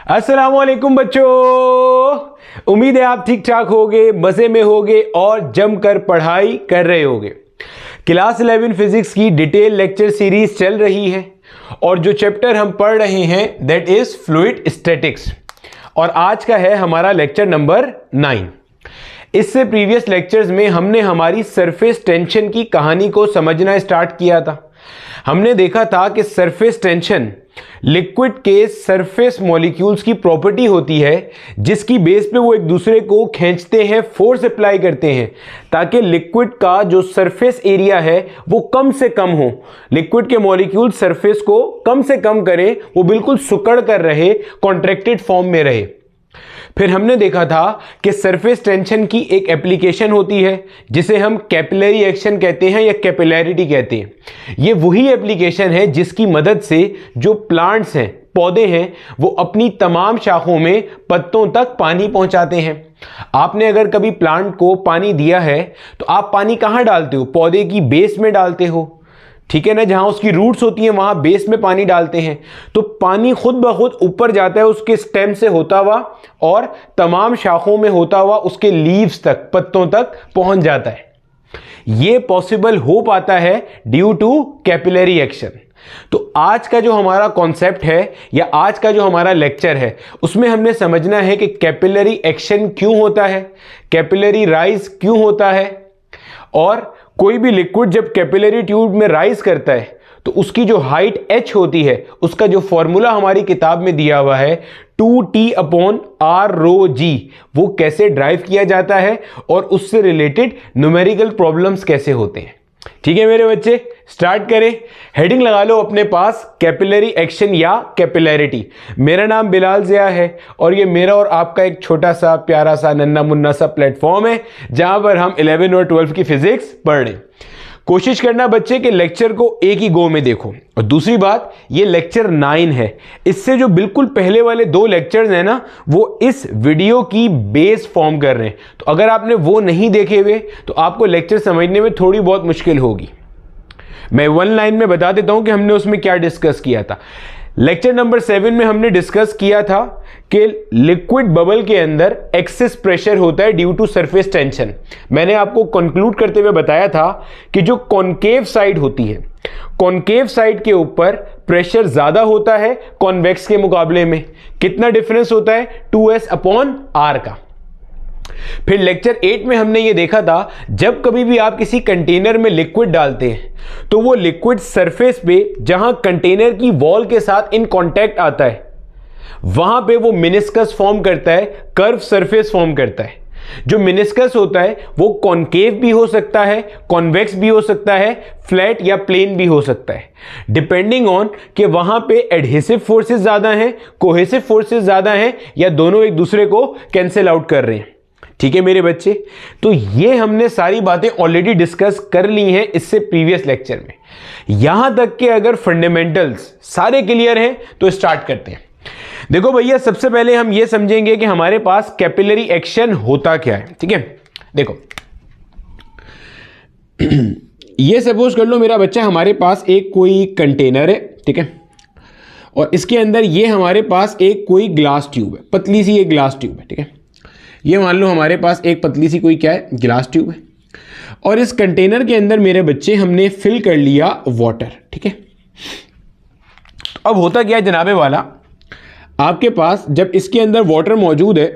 अस्सलामुअलैकुम बच्चों, उम्मीद है आप ठीक ठाक होगे, मजे में होगे और जमकर पढ़ाई कर रहे होगे। क्लास 11 फिजिक्स की डिटेल लेक्चर सीरीज चल रही है और जो चैप्टर हम पढ़ रहे हैं दैट इज फ्लूइड स्टैटिक्स और आज का है हमारा लेक्चर नंबर 9। इससे प्रीवियस लेक्चर्स में हमने हमारी सरफेस टेंशन की कहानी को समझना स्टार्ट किया था। हमने देखा था कि सरफेस टेंशन लिक्विड के सरफेस मॉलिक्यूल्स की प्रॉपर्टी होती है जिसकी बेस पे वो एक दूसरे को खींचते हैं, फोर्स अप्लाई करते हैं ताकि लिक्विड का जो सरफेस एरिया है वो कम से कम हो। लिक्विड के मॉलिक्यूल सरफेस को कम से कम करें, वो बिल्कुल सुकड़ कर रहे, कॉन्ट्रैक्टेड फॉर्म में रहे। फिर हमने देखा था कि सरफेस टेंशन की एक एप्लीकेशन होती है जिसे हम कैपिलरी एक्शन कहते हैं या कैपिलैरिटी कहते हैं। ये वही एप्लीकेशन है जिसकी मदद से जो प्लांट्स हैं, पौधे हैं, वो अपनी तमाम शाखों में पत्तों तक पानी पहुंचाते हैं। आपने अगर कभी प्लांट को पानी दिया है तो आप पानी कहां डालते हो? पौधे की बेस में डालते हो, ठीक है ना, जहां उसकी रूट्स होती हैं वहां बेस में पानी डालते हैं। तो पानी खुद ब खुद ऊपर जाता है उसके स्टेम से होता हुआ और तमाम शाखों में होता हुआ उसके लीव्स तक, पत्तों तक पहुंच जाता है। यह पॉसिबल हो पाता है ड्यू टू कैपिलरी एक्शन। तो आज का जो हमारा कॉन्सेप्ट है या आज का जो हमारा लेक्चर है उसमें हमने समझना है कि कैपिलरी एक्शन क्यों होता है, कैपिलरी राइज क्यों होता है और कोई भी लिक्विड जब कैपिलरी ट्यूब में राइज करता है तो उसकी जो हाइट h होती है उसका जो फॉर्मूला हमारी किताब में दिया हुआ है 2T/r(ρg) वो कैसे ड्राइव किया जाता है और उससे रिलेटेड न्यूमेरिकल प्रॉब्लम्स कैसे होते हैं। ठीक है मेरे बच्चे, स्टार्ट करें। हेडिंग लगा लो अपने पास, कैपिलरी एक्शन या कैपिलैरिटी। मेरा नाम बिलाल ज़िया है और ये मेरा और आपका एक छोटा सा प्यारा सा नन्ना मुन्ना सा प्लेटफॉर्म है जहां पर हम 11 और 12 की फिजिक्स पढ़ रहे हैं। कोशिश करना बच्चे कि लेक्चर को एक ही गो में देखो। और दूसरी बात, ये लेक्चर 9 है, इससे जो बिल्कुल पहले वाले 2 लेक्चर्स हैं ना वो इस वीडियो की बेस फॉर्म कर रहे हैं। तो अगर आपने वो नहीं देखे हुए तो आपको लेक्चर समझने में थोड़ी बहुत मुश्किल होगी। मैं 1 लाइन में बता देता हूं कि हमने उसमें क्या डिस्कस किया था। लेक्चर नंबर 7 में हमने डिस्कस किया था कि लिक्विड बबल के अंदर एक्सेस प्रेशर होता है ड्यू टू सरफेस टेंशन। मैंने आपको कंक्लूड करते हुए बताया था कि जो कॉनकेव साइड होती है, कॉनकेव साइड के ऊपर प्रेशर ज्यादा होता है कॉन्वेक्स के मुकाबले में। कितना डिफरेंस होता है? 2S/r का। फिर लेक्चर 8 में हमने ये देखा था जब कभी भी आप किसी कंटेनर में लिक्विड डालते हैं तो वो लिक्विड सरफेस पे जहां कंटेनर की वॉल के साथ इन कांटेक्ट आता है वहां पे वो मेनिस्कस फॉर्म करता है, कर्व सरफेस फॉर्म करता है। जो मेनिस्कस होता है वो कॉनकेव भी हो सकता है, कॉन्वेक्स भी हो सकता है, फ्लैट या प्लेन भी हो सकता है, डिपेंडिंग ऑन कि वहां पे एडहेसिव फोर्सेस ज्यादा हैं, कोहेसिव फोर्सेस ज्यादा हैं या दोनों एक दूसरे को कैंसिल आउट कर रहे हैं। ठीक है मेरे बच्चे, तो ये हमने सारी बातें ऑलरेडी डिस्कस कर ली हैं इससे प्रीवियस लेक्चर में। यहां तक कि अगर फंडामेंटल्स सारे क्लियर हैं तो स्टार्ट करते हैं। देखो भैया, सबसे पहले हम ये समझेंगे कि हमारे पास कैपिलरी एक्शन होता क्या है। ठीक है, देखो ये सपोज कर लो मेरा बच्चा, हमारे पास एक कोई कंटेनर है, ठीक है, और इसके अंदर ये हमारे पास एक कोई ग्लास ट्यूब है, पतली सी एक ग्लास ट्यूब है। ठीक है, ये मान लो हमारे पास एक पतली सी कोई क्या है, ग्लास ट्यूब है और इस कंटेनर के अंदर मेरे बच्चे हमने फिल कर लिया वाटर। ठीक है, अब होता क्या है जनाबे वाला, आपके पास जब इसके अंदर वाटर मौजूद है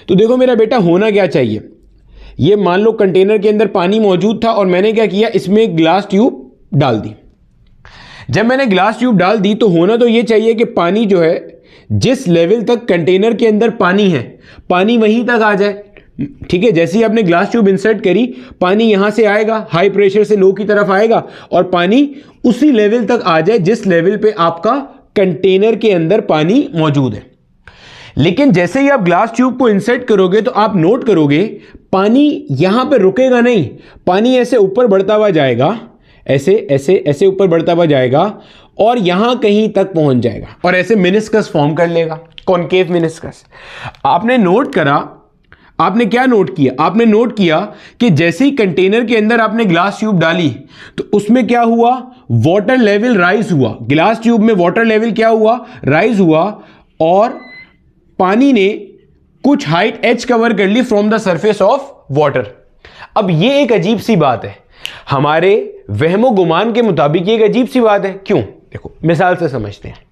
तो देखो मेरा बेटा होना क्या चाहिए। ये मान लो कंटेनर के अंदर पानी मौजूद था और मैंने क्या किया, इसमें एक ग्लास ट्यूब डाल दी। जब मैंने ग्लास ट्यूब डाल दी तो होना तो ये चाहिए कि पानी जो है जिस लेवल तक कंटेनर के अंदर पानी है पानी वहीं तक आ जाए। ठीक है, जैसे ही आपने ग्लास ट्यूब इंसर्ट करी पानी यहां से आएगा, हाई प्रेशर से लो की तरफ आएगा और पानी उसी लेवल तक आ जाए जिस लेवल पे आपका कंटेनर के अंदर पानी मौजूद है। लेकिन जैसे ही आप ग्लास ट्यूब को इंसर्ट करोगे तो आप नोट करोगे पानी यहां पर रुकेगा नहीं, पानी ऐसे ऊपर बढ़ता हुआ जाएगा, ऐसे ऐसे ऐसे ऊपर बढ़ता हुआ जाएगा और यहां कहीं तक पहुंच जाएगा और ऐसे मेनिस्कस फॉर्म कर लेगा, कॉनकेव मेनिस्कस। आपने नोट करा, आपने क्या नोट किया? आपने नोट किया कि जैसे ही कंटेनर के अंदर आपने ग्लास ट्यूब डाली तो उसमें क्या हुआ, वाटर लेवल राइज हुआ। ग्लास ट्यूब में वाटर लेवल क्या हुआ, राइज हुआ और पानी ने कुछ हाइट h कवर कर ली from the surface of water. अब ये एक अजीब सी बात है, हमारे वहमो गुमान के मुताबिक ये एक अजीब सी बात है। क्यों? देखो मिसाल से समझते हैं।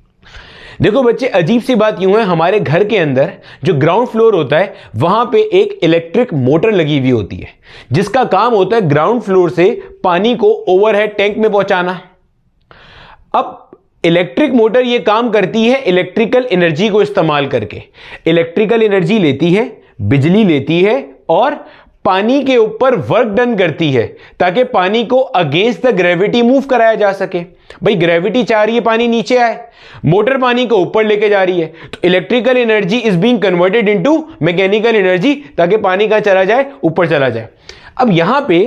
देखो बच्चे, अजीब सी बात यूं है, हमारे घर के अंदर जो ग्राउंड फ्लोर होता है वहां पे एक इलेक्ट्रिक मोटर लगी हुई होती है जिसका काम होता है ग्राउंड फ्लोर से पानी को ओवरहेड टैंक में पहुंचाना। अब इलेक्ट्रिक मोटर ये काम करती है इलेक्ट्रिकल एनर्जी को इस्तेमाल करके। इलेक्ट्रिकल एनर्जी लेती है, बिजली लेती है और पानी के ऊपर वर्क डन करती है ताकि पानी को अगेंस्ट द ग्रेविटी मूव कराया जा सके। भाई ग्रेविटी चाह रही है पानी नीचे आए, मोटर पानी को ऊपर लेके जा रही है, तो electrical energy is being converted into mechanical energy ताकि पानी कहां चला जाए? ऊपर चला जाए। अब यहां पे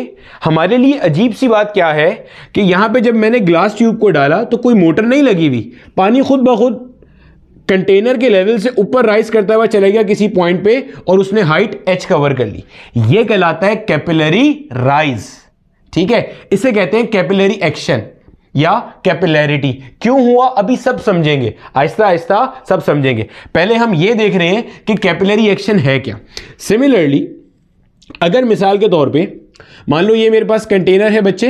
हमारे लिए अजीब सी बात क्या है कि यहां पे जब मैंने ग्लास ट्यूब को डाला तो कोई मोटर नहीं लगी हुई, पानी खुद ब खुद कंटेनर के लेवल से ऊपर राइज करता हुआ चला गया किसी पॉइंट पे और उसने हाइट h कवर कर ली। यह कहलाता है कैपिलरी राइज। ठीक है, इसे कहते हैं कैपिलरी एक्शन या कैपिलैरिटी। क्यों हुआ अभी सब समझेंगे, आहिस्ता आहिस्ता सब समझेंगे। पहले हम ये देख रहे हैं कि कैपिलरी एक्शन है क्या। सिमिलरली अगर मिसाल के तौर पे मान लो ये मेरे पास कंटेनर है बच्चे,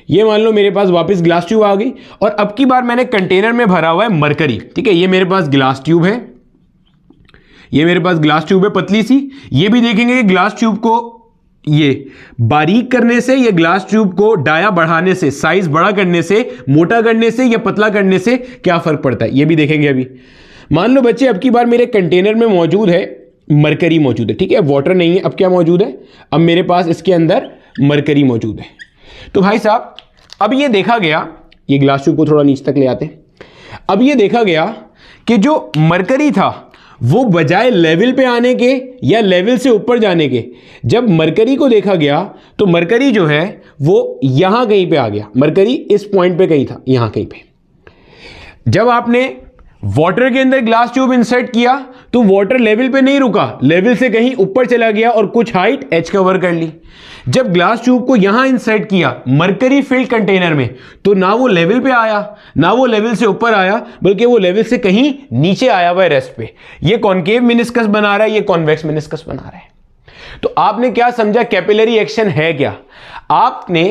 ये मान लो मेरे पास वापस ग्लास ट्यूब आ गई और अब की बार मैंने कंटेनर में भरा हुआ है मरकरी। ठीक है, ये मेरे पास ग्लास ट्यूब है, ये मेरे पास ग्लास ट्यूब है पतली सी। ये भी देखेंगे कि ग्लास ट्यूब को ये बारीक करने से या ग्लास ट्यूब को डाया बढ़ाने से, साइज बड़ा करने से, मोटा करने से या पतला करने से क्या फर्क पड़ता है, ये भी देखेंगे अभी। मान लो बच्चे अब की बार मेरे कंटेनर में मौजूद है मरकरी मौजूद है। ठीक है, वाटर नहीं है, अब क्या मौजूद है? अब मेरे पास इसके अंदर मरकरी मौजूद है। तो भाई साहब अब ये देखा गया, ये ग्लास ट्यूब को थोड़ा नीचे तक ले आते हैं। अब ये देखा गया कि जो मरकरी था वो बजाय लेवल पे आने के या लेवल से ऊपर जाने के, जब मरकरी को देखा गया तो मरकरी जो है वो यहां कहीं पे आ गया। मरकरी इस पॉइंट पे कहीं था, यहां कहीं पे। जब आपने वाटर के अंदर ग्लास ट्यूब इंसर्ट किया तो वाटर लेवल पे नहीं रुका, लेवल से कहीं ऊपर चला गया और कुछ हाइट h कवर कर ली। जब ग्लास ट्यूब को यहां इंसर्ट किया मरकरी फिल्ड कंटेनर में तो ना वो लेवल पे आया ना वो लेवल से ऊपर आया, बल्कि वो लेवल से कहीं नीचे आया हुआ है रेस्ट पे। ये कॉनकेव मेनिस्कस बना रहा है, ये कॉन्वेक्स मेनिस्कस बना रहा है। तो आपने क्या समझा कैपिलरी एक्शन है क्या? आपने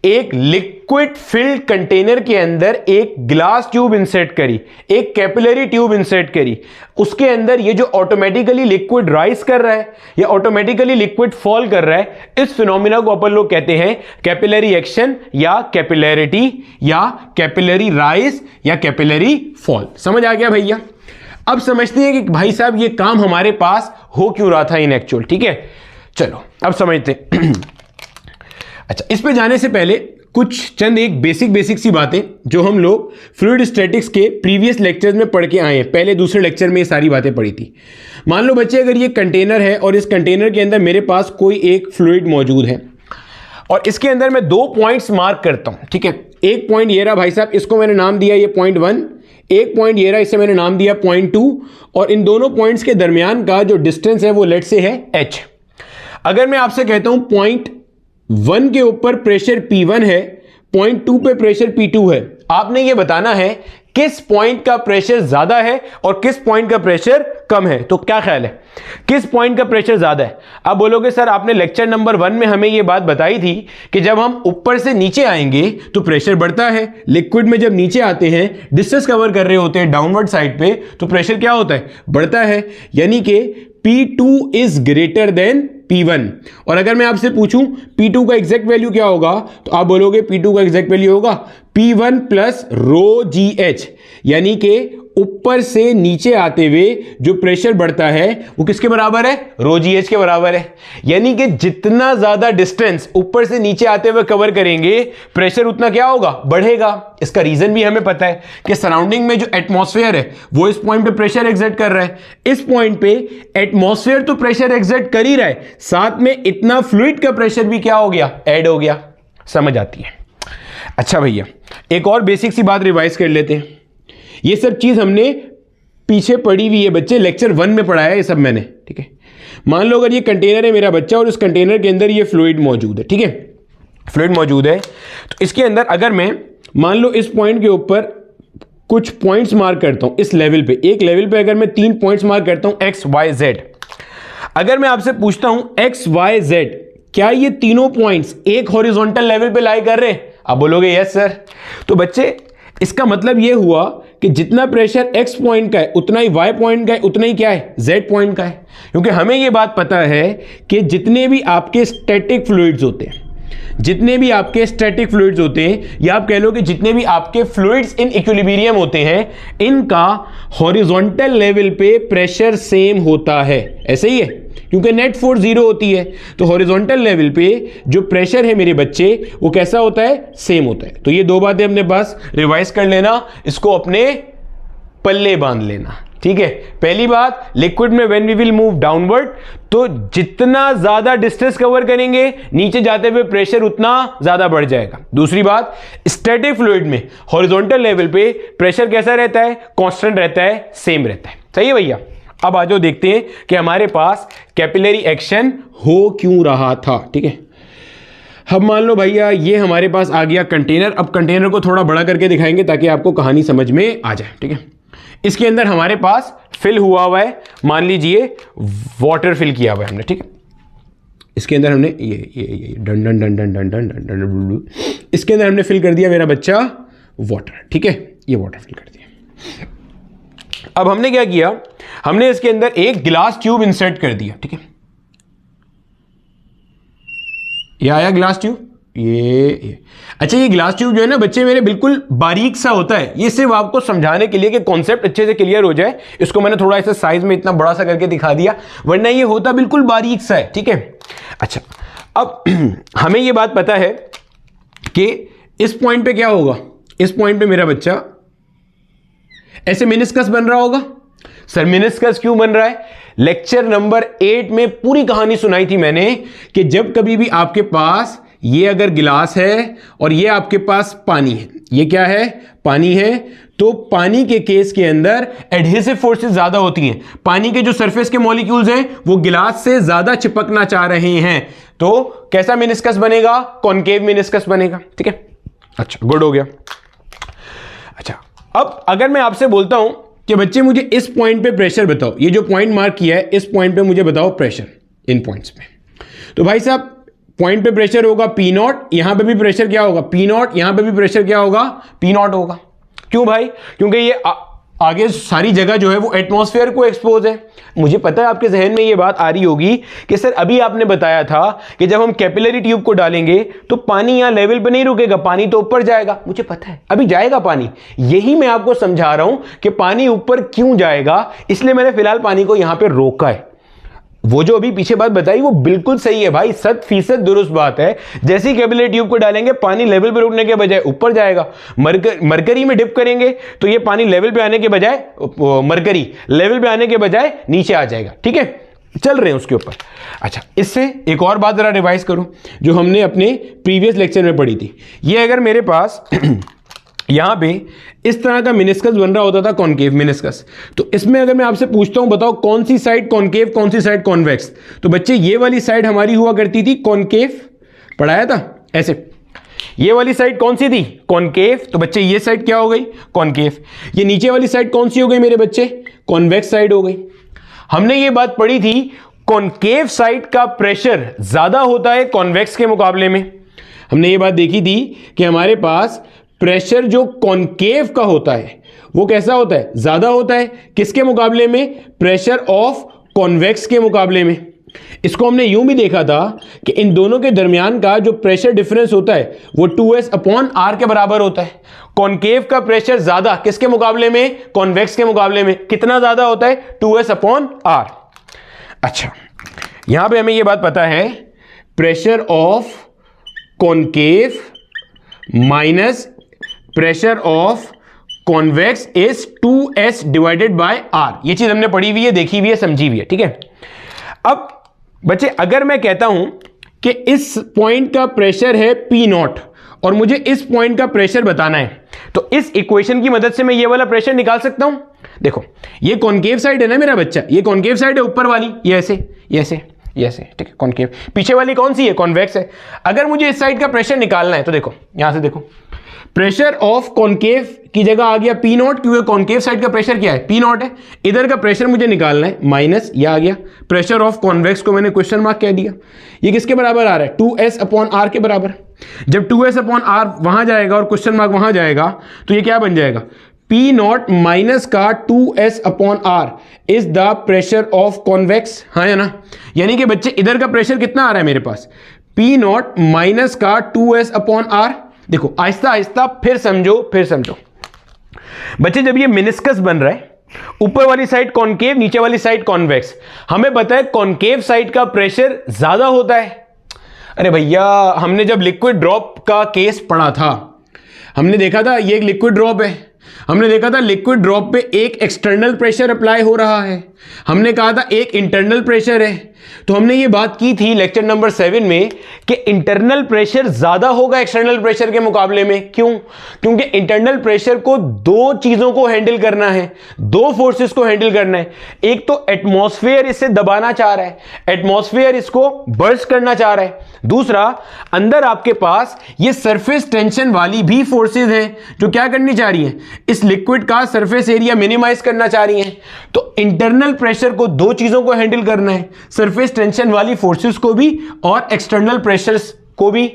एक लिक्विड फिल्ड कंटेनर के अंदर एक ग्लास ट्यूब इंसर्ट करी, एक कैपिलरी ट्यूब इंसर्ट करी, उसके अंदर ये जो ऑटोमेटिकली लिक्विड राइज कर रहा है या ऑटोमेटिकली लिक्विड फॉल कर रहा है, इस फिनोमिना को अपन लोग कहते हैं कैपिलरी एक्शन या कैपिलैरिटी या कैपिलरी राइज या कैपिलरी फॉल। समझ आ गया भैया? अब समझते हैं कि भाई साहब ये काम हमारे पास हो क्यों रहा था इन एक्चुअल। ठीक है, चलो अब समझते हैं। अच्छा, इस पे जाने से पहले कुछ चंद एक बेसिक सी बातें जो हम लोग फ्लूइड स्टैटिक्स के प्रीवियस लेक्चर्स में पढ़ के आए हैं। पहले दूसरे लेक्चर में ये सारी बातें पढ़ी थी। मान लो बच्चे अगर ये कंटेनर है और इस कंटेनर के अंदर मेरे पास कोई एक फ्लूइड मौजूद है और इसके अंदर मैं 2 पॉइंट्स मार्क करता हूं। ठीक है, एक पॉइंट ये रहा भाई साहब, इसको मैंने नाम दिया ये पॉइंट 1, एक पॉइंट ये रहा, इसे मैंने नाम दिया पॉइंट 2, और इन दोनों पॉइंट्स के दरमियान का जो डिस्टेंस है वो लेट से है h। अगर मैं आपसे कहता हूं पॉइंट 1 के ऊपर प्रेशर P1 है, पॉइंट 2 पे प्रेशर P2 है, आपने ये बताना है किस पॉइंट का प्रेशर ज्यादा है और किस पॉइंट का प्रेशर कम है। तो क्या ख्याल है, किस पॉइंट का प्रेशर ज्यादा है? आप बोलोगे सर आपने लेक्चर नंबर 1 में हमें ये बात बताई थी कि जब हम ऊपर से नीचे आएंगे तो प्रेशर बढ़ता है। लिक्विड में जब नीचे आते हैं, डिस्टेंस कवर कर रहे होते हैं डाउनवर्ड साइड पे, तो प्रेशर क्या होता है? बढ़ता है। यानी कि P2 is greater than P1। और अगर मैं आपसे पूछूं P2 का एग्जैक्ट वैल्यू क्या होगा, तो आप बोलोगे P2 का एग्जैक्ट वैल्यू होगा P1 प्लस रो GH। यानी कि ऊपर से नीचे आते हुए जो प्रेशर बढ़ता है वो किसके बराबर है? रो GH के बराबर है। यानी कि जितना ज्यादा डिस्टेंस ऊपर से नीचे आते हुए कवर करेंगे प्रेशर उतना क्या होगा? बढ़ेगा। इसका रीजन भी हमें पता है कि सराउंडिंग में जो एटमॉस्फेयर है वो इस पॉइंट पे प्रेशर एक्सर्ट कर रहा है। इस पॉइंट पे एटमॉस्फेयर तो प्रेशर एक्सर्ट कर ही रहा है, साथ में इतना फ्लूइड का प्रेशर भी क्या हो गया? ऐड हो गया। समझ आती है? अच्छा भैया, एक और बेसिक सी बात रिवाइज कर लेते हैं। ये सब चीज हमने पीछे पढ़ी हुई है बच्चे, लेक्चर 1 में पढ़ाया है ये सब मैंने। ठीक है, मान लो अगर ये कंटेनर है मेरा बच्चा और उस कंटेनर के अंदर ये फ्लूइड मौजूद है। ठीक है, फ्लूइड मौजूद है, तो इसके अंदर अगर मैं मान लो इस पॉइंट के ऊपर कुछ पॉइंट्स मार्क करता हूं इस लेवल पे, एक लेवल पे अगर मैं 3 पॉइंट्स मार्क करता हूं एक्स वाई जेड, अगर मैं आपसे पूछता हूं एक्स वाई जेड, क्या ये तीनों पॉइंट्स एक हॉरिजॉन्टल लेवल पे लाई कर रहे हैं? आप बोलोगे यस सर। तो बच्चे इसका मतलब ये हुआ कि जितना प्रेशर एक्स पॉइंट का है उतना ही वाई पॉइंट का है, उतना ही क्या है, जेड पॉइंट का है। क्योंकि हमें ये बात पता है कि जितने भी आपके स्टैटिक फ्लूइड्स होते हैं, जितने भी आपके स्टैटिक फ्लूइड्स होते हैं, या आप कह लो कि जितने भी आपके फ्लूइड्स इन इक्विलिब्रियम होते हैं, इनका हॉरिजॉन्टल लेवल पे प्रेशर सेम होता है। ऐसे ही है, क्योंकि नेट फोर्स 0 होती है, तो हॉरिजॉन्टल लेवल पे जो प्रेशर है मेरे बच्चे वो कैसा होता है, सेम होता है। तो ये 2 बातें अपने पास रिवाइज कर लेना, इसको अपने पल्ले बांध लेना। ठीक है, पहली बात, लिक्विड में when we will move downward, तो जितना ज्यादा डिस्टेंस कवर करेंगे नीचे जाते हुए प्रेशर उतना ज्यादा बढ़ जाएगा। दूसरी बात, स्टैटिक फ्लूइड में हॉरिजॉन्टल लेवल पे प्रेशर कैसा रहता है, कांस्टेंट रहता है, सेम रहता है। सही है भैया। अब आ जाओ देखते हैं कि हमारे पास कैपिलरी एक्शन हो क्यों रहा था। ठीक है, अब मान लो भैया ये हमारे पास आ गया कंटेनर। अब कंटेनर को थोड़ा बड़ा करके दिखाएंगे ताकि आपको कहानी समझ में आ जाए। ठीक है, इसके अंदर हमारे पास फिल हुआ है, मान लीजिए वाटर फिल किया हुआ है हमने। ठीक है, इसके अंदर हमने ये done done done done done done done done, इसके अंदर हमने फिल कर दिया मेरा बच्चा वाटर। ठीक है, ये वाटर फिल कर दिया। अब हमने क्या किया, हमने इसके अंदर एक गिलास ट्यूब इंसर्ट कर दिया। ठीक है, ये आया ग्लास ट्यूब, ये अच्छा, ये ग्लास ट्यूब जो है ना बच्चे मेरे बिल्कुल बारीक सा होता है। ये सिर्फ आपको समझाने के लिए कि कॉन्सेप्ट अच्छे से क्लियर हो जाए, इसको मैंने थोड़ा ऐसे साइज में इतना बड़ा सा करके दिखा दिया, वरना ये होता बिल्कुल बारीक सा है। ठीक है, अच्छा, अब हमें ये बात पता है कि इस पॉइंट पे क्या होगा, इस पॉइंट पे मेरा बच्चा ऐसे मेनिस्कस बन रहा होगा। सर मेनिस्कस क्यों बन रहा है? लेक्चर नंबर 8 में पूरी कहानी सुनाई थी मैंने कि जब कभी भी आपके पास ये अगर गिलास है और ये आपके पास पानी है, ये क्या है, पानी है, तो पानी के केस के अंदर एडहेसिव फोर्सेस ज्यादा होती हैं। पानी के जो सरफेस के मॉलिक्यूल्स हैं वो गिलास से ज्यादा चिपकना चाह रहे हैं, तो कैसा मेनिस्कस बनेगा, कॉनकेव मेनिस्कस बनेगा। ठीक है, अच्छा, गुड हो गया। अच्छा, अब अगर मैं आपसे बोलता हूं कि बच्चे मुझे इस पॉइंट पे प्रेशर बताओ, ये जो पॉइंट मार्क किया है इस पॉइंट पे मुझे बताओ प्रेशर इन पॉइंट्स पे, तो भाई साहब पॉइंट पे प्रेशर होगा P नॉट, यहां पे भी प्रेशर क्या होगा, P नॉट, यहां पे भी प्रेशर क्या होगा, P नॉट होगा। क्यों भाई? क्योंकि ये आगे सारी जगह जो है वो एटमॉस्फेयर को एक्सपोज है। मुझे पता है आपके जहन में ये बात आ रही होगी कि सर अभी आपने बताया था कि जब हम कैपिलरी ट्यूब को डालेंगे तो पानी यहां लेवल पे नहीं रुकेगा, पानी तो ऊपर जाएगा। मुझे पता है अभी जाएगा पानी, यही मैं आपको समझा रहा हूं कि पानी ऊपर क्यों जाएगा, इसलिए मैंने फिलहाल पानी को यहां पे रोका है। वो जो अभी पीछे बात बताई वो बिल्कुल सही है भाई, 100% दुरुस्त बात है। जैसे ही कैपिलरी ट्यूब को डालेंगे पानी लेवल पे रुकने के बजाय ऊपर जाएगा। मरकरी में डिप करेंगे तो ये पानी लेवल पे आने के बजाय, मरकरी लेवल पे आने के बजाय नीचे आ जाएगा। ठीक है, चल रहे हैं उसके ऊपर। अच्छा, इससे एक और बात जरा रिवाइज करूं जो हमने अपने प्रीवियस लेक्चर में पढ़ी थी। ये अगर मेरे पास यहां पे इस तरह का मेनिस्कस बन रहा होता था, कॉनकेव मेनिस्कस, तो इसमें अगर मैं आपसे पूछता हूं बताओ कौन सी साइड कॉनकेव, कौन सी साइड कॉन्वेक्स, तो बच्चे ये वाली साइड हमारी हुआ करती थी कॉनकेव, पढ़ाया था ऐसे। ये वाली साइड कौन सी थी, कॉनकेव, तो बच्चे ये साइड क्या हो गई, कॉनकेव। ये नीचे वाली साइड कौन सी हो गई मेरे बच्चे, कॉन्वेक्स साइड हो गई। हमने ये बात पढ़ी थी कॉनकेव साइड का प्रेशर ज्यादा होता है कॉन्वेक्स के मुकाबले में। हमने ये बात देखी थी कि हमारे पास प्रेशर जो कॉनकेव का होता है वो कैसा होता है, ज्यादा होता है। किसके मुकाबले में, प्रेशर ऑफ कॉन्वेक्स के मुकाबले में। इसको हमने यूं भी देखा था कि इन दोनों के दरमियान का जो प्रेशर डिफरेंस होता है वो 2s/r के बराबर होता है। कॉनकेव का प्रेशर ज्यादा किसके मुकाबले में, कॉन्वेक्स के मुकाबले में। कितना ज्यादा होता है, 2s/r। अच्छा, यहां पे हमें यह बात पता है pressure of concave minus pressure of convex is 2s/r। ये चीज हमने पढ़ी हुई है, देखी हुई है, समझी हुई है। ठीक है, अब बच्चे अगर मैं कहता हूं कि इस पॉइंट का प्रेशर है P नॉट और मुझे इस पॉइंट का प्रेशर बताना है, तो इस इक्वेशन की मदद से मैं ये वाला प्रेशर निकाल सकता हूं। देखो ये कॉनकेव साइड है ना मेरा बच्चा, ये कॉनकेव साइड है ऊपर वाली, ये ऐसे ये ऐसे ये ऐसे, ठीक है, कॉनकेव। पीछे वाली कौन सी है, कॉन्वेक्स है। अगर मुझे इस साइड का प्रेशर निकालना है तो देखो यहां से देखो, प्रेशर ऑफ कॉनकेव की जगह आ गया पी नॉट, क्योंकि कॉनकेव साइड का प्रेशर क्या है, पी नॉट है। इधर का प्रेशर मुझे निकालना है, माइनस यह आ गया। प्रेशर ऑफ कॉन्वेक्स को मैंने क्वेश्चन मार्क कह दिया। ये किसके बराबर आ रहा है, 2s अपॉन आर के बराबर। जब 2s अपॉन आर वहां जाएगा और क्वेश्चन मार्क वहां जाएगा तो ये क्या बन जाएगा, पी नॉट माइनस का 2s upon R is the pressure of convex. हाँ है ना, यानी कि बच्चे इधर का प्रेशर कितना आ रहा है मेरे पास, पी नॉट माइनस का 2s अपॉन आर। देखो आहिस्ता आहिस्ता फिर समझो बच्चे, जब ये मिनिस्कस बन रहा है, ऊपर वाली साइड कॉनकेव, नीचे वाली साइड कॉन्वेक्स, हमें पता है कॉनकेव साइड का प्रेशर ज्यादा होता है। अरे भैया, हमने जब लिक्विड ड्रॉप का केस पढ़ा था, हमने देखा था ये एक लिक्विड ड्रॉप है, हमने देखा था लिक्विड ड्रॉप पे एक एक्सटर्नल प्रेशर अप्लाई हो रहा है, हमने कहा था एक इंटरनल प्रेशर है। तो हमने ये बात की थी लेक्चर नंबर 7 में कि इंटरनल प्रेशर ज्यादा होगा एक्सटर्नल प्रेशर के मुकाबले में। क्यों? क्योंकि इंटरनल प्रेशर को दो चीजों को हैंडल करना है, दो फोर्सेस को हैंडल करना है। एक तो एटमॉस्फेयर इसे दबाना चाह रहा है, एटमॉस्फेयर इसको बर्स्ट करना चाह रहा है। दूसरा, अंदर आपके पास ये सरफेस टेंशन वाली भी फोर्सेस हैं जो क्या करनी चाह रही हैं, इस लिक्विड का सरफेस एरिया मिनिमाइज करना चाह रही हैं। तो इंटरनल प्रेशर को दो चीजों को हैंडल करना है, सरफेस टेंशन वाली फोर्सेस को भी और एक्सटर्नल प्रेशर्स को भी।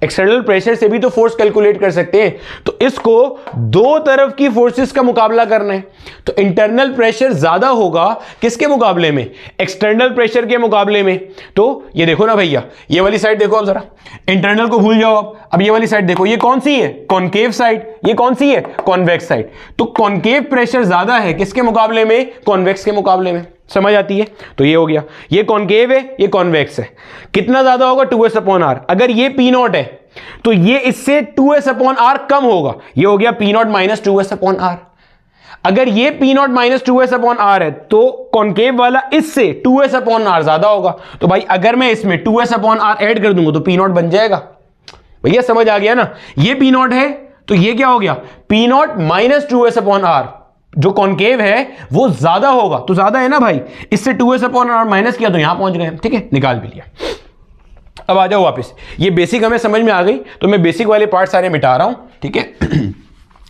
एक्सटर्नल प्रेशर से भी तो फोर्स कैलकुलेट कर सकते हैं, तो इसको दो तरफ की फोर्सेस का मुकाबला करना है। तो इंटरनल प्रेशर ज्यादा होगा किसके मुकाबले में, एक्सटर्नल प्रेशर के मुकाबले में। तो ये देखो ना भैया, ये वाली साइड देखो अब जरा, इंटरनल को भूल जाओ अब ये वाली साइड देखो, ये कौन सी है, कॉनकेव साइड, ये कौन सी है, कॉन्वेक्स साइड। तो कॉनकेव प्रेशर ज्यादा है किसके मुकाबले में, कॉन्वेक्स के मुकाबले में। समझ आती है? तो ये हो गया, ये कॉनकेव है, ये कॉन्वेक्स है। कितना ज्यादा होगा, 2s अपॉन आर। अगर ये पी नॉट है तो ये इससे 2s अपॉन आर कम होगा, ये हो गया P naught minus 2s upon R. अगर ये P naught minus 2s upon R है तो कॉनकेव वाला इससे 2s अपॉन आर ज्यादा होगा। तो भाई अगर मैं इसमें 2s अपॉन आर ऐड कर दूंगा तो पी नॉट बन जाएगा। भैया समझ आ गया ना, ये पी नॉट है तो ये क्या हो गया, P naught minus 2s upon R. जो कॉनकेव है वो ज्यादा होगा, तो ज्यादा है ना भाई, इससे 2s अपॉन आर माइनस किया तो यहां पहुंच गए। ठीक है, निकाल भी लिया। अब आ जाओ वापस, ये बेसिक हमें समझ में आ गई तो मैं बेसिक वाले पार्ट सारे मिटा रहा हूं, ठीक है,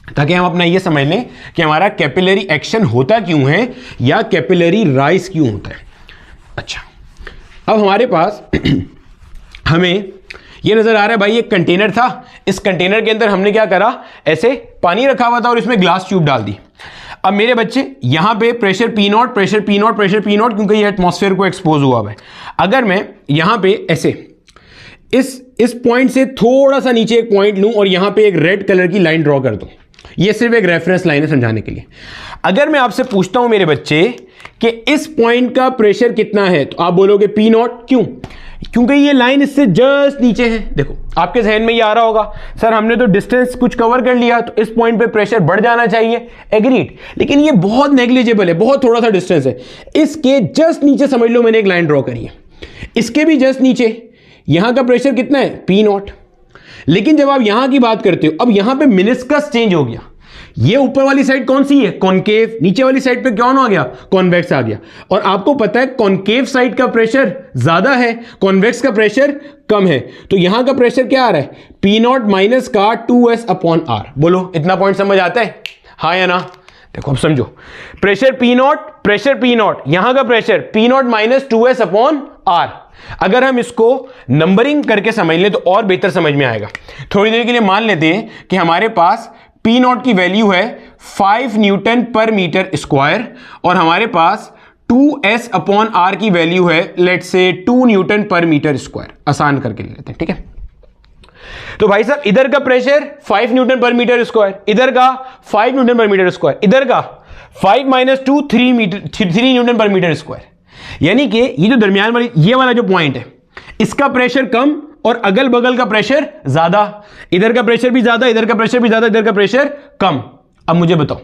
ताकि हम अपना ये समझ लें कि हमारा कैपिलरी एक्शन होता क्यों है या कैपिलरी राइज क्यों होता है। अच्छा, अब हमारे पास हमें ये नजर आ रहा है भाई, एक कंटेनर था, इस कंटेनर के अंदर हमने क्या करा, ऐसे पानी रखा हुआ था और इसमें ग्लास ट्यूब डाल दी। अब मेरे बच्चे यहां पे pressure P naught, pressure P naught, pressure P not, क्योंकि ये एटमॉस्फेयर को एक्सपोज हुआ है। अगर मैं यहां पे ऐसे इस पॉइंट से थोड़ा सा नीचे एक पॉइंट लूं और यहां पे एक रेड कलर की लाइन ड्रॉ कर दूं, ये सिर्फ एक रेफरेंस लाइन है समझाने के लिए। अगर मैं आपसे पूछता हूं मेरे बच्चे कि इस पॉइंट का प्रेशर कितना है, तो आप बोलोगे पी नॉट। क्यों? क्योंकि ये लाइन इससे जस्ट नीचे है। देखो आपके जहन में ये आ रहा होगा, सर हमने तो डिस्टेंस कुछ कवर कर लिया तो इस पॉइंट पे प्रेशर बढ़ जाना चाहिए, एग्रीड, लेकिन ये बहुत नेग्लिजिबल है, बहुत थोड़ा सा डिस्टेंस है। इसके जस्ट नीचे समझ लो मैंने एक लाइन ड्रॉ करी है, इसके भी जस्ट नीचे यहां का प्रेशर कितना है, पी नॉट। लेकिन जब आप यहां की बात करते हो, अब यहां पे मिनिस्कस चेंज हो गया, ये ऊपर वाली साइड कौन सी है, कॉनकेव, नीचे वाली साइड पे कौन आ गया, कॉन्वेक्स आ गया। और आपको पता है कॉनकेव साइड का प्रेशर ज्यादा है, कॉन्वेक्स का प्रेशर कम है, तो यहां का प्रेशर क्या आ रहा है, पी नॉट माइनस का 2s अपॉन आर। बोलो इतना पॉइंट समझ आता है, हाँ या ना? देखो अब समझो, प्रेशर पी नॉट, यहां का pressure P naught minus 2s upon R. अगर हम इसको नंबरिंग करके समझ लें तो और बेहतर समझ में आएगा। थोड़ी देर के लिए मान लेते हैं कि हमारे पास पी नॉट की वैल्यू है 5 न्यूटन पर मीटर स्क्वायर और हमारे पास 2s अपॉन आर की वैल्यू है लेट्स से 2 न्यूटन पर मीटर स्क्वायर। आसान करके ले लेते हैं, ठीक है। तो भाई साहब इधर का प्रेशर 5 न्यूटन पर मीटर स्क्वायर, इधर का 5 न्यूटन पर मीटर स्क्वायर, इधर का 5 माइनस 2 3 न्यूटन पर मीटर स्क्वायर। यानी कि ये जो दरमियान वाली ये वाला जो पॉइंट है, इसका प्रेशर कम और अगल बगल का प्रेशर ज्यादा, इधर का प्रेशर भी ज्यादा, इधर का प्रेशर भी ज्यादा, इधर का प्रेशर कम। अब मुझे बताओ,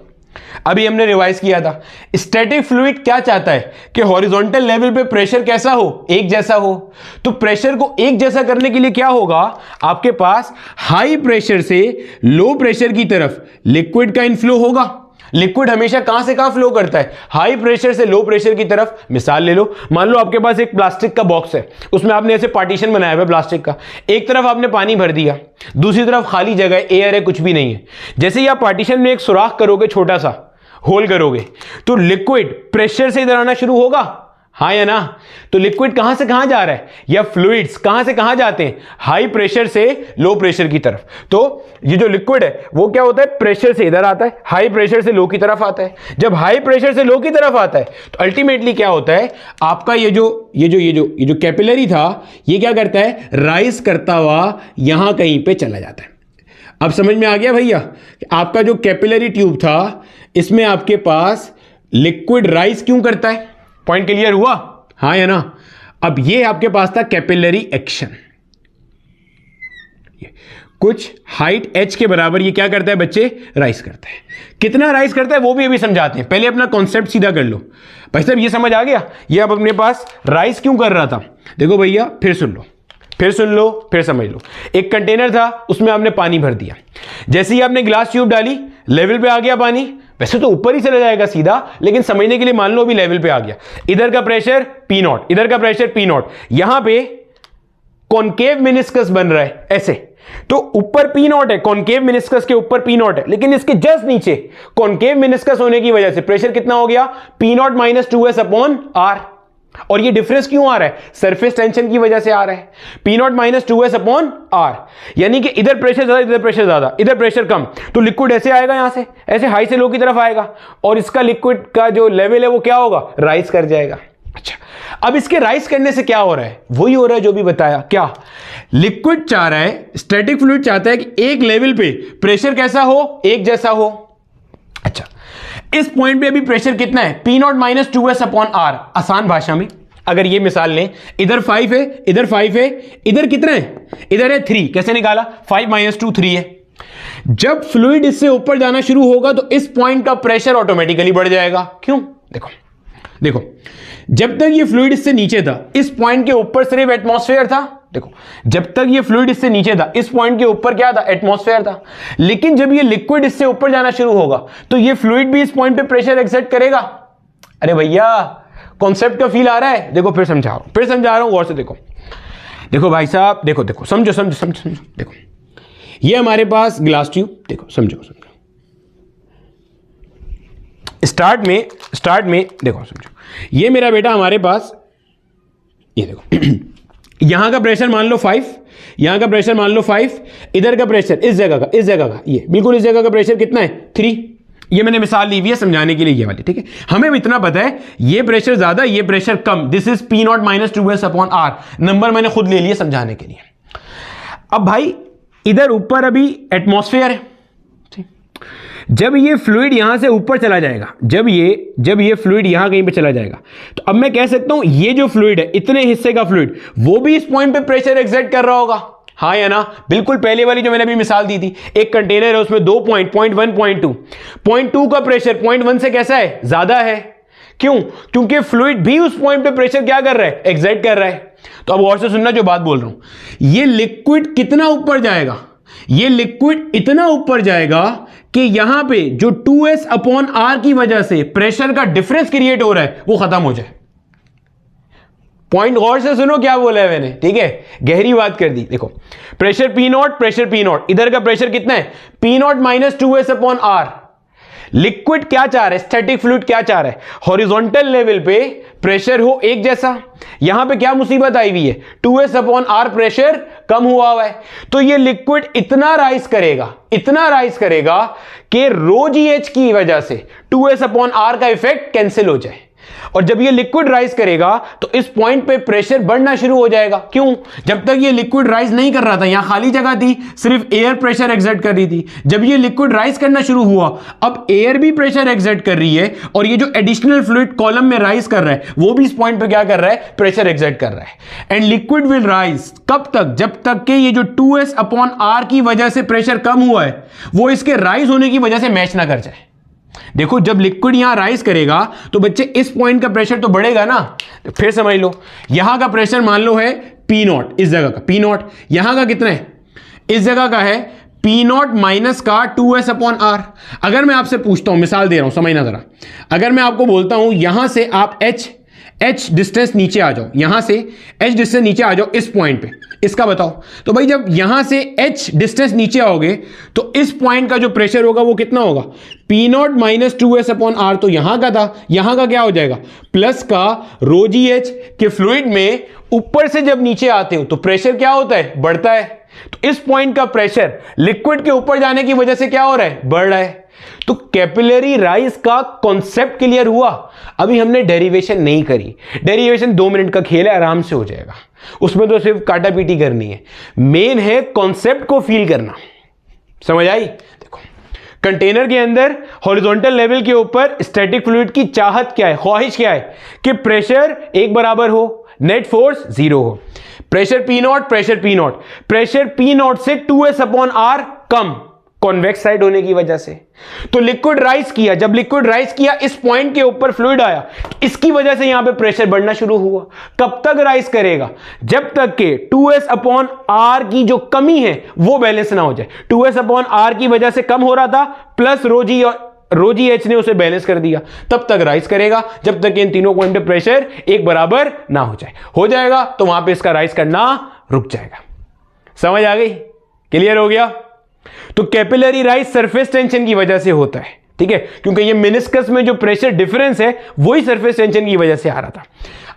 अभी हमने रिवाइज किया था, स्टैटिक फ्लूइड क्या चाहता है कि हॉरिजॉन्टल लेवल पे प्रेशर कैसा हो, एक जैसा हो। तो प्रेशर को एक जैसा करने के लिए क्या होगा, आपके पास हाई प्रेशर से लो प्रेशर की तरफ लिक्विड का इनफ्लो होगा। लिक्विड हमेशा कहां से कहां फ्लो करता है, हाई प्रेशर से लो प्रेशर की तरफ। मिसाल ले लो, मान लो आपके पास एक प्लास्टिक का बॉक्स है, उसमें आपने ऐसे पार्टीशन बनाया हुआ है प्लास्टिक का, एक तरफ आपने पानी भर दिया, दूसरी तरफ खाली जगह है, एयर है, कुछ भी नहीं है। जैसे ही आप पार्टीशन में एक सुराख करोगे, छोटा सा होल करोगे, तो लिक्विड प्रेशर से इधर आना शुरू होगा, हाँ या ना। तो लिक्विड कहां से कहां जा रहा है, या फ्लूइड्स कहां से कहां जाते हैं, हाई प्रेशर से लो प्रेशर की तरफ। तो ये जो लिक्विड है वो क्या होता है, प्रेशर से इधर आता है, हाई प्रेशर से लो की तरफ आता है। जब हाई प्रेशर से लो की तरफ आता है तो अल्टीमेटली क्या होता है, आपका ये जो कैपिलरी था, ये क्या करता है, राइज करता हुआ यहां कहीं पे चला जाता है। अब समझ में आ गया भैया, आपका जो कैपिलरी ट्यूब था, इसमें आपके पास लिक्विड राइज क्यों करता है, पॉइंट क्लियर हुआ, हाँ या ना। अब ये आपके पास था कैपिलरी एक्शन, कुछ हाइट h के बराबर ये क्या करता है बच्चे, राइज करता है। कितना राइज करता है वो भी अभी समझाते हैं, पहले अपना कॉन्सेप्ट सीधा कर लो। भाई साहब ये समझ आ गया, ये अब अपने पास राइज क्यों कर रहा था। देखो भैया फिर सुन लो, फिर समझ लो। एक कंटेनर था, उसमें आपने पानी भर दिया, जैसे ही आपने ग्लास ट्यूब डाली, लेवल पे आ गया पानी, वैसे तो ऊपर ही चला जाएगा सीधा, लेकिन समझने के लिए मान लो अभी लेवल पे आ गया। इधर का प्रेशर P0, इधर का प्रेशर P0, यहां पे कॉनकेव मेनिस्कस बन रहा है ऐसे, तो ऊपर P0 है, कॉनकेव मेनिस्कस के ऊपर P0 है, लेकिन इसके जस्ट नीचे कॉनकेव मेनिस्कस होने की वजह से प्रेशर कितना हो गया, P0 minus 2S upon R। और ये डिफरेंस क्यों आ रहा है, सरफेस टेंशन की वजह से आ रहा है, P0 minus 2S upon R। यानी कि इधर प्रेशर ज्यादा, इधर प्रेशर ज्यादा, इधर प्रेशर कम, तो लिक्विड ऐसे आएगा, यहां से ऐसे हाई से लो की तरफ आएगा, और इसका लिक्विड का जो लेवल है वो क्या होगा, राइज कर जाएगा। अच्छा, अब इसके राइज करने से क्या हो रहा है, वही हो रहा है जो भी बताया। क्या, लिक्विड चाह रहा है, स्टैटिक फ्लूइड चाहता है कि एक लेवल पे प्रेशर कैसा हो, एक जैसा हो। अच्छा, इस पॉइंट पे अभी प्रेशर कितना है, P0 minus 2S upon R। आसान भाषा में अगर ये मिसाल लें, इधर 5 है, इधर 5 है, इधर कितना है, इधर है 3। कैसे निकाला, 5 माइनस 2 3 है। जब फ्लूइड इससे ऊपर जाना शुरू होगा तो इस पॉइंट का प्रेशर ऑटोमेटिकली बढ़ जाएगा। क्यों, देखो जब तक ये फ्लूइड इससे नीचे था, इस पॉइंट के ऊपर सिर्फ एटमॉस्फेयर था। देखो जब तक ये फ्लूइड इससे नीचे था, इस पॉइंट के ऊपर क्या था, एटमॉस्फेयर था। लेकिन जब ये लिक्विड इससे ऊपर जाना शुरू होगा तो ये फ्लूइड भी इस पॉइंट पे प्रेशर एक्सर्ट करेगा। अरे भैया कॉन्सेप्ट का फील आ रहा है, देखो फिर समझा रहा हूं गौर से। देखो भाई साहब, देखो समझो। देखो ये हमारे पास ग्लास ट्यूब, देखो समझो। स्टार्ट में देखो समझो, ये मेरा बेटा हमारे पास, ये देखो यहां का प्रेशर मान लो 5, यहां का प्रेशर मान लो 5, इधर का प्रेशर इस जगह का ये बिल्कुल इस जगह का प्रेशर कितना है, 3। ये मैंने मिसाल ली हुई है समझाने के लिए ये वाली, ठीक है। हमें इतना पता है ये प्रेशर ज्यादा, ये pressure come, this is P0 minus 2S upon R। Number मैंने खुद ले लिया समझाने के लिए। अब भाई इधर ऊपर अभी एटमॉस्फेयर है, जब ये फ्लूइड यहां से ऊपर चला जाएगा, जब ये फ्लूइड यहां कहीं पे चला जाएगा, तो अब मैं कह सकता हूं ये जो फ्लूइड है, इतने हिस्से का फ्लूइड, वो भी इस पॉइंट पे प्रेशर एक्सर्ट कर रहा होगा, हाँ या ना। बिल्कुल पहले वाली जो मैंने अभी मिसाल दी थी, एक कंटेनर है उसमें 2 पॉइंट, पॉइंट 1, पॉइंट 2, पॉइंट 2 का प्रेशर पॉइंट 1 से कैसा है, ज्यादा है। क्यों, क्योंकि फ्लूइड भी उस पॉइंट पे प्रेशर क्या कर रहा है, एक्सर्ट कर रहा है। तो अब और से सुनना जो बात बोल रहा हूं, ये लिक्विड कितना ऊपर जाएगा, ये लिक्विड इतना ऊपर जाएगा कि यहां पे जो 2S अपॉन R की वजह से प्रेशर का डिफरेंस क्रिएट हो रहा है वो खत्म हो जाए। पॉइंट गौर से सुनो क्या बोला है मैंने, ठीक है, गहरी बात कर दी। देखो प्रेशर P0, इधर का प्रेशर कितना है, P0 minus 2S upon R। Liquid क्या चाह रहा है, स्टैटिक फ्लूइड क्या चाह रहा है, हॉरिजॉन्टल लेवल पे प्रेशर हो एक जैसा। यहां पे क्या मुसीबत आई हुई है, 2S अपॉन R प्रेशर कम हुआ है। तो ये लिक्विड इतना राइज करेगा कि रो GH की वजह से 2S अपॉन R का इफेक्ट कैंसिल हो जाए। और जब ये लिक्विड राइज करेगा तो इस पॉइंट पे प्रेशर बढ़ना शुरू हो जाएगा। क्यों, जब तक ये लिक्विड राइज नहीं कर रहा था, यहां खाली जगह थी, सिर्फ एयर प्रेशर एक्सर्ट कर रही थी। जब ये लिक्विड राइज करना शुरू हुआ, अब एयर भी प्रेशर एक्सर्ट कर रही है, और ये जो एडिशनल फ्लूइड कॉलम में राइज कर रहा है वो भी इस पॉइंट पे क्या कर रहा है, प्रेशर एक्सर्ट कर रहा है। एंड लिक्विड विल राइज कब तक, जब तक कि ये जो 2S अपॉन R की वजह से प्रेशर कम हुआ है वो इसके राइज होने की वजह से मैच ना कर जाए। देखो जब लिक्विड यहां राइज करेगा तो बच्चे इस पॉइंट का प्रेशर तो बढ़ेगा ना। तो फिर समझ लो, यहां का प्रेशर मान लो है P0, इस जगह का P0, यहां का कितना है, इस जगह का है पी नॉट माइनस का 2s अपॉन आर। अगर मैं आपसे पूछता हूं, मिसाल दे रहा हूं, समझना जरा, अगर मैं आपको बोलता हूं यहां से आप h डिस्टेंस नीचे आ जाओ, यहां से h डिस्टेंस नीचे आ जाओ इस पॉइंट पे, इसका बताओ। तो भाई जब यहां से h डिस्टेंस नीचे आओगे तो इस पॉइंट का जो प्रेशर होगा वो कितना होगा, P naught minus 2s upon R. तो यहां का था, यहां का क्या हो जाएगा, प्लस का रो जी एच के फ्लूइड में ऊपर से जब नीचे आते हो तो प्रेशर क्या होता है, बढ़ता है। तो इस पॉइंट का प्रेशर लिक्विड के ऊपर जाने की वजह से क्या हो रहा है, बढ़ रहा है। तो कैपिलरी राइज का कॉन्सेप्ट क्लियर हुआ। अभी हमने डेरिवेशन नहीं करी, डेरिवेशन 2 मिनट का खेल है, आराम से हो जाएगा, उसमें तो सिर्फ काटा पीटी करनी है। मेन है कॉन्सेप्ट को फील करना। समझ आई? देखो, कंटेनर के अंदर हॉरिजॉन्टल लेवल के ऊपर स्टैटिक फ्लूइड की चाहत क्या है, ख्वाहिश क्या है कि प्रेशर एक बराबर हो, नेट फोर्स 0 हो। Pressure P naught, pressure P naught, pressure P naught से 2s अपॉन आर कम, कॉन्वेक्स साइड होने की वजह से। तो लिक्विड राइज किया, जब लिक्विड राइज किया इस पॉइंट के ऊपर फ्लूइड आया, तो इसकी वजह से यहां पे प्रेशर बढ़ना शुरू हुआ। कब तक राइज करेगा, जब तक के 2s अपॉन आर की जो कमी है वो बैलेंस ना हो जाए। 2s अपॉन आर की वजह से कम हो रहा था, प्लस रो जी एच ने उसे बैलेंस कर दिया, तब तक राइज करेगा जब तक इन तीनों पॉइंट पे प्रेशर एक बराबर ना हो जाए। हो जाएगा तो वहां पे इसका राइज करना रुक जाएगा। समझ आ गई? क्लियर हो गया? तो कैपिलरी राइज सरफेस टेंशन की वजह से होता है, ठीक है, क्योंकि ये मेनिस्कस में जो प्रेशर डिफरेंस है वही सरफेस टेंशन की वजह से आ रहा था।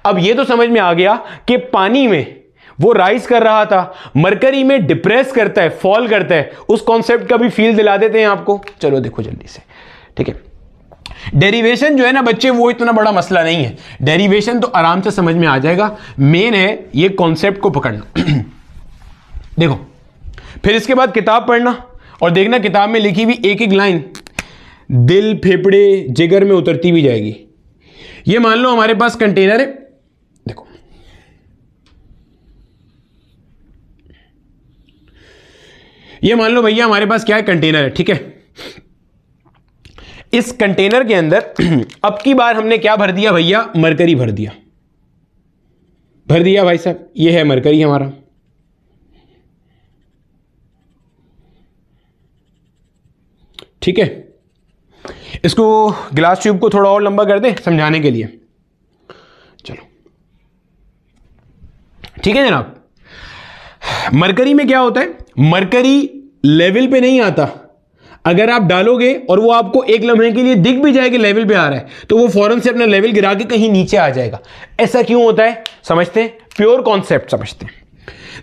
अब ये तो समझ में आ गया कि पानी में वो राइज कर रहा था, मरकरी में डिप्रेस करता है, फॉल करता है। उस कॉन्सेप्ट का भी फील दिला देते हैं आपको। चलो देखो जल्दी से, ठीक है। डेरिवेशन जो है ना बच्चे, वो इतना बड़ा मसला नहीं है, डेरिवेशन तो आराम से समझ में आ जाएगा। मेन है ये कॉन्सेप्ट को पकड़ना। देखो, फिर इसके बाद किताब पढ़ना और देखना किताब में लिखी हुई एक एक लाइन दिल, फेफड़े, जिगर में उतरती भी जाएगी। ये मान लो हमारे पास कंटेनर है, देखो ये मान लो भैया हमारे पास क्या है, कंटेनर है, ठीक है। इस कंटेनर के अंदर अब की बार हमने क्या भर दिया भैया, मरकरी भर दिया, भर दिया भाई साहब। ये है मरकरी हमारा, ठीक है। इसको ग्लास ट्यूब को थोड़ा और लंबा कर दें समझाने के लिए। चलो ठीक है जनाब। मरकरी में क्या होता है, मरकरी लेवल पे नहीं आता। अगर आप डालोगे और वो आपको एक लम्हे के लिए दिख भी जाए कि लेवल पे आ रहा है, तो वो फौरन से अपना लेवल गिरा के कहीं नीचे आ जाएगा। ऐसा क्यों होता है समझते हैं, प्योर कॉन्सेप्ट समझते हैं।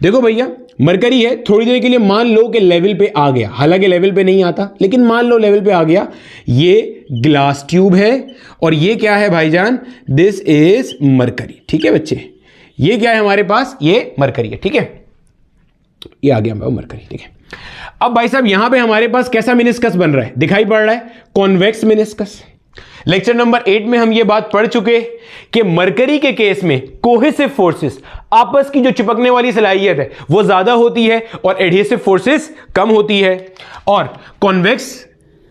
देखो भैया, मरकरी है, थोड़ी देर के लिए मान लो कि लेवल पे आ गया, हालांकि लेवल पे नहीं आता, लेकिन मान लो लेवल पे आ गया। ये ग्लास ट्यूब है और ये क्या है भाईजान, दिस इज मरकरी, ठीक है बच्चे। ये क्या है हमारे पास, ये मरकरी है, ठीक है। ये आ गया मरकरी, ठीक है। अब भाई साहब यहां पे हमारे पास कैसा मेनिस्कस बन रहा है, दिखाई पड़ रहा है, कॉन्वेक्स मेनिस्कस। लेक्चर नंबर 8 में हम ये बात पढ़ चुके कि मरकरी के केस में कोहेसिव फोर्सेस, आपस की जो चिपकने वाली सलाहियत है वो ज्यादा होती है और एडहेसिव फोर्सेस कम होती है। और कॉन्वेक्स,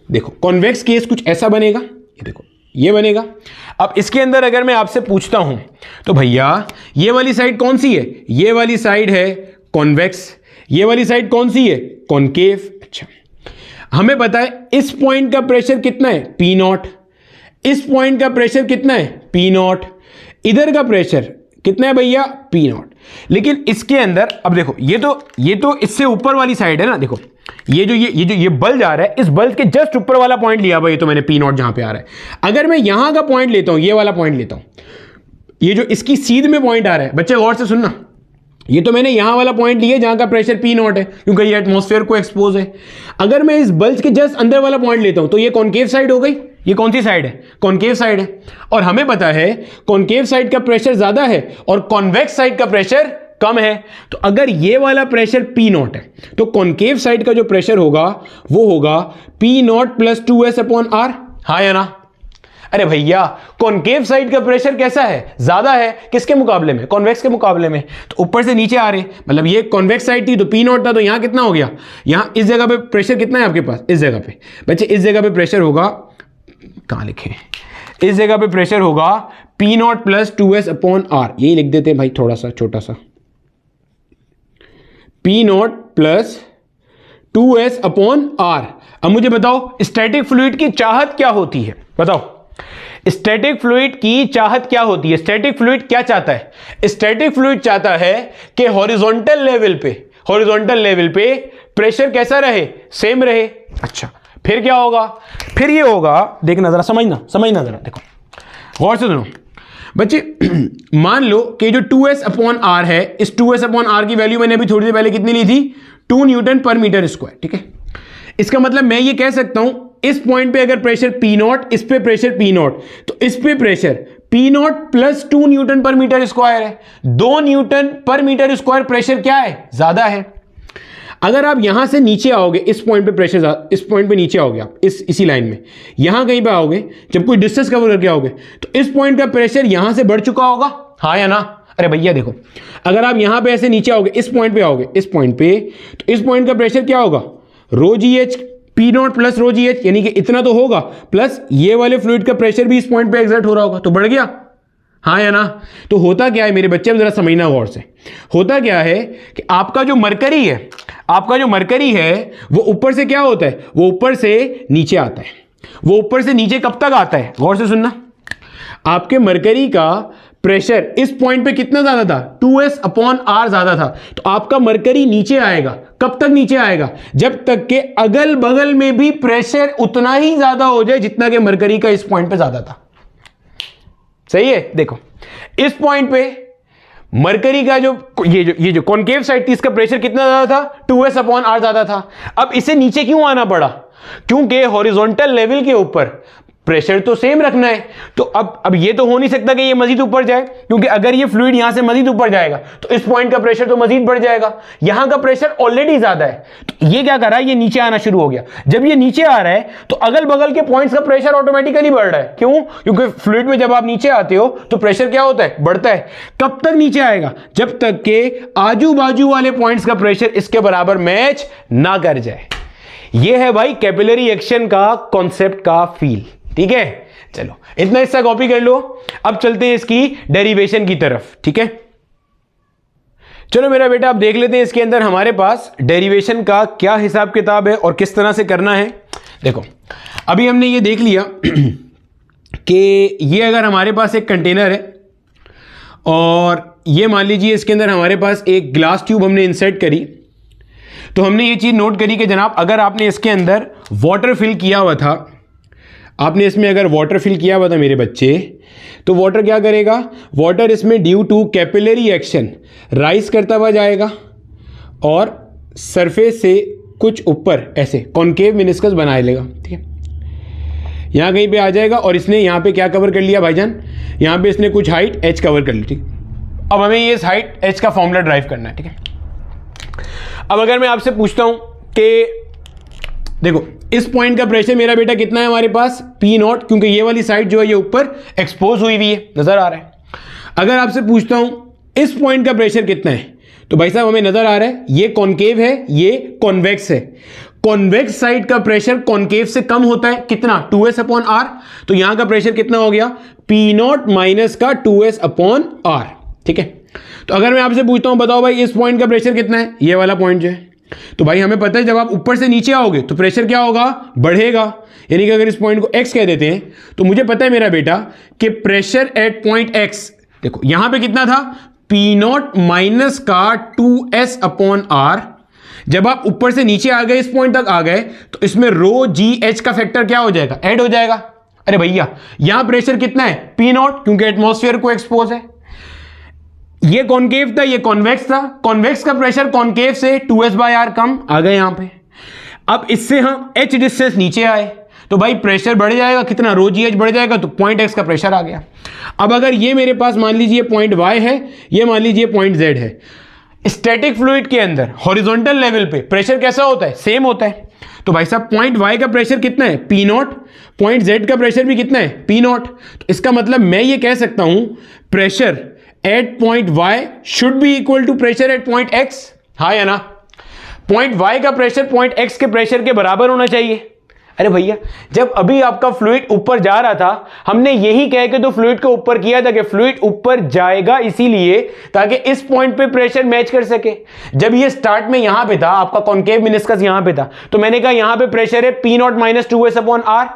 देखो कॉन्वेक्स केस कुछ ऐसा बनेगा, ये देखो ये बनेगा। अब इसके अंदर अगर मैं आपसे पूछता हूं तो भैया ये वाली साइड कौन सी है, ये वाली साइड है कॉन्वेक्स, ये वाली साइड कौन सी है, कॉनकेव। अच्छा, हमें पता है इस पॉइंट का प्रेशर कितना है, पी नॉट, इस पॉइंट का प्रेशर कितना है, पी नॉट, इधर का प्रेशर कितना है भैया, पी नॉट। लेकिन इसके अंदर अब देखो, ये तो इससे ऊपर वाली साइड है ना। देखो ये बल्ब आ रहा है, इस बल्ब के जस्ट ऊपर वाला पॉइंट लिया भाई, तो मैंने पी नॉट जहां पे आ रहा है। अगर मैं यहां का पॉइंट लेता हूं, ये वाला पॉइंट लेता हूं, ये जो इसकी सीध में पॉइंट आ रहा है, बच्चे गौर से सुनना, ये तो मैंने यहां वाला पॉइंट लिया जहां का प्रेशर पी नॉट है, क्योंकि ये एटमॉस्फेयर को एक्सपोज है। अगर मैं इस बल्ब के जस्ट अंदर वाला पॉइंट लेता हूं तो ये कॉनकेव साइड हो गई। ये कौन सी साइड है, कॉनकेव साइड है। और हमें पता है कॉनकेव साइड का प्रेशर ज्यादा है और कॉन्वेक्स साइड का प्रेशर कम है। तो अगर ये वाला प्रेशर पी नॉट है तो कॉनकेव साइड का जो प्रेशर होगा वो होगा P not plus 2s upon R, हाँ या ना। अरे भैया कॉनकेव साइड का प्रेशर कैसा है, ज्यादा है, किसके मुकाबले में, कॉन्वेक्स के मुकाबले में। तो ऊपर से नीचे आ रहे, मतलब ये कॉन्वेक्स साइड थी तो पी नॉट था, तो यहां कितना हो गया, यहां इस जगह पे प्रेशर कितना है आपके पास, इस जगह पे बच्चे, इस जगह पे प्रेशर होगा, कहां लिखे, इस जगह पे प्रेशर होगा P not plus 2s upon R. यही लिख देते हैं भाई, थोड़ा सा छोटा सा, P not plus 2s upon R. अब मुझे बताओ स्टैटिक फ्लूइड की चाहत क्या होती है, बताओ स्टैटिक फ्लूइड की चाहत क्या होती है। स्टैटिक फ्लूइड क्या चाहता है? स्टैटिक फ्लूइड चाहता है कि हॉरिजॉन्टल लेवल पे प्रेशर कैसा रहे, सेम रहे। अच्छा, फिर क्या होगा? फिर ये होगा, देखना जरा, समझना जरा, देखो गौर से सुनो बच्चे। मान लो कि जो 2s अपॉन आर है, इस 2s अपॉन आर की वैल्यू मैंने अभी थोड़ी देर पहले कितनी ली थी? 2 न्यूटन पर मीटर स्क्वायर। ठीक है, इसका मतलब मैं ये कह सकता हूं इस पॉइंट पे अगर प्रेशर पी नॉट, इस पे प्रेशर पी नॉट, तो इस पे pressure P not plus 2 Newton पर मीटर स्क्वायर है। 2 न्यूटन पर मीटर स्क्वायर प्रेशर क्या है? ज्यादा है। अगर आप यहां से नीचे आओगे, इस पॉइंट पे प्रेशर, इस पॉइंट पे नीचे आओगे आप, इसी लाइन में यहां कहीं पे आओगे, जब कोई डिस्टेंस कवर करके आओगे, तो इस पॉइंट का प्रेशर यहां से बढ़ चुका होगा, हाँ या ना? अरे भैया देखो, अगर आप यहां पे ऐसे नीचे आओगे, इस पॉइंट पे आओगे, इस पॉइंट पे, तो इस पॉइंट का प्रेशर क्या होगा? Rho G H P not plus rho G H, यानी कि इतना तो होगा, प्लस ये वाले फ्लूइड का प्रेशर भी इस पॉइंट पे एग्जर्ट हो रहा होगा, तो बढ़ गया, हाँ या ना? तो होता क्या है मेरे बच्चे, जरा समझना गौर से। होता क्या है कि आपका जो मरकरी है, वो ऊपर से क्या होता है? वो ऊपर से नीचे आता है। वो ऊपर से नीचे कब तक आता है? गौर से सुनना। आपके मरकरी का प्रेशर इस पॉइंट पे कितना ज्यादा था? 2s अपॉन आर ज्यादा था। तो आपका मरकरी नीचे आएगा। कब तक नीचे आएगा? जब तक के अगल बगल में भी प्रेशर उतना ही ज्यादा हो जाए जितना के मरकरी का इस पॉइंट पे ज्यादा था। सही है? देखो इस पॉइंट पे मरकरी का ये जो कॉन्केव साइड थी, इसका प्रेशर कितना ज्यादा था? 2s अपॉन आर ज्यादा था। अब इसे नीचे क्यों आना पड़ा? क्योंकि हॉरिजॉन्टल लेवल के ऊपर प्रेशर तो सेम रखना है। तो अब ये तो हो नहीं सकता कि ये मजीद ऊपर जाए, क्योंकि अगर ये फ्लूइड यहां से मजीद ऊपर जाएगा तो इस पॉइंट का प्रेशर तो मजीद बढ़ जाएगा। यहां का प्रेशर ऑलरेडी ज्यादा है, तो ये क्या कर रहा है? ये नीचे आना शुरू हो गया। जब ये नीचे आ रहा है तो अगल बगल के पॉइंट्स का प्रेशर ऑटोमेटिकली बढ़ रहा है। क्यों? क्योंकि फ्लूइड में जब आप नीचे आते हो तो प्रेशर क्या होता है? बढ़ता है। कब तक नीचे आएगा? जब तक के आजू बाजू वाले पॉइंट्स का प्रेशर इसके बराबर मैच ना कर जाए। ये है भाई कैपिलरी एक्शन का कॉन्सेप्ट का फील। ठीक है, चलो इतना हिस्सा कॉपी कर लो। अब चलते हैं इसकी डेरिवेशन की तरफ। ठीक है, चलो मेरा बेटा, अब देख लेते हैं इसके अंदर हमारे पास डेरिवेशन का क्या हिसाब किताब है और किस तरह से करना है। देखो अभी हमने ये देख लिया कि ये अगर हमारे पास एक कंटेनर है और ये मान लीजिए इसके अंदर हमारे पास एक ग्लास ट्यूब हमने इंसर्ट करी, तो हमने ये चीज नोट करी कि जनाब अगर आपने इसके अंदर वाटर फिल किया हुआ था, आपने इसमें अगर वाटर फिल किया हुआ था मेरे बच्चे, तो वाटर क्या करेगा? वाटर इसमें due to capillary action rise करता हुआ जाएगा और सरफेस से कुछ ऊपर ऐसे कॉन्केव मेनिस्कस बना लेगा। ठीक है, यहाँ कहीं पे आ जाएगा और इसने यहाँ पे क्या कवर कर लिया भाईजान? यहाँ पे इसने कुछ हाइट h कवर कर ली। ठीक, अब हमें ये हाइट h का फॉर्मूला ड्राइव करना है। ठीक है, अब अगर मैं आपसे पूछता हूँ कि देखो इस पॉइंट का प्रेशर मेरा बेटा कितना है हमारे पास? पी नॉट, क्योंकि ये वाली साइड जो है ये ऊपर एक्सपोज हुई हुई है, नजर आ रहा है। अगर आपसे पूछता हूं इस पॉइंट का प्रेशर कितना है, तो भाई साहब हमें नजर आ रहा है ये कॉन्केव है, ये कॉन्वेक्स है। कॉन्वेक्स साइड का प्रेशर कॉन्केव से कम होता है, कितना? 2s upon R. तो यहां का प्रेशर कितना हो गया? पी नॉट माइनस का 2s अपॉन आर। ठीक है, तो अगर मैं आपसे पूछता हूं बताओ भाई इस पॉइंट का प्रेशर कितना है? ये वाला पॉइंट जो है, तो भाई हमें पता है जब आप ऊपर से नीचे आओगे तो प्रेशर क्या होगा? बढ़ेगा। यानी कि अगर इस पॉइंट को x कह देते हैं तो मुझे पता है मेरा बेटा कि प्रेशर एट पॉइंट x, देखो यहां पे कितना था? P नॉट माइनस का 2s अपॉन आर। जब आप ऊपर से नीचे आ गए, इस पॉइंट तक आ गए, तो इसमें रो जी एच का फैक्टर क्या हो जाएगा? ऐड हो जाएगा। अरे भैया यहां प्रेशर कितना है? P नॉट, क्योंकि एटमॉस्फेयर को एक्सपोज है। ये कॉन्केव था, ये कॉन्वेक्स था। कॉन्वेक्स का प्रेशर कॉन्केव से 2s बाय आर कम आ गए यहां पे। अब इससे हम h डिस्टेंस नीचे आए तो भाई प्रेशर बढ़ जाएगा, कितना? रो जी एच बढ़ जाएगा, तो पॉइंट x का प्रेशर आ गया। अब अगर ये मेरे पास मान लीजिए पॉइंट y है, ये मान लीजिए पॉइंट z है। स्टैटिक फ्लूइड के अंदर हॉरिजॉन्टल लेवल पे प्रेशर कैसा होता है? सेम होता है। तो भाई साहब पॉइंट y का प्रेशर कितना है? P naught. पॉइंट z का प्रेशर भी कितना है? P naught. तो इसका मतलब मैं ये कह सकता हूं pressure at point y should be equal to pressure at point x, हाँ या ना? पॉइंट y का प्रेशर पॉइंट x के प्रेशर के बराबर होना चाहिए। अरे भैया जब अभी आपका फ्लूइड ऊपर जा रहा था, हमने यही कह के तो फ्लूइड को ऊपर किया था कि फ्लूइड ऊपर जाएगा इसीलिए ताकि इस पॉइंट पे प्रेशर मैच कर सके। जब ये स्टार्ट में यहां पे था, आपका कॉन्केव मेनिस्कस यहां पे था, तो मैंने कहा यहां पे प्रेशर है P0 - 2S/R,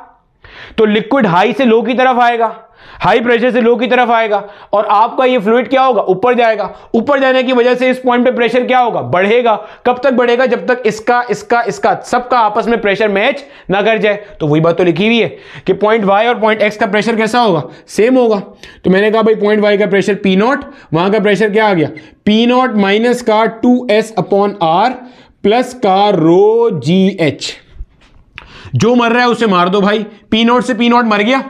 तो लिक्विड हाई से लो की तरफ आएगा, हाई प्रेशर से लो की तरफ आएगा और आपका ये फ्लूइड क्या होगा, ऊपर जाएगा। ऊपर जाने की वजह से इस पॉइंट पे प्रेशर क्या होगा, बढ़ेगा। कब तक बढ़ेगा, जब तक इसका सबका आपस में प्रेशर मैच ना कर जाए। तो वही बात तो लिखी हुई है कि पॉइंट Y और पॉइंट X का प्रेशर कैसा होगा, सेम होगा। तो मैंने कहा भाई पॉइंट Y का प्रेशर P0, वहां का प्रेशर क्या आ गया, P0 माइनस का 2S/R प्लस का ρGH। जो मर रहा है उसे मार दो भाई, P0 से P0 मर गया।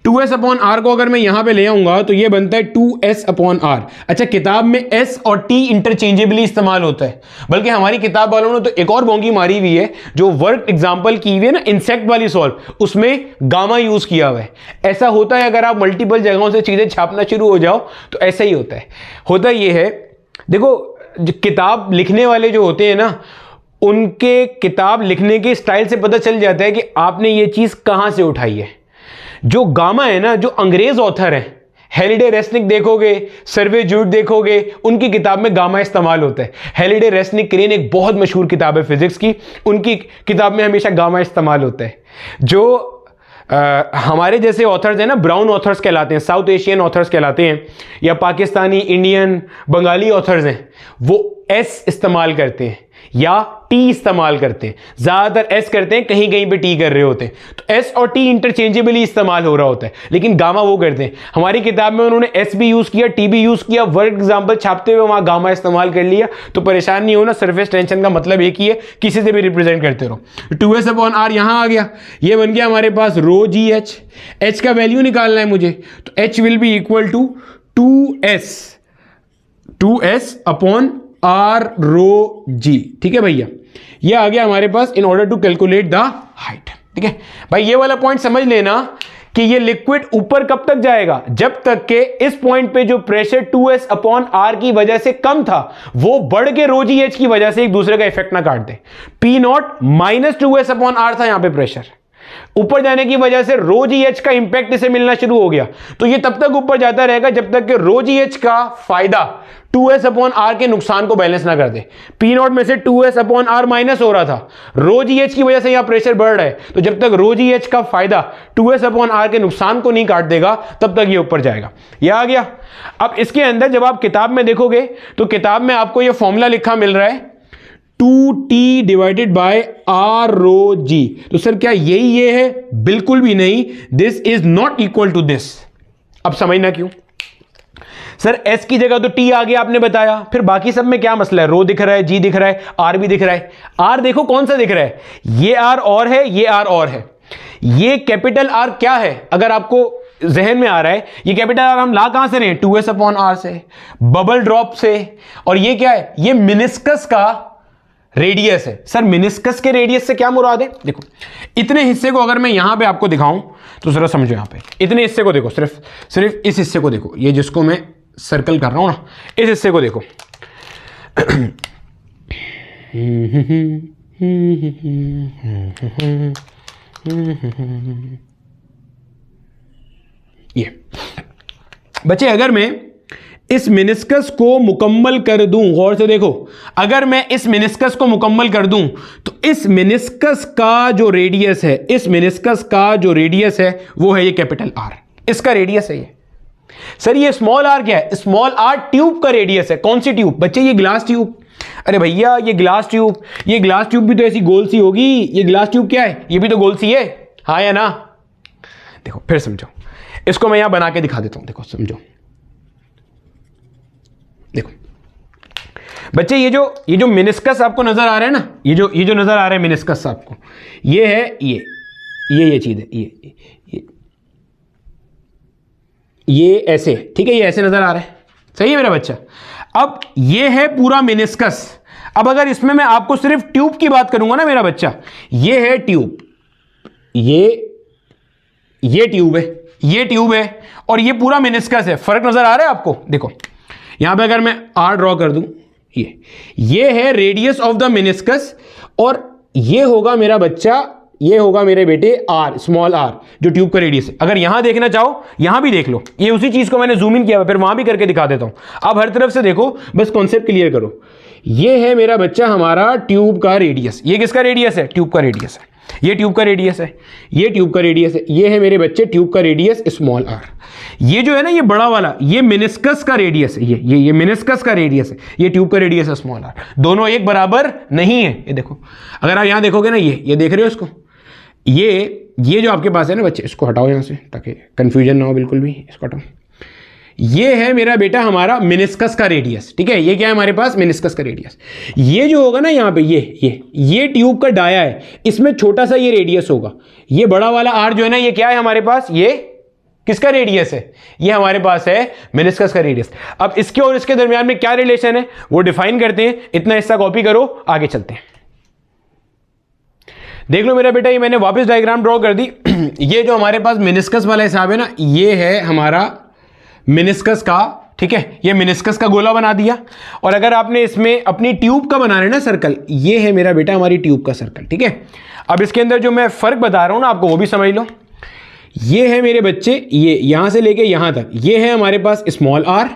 2S/R को अगर मैं यहां पे ले आऊंगा तो ये बनता है 2S/R। अच्छा, किताब में S और T इंटरचेंजेबली इस्तेमाल होता है, बल्कि हमारी किताब वालों ने तो एक और बोंगी मारी हुई है, जो वर्क एग्जांपल की हुई है ना इंसेक्ट वाली सॉल्व, उसमें गामा यूज किया हुआ है। ऐसा होता है अगर आप मल्टीपल जगहों से चीजें छापना शुरू हो जाओ तो ऐसा ही होता है। होता ये है, देखो किताब लिखने वाले जो होते हैं ना, उनके किताब लिखने के स्टाइल से पता चल जाता है कि आपने ये चीज कहां से उठाई है। जो गामा है ना, जो अंग्रेज ऑथर है, हेलिडे रेसनिक देखोगे, सर्वे जूड देखोगे, उनकी किताब में गामा इस्तेमाल होता है। हेलिडे रेसनिक क्रेन एक बहुत मशहूर किताब है फिजिक्स की, उनकी किताब में हमेशा गामा इस्तेमाल होता है। जो हमारे जैसे ऑथर्स हैं ना, ब्राउन ऑथर्स कहलाते हैं, साउथ एशियन ऑथर्स कहलाते हैं, या पाकिस्तानी, इंडियन, बंगाली ऑथर्स हैं, वो एस इस्तेमाल करते हैं या टी इस्तेमाल करते हैं। ज्यादातर एस करते हैं, कहीं कहीं पे टी कर रहे होते हैं। तो एस और टी इंटरचेंजेबली इस्तेमाल हो रहा होता है, लेकिन गामा वो करते हैं। हमारी किताब में उन्होंने एस भी यूज किया, टी भी यूज किया, वर्क एग्जांपल छापते हुए वहां गामा इस्तेमाल कर लिया। तो परेशान नहीं होना, सरफेस टेंशन का मतलब एक ही है, किसी से भी रिप्रेजेंट करते रहो। 2S/R यहां आ गया, ये बन गया हमारे पास ρGH। H का वैल्यू निकालना है मुझे, तो H will be equal to 2S/R ρG। ठीक है भैया, ये आ गया हमारे पास in order to calculate the height. ठीक है भाई, ये वाला पॉइंट समझ लेना कि ये लिक्विड ऊपर कब तक जाएगा, जब तक के इस पॉइंट पे जो प्रेशर 2S/R की वजह से कम था, वो बढ़ के ρGH की वजह से एक दूसरे का इफेक्ट ना काट दे। P0 - 2S/R था यहां पे प्रेशर, ऊपर जाने की वजह से ρGH का इंपैक्ट इसे मिलना शुरू हो गया। तो ये तब तक ऊपर जाता रहेगा जब तक कि ρGH का फायदा 2S/R के नुकसान को बैलेंस ना कर दे। P0 में से 2S/R माइनस हो रहा था, ρGH की वजह से यहां प्रेशर बढ़ रहा है, तो जब तक ρGH का फायदा 2S/R के नुकसान को नहीं काट देगा तब तक ये ऊपर जाएगा। ये आ गया। अब इसके अंदर जब आप किताब में देखोगे तो किताब में आपको ये फॉर्मूला लिखा मिल रहा है 2T divided by R ρG। तो सर क्या यही ये है? बिल्कुल भी नहीं, this is not equal to this. अब समझना क्यों सर, S की जगह तो T आ गया आपने बताया, फिर बाकी सब में क्या मसला है? रो दिख रहा है, G दिख रहा है, R भी दिख रहा है। R देखो कौन सा दिख रहा है, ये R और है, ये R और है। ये कैपिटल R क्या है अगर आपको जहन में आ रहा है, ये कैपिटल R हम ला कहां से रहे हैं, 2S/R से, बबल ड्रॉप से। और ये क्या है, ये मिनिस्कस का रेडियस है। सर मिनिस्कस के रेडियस से क्या मुराद है? देखो इतने हिस्से को अगर मैं यहां पे आपको दिखाऊं तो जरा समझो, यहां पे इतने हिस्से को देखो, सिर्फ इस हिस्से को देखो, ये जिसको मैं सर्कल कर रहा हूं ना, इस हिस्से को देखो। ये बच्चे, अगर मैं इस मिनिस्कस को मुकम्मल कर दूं, गौर से देखो, अगर मैं इस मिनिस्कस को मुकम्मल कर दूं तो इस मिनिस्कस का जो रेडियस है, इस मिनिस्कस का जो रेडियस है वो है ये कैपिटल R, इसका रेडियस है ये। सर ये स्मॉल r क्या है? स्मॉल r ट्यूब का रेडियस है। कौन सी ट्यूब बच्चे? ये ग्लास ट्यूब। अरे भैया ये ग्लास ट्यूब, ये ग्लास ट्यूब भी तो ऐसी गोल सी होगी। ये ग्लास ट्यूब क्या है? ये भी तो गोल सी है, हाँ या ना? देखो फिर समझो, इसको मैं यहां बना के दिखा देता हूं, देखो समझो। देखो बच्चे, ये जो मिनिस्कस आपको नजर आ रहा है ना, ये जो नजर आ रहा है मिनिस्कस आपको, ये है ये चीज है, ये ऐसे, ठीक है, ये ऐसे नजर आ रहा है, सही है मेरा बच्चा। अब ये है पूरा मिनिस्कस। अब अगर इसमें मैं आपको सिर्फ ट्यूब की बात करूंगा ना मेरा बच्चा, ये है ट्यूब, ये ट्यूब है, ये ट्यूब है, और ये पूरा मिनिस्कस है। फर्क नजर आ रहा है आपको? देखो यहां पे अगर मैं R ड्रॉ कर दूं, ये है रेडियस ऑफ द मिनिस्कस, और ये होगा मेरा बच्चा, ये होगा मेरे बेटे आर, स्मॉल आर, जो ट्यूब का रेडियस है। अगर यहां देखना चाहो यहां भी देख लो, ये उसी चीज को मैंने जूम इन किया, फिर वहां भी करके दिखा देता हूं। अब हर तरफ से देखो, बस कॉन्सेप्ट क्लियर करो। ये है मेरा बच्चा हमारा ट्यूब का रेडियस। ये किसका रेडियस है? ट्यूब का रेडियस है। ये ट्यूब का रेडियस है, ये ट्यूब का रेडियस है। ये है मेरे बच्चे ट्यूब का रेडियस स्मॉल आर। ये जो है ना, ये बड़ा वाला, ये मेनिस्कस का रेडियस है। ये मेनिस्कस का रेडियस है, ये ट्यूब का रेडियस है स्मॉल आर। दोनों एक बराबर नहीं है। ये देखो, अगर आप यहां देखोगे ना, ये देख रहे हो इसको, ये जो आपके पास है ना बच्चे, इसको हटाओ यहां से ताकि कंफ्यूजन ना हो बिल्कुल भी, इसको हटाओ। ये है मेरा बेटा हमारा मेनिस्कस का रेडियस, ठीक है। ये क्या है हमारे पास? मेनिस्कस का रेडियस। ये जो होगा ना यहाँ पे, ये ट्यूब का डाया है, इसमें छोटा सा ये रेडियस होगा। ये बड़ा वाला आर जो है ना, ये क्या है हमारे पास? ये किसका रेडियस है? ये हमारे पास है मेनिस्कस का रेडियस। अब इसके और इसके दरमियान में क्या रिलेशन है वो डिफाइन करते हैं। इतना हिस्सा कॉपी करो, आगे चलते हैं। देख लो मेरा बेटा, ये मैंने वापस डायग्राम ड्रॉ कर दी। ये जो हमारे पास मेनिस्कस वाला हिसाब है ना, ये है हमारा मेनिस्कस का, ठीक है। ये मेनिस्कस का गोला बना दिया। और अगर आपने इसमें अपनी ट्यूब का बना रहे ना सर्कल, ये है मेरा बेटा हमारी ट्यूब का सर्कल, ठीक है। अब इसके अंदर जो मैं फर्क बता रहा हूं ना आपको, वो भी समझ लो। ये है मेरे बच्चे, ये यहां से लेके यहां तक, ये है हमारे पास स्मॉल आर,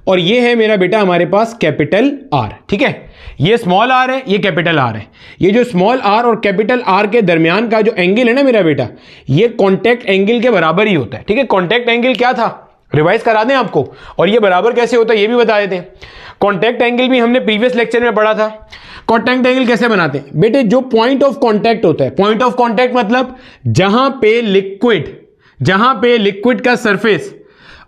और ये है मेरा बेटा हमारे पास कैपिटल आर, ठीक है। ये स्मॉल आर है, ये कैपिटल आर है। ये जो स्मॉल आर और कैपिटल आर के दरमियान का जो एंगल है ना मेरा बेटा, ये कॉन्टैक्ट एंगल के बराबर ही होता है, ठीक है। कॉन्टैक्ट एंगल क्या था, रिवाइज करा दें आपको, और ये बराबर कैसे होता है ये भी बता देते हैं। कॉन्टैक्ट एंगल भी हमने प्रीवियस लेक्चर में पढ़ा था। कॉन्टैक्ट एंगल कैसे बनाते हैं बेटे? जो पॉइंट ऑफ कॉन्टैक्ट होता है, पॉइंट ऑफ कॉन्टैक्ट मतलब जहां पे लिक्विड का सरफेस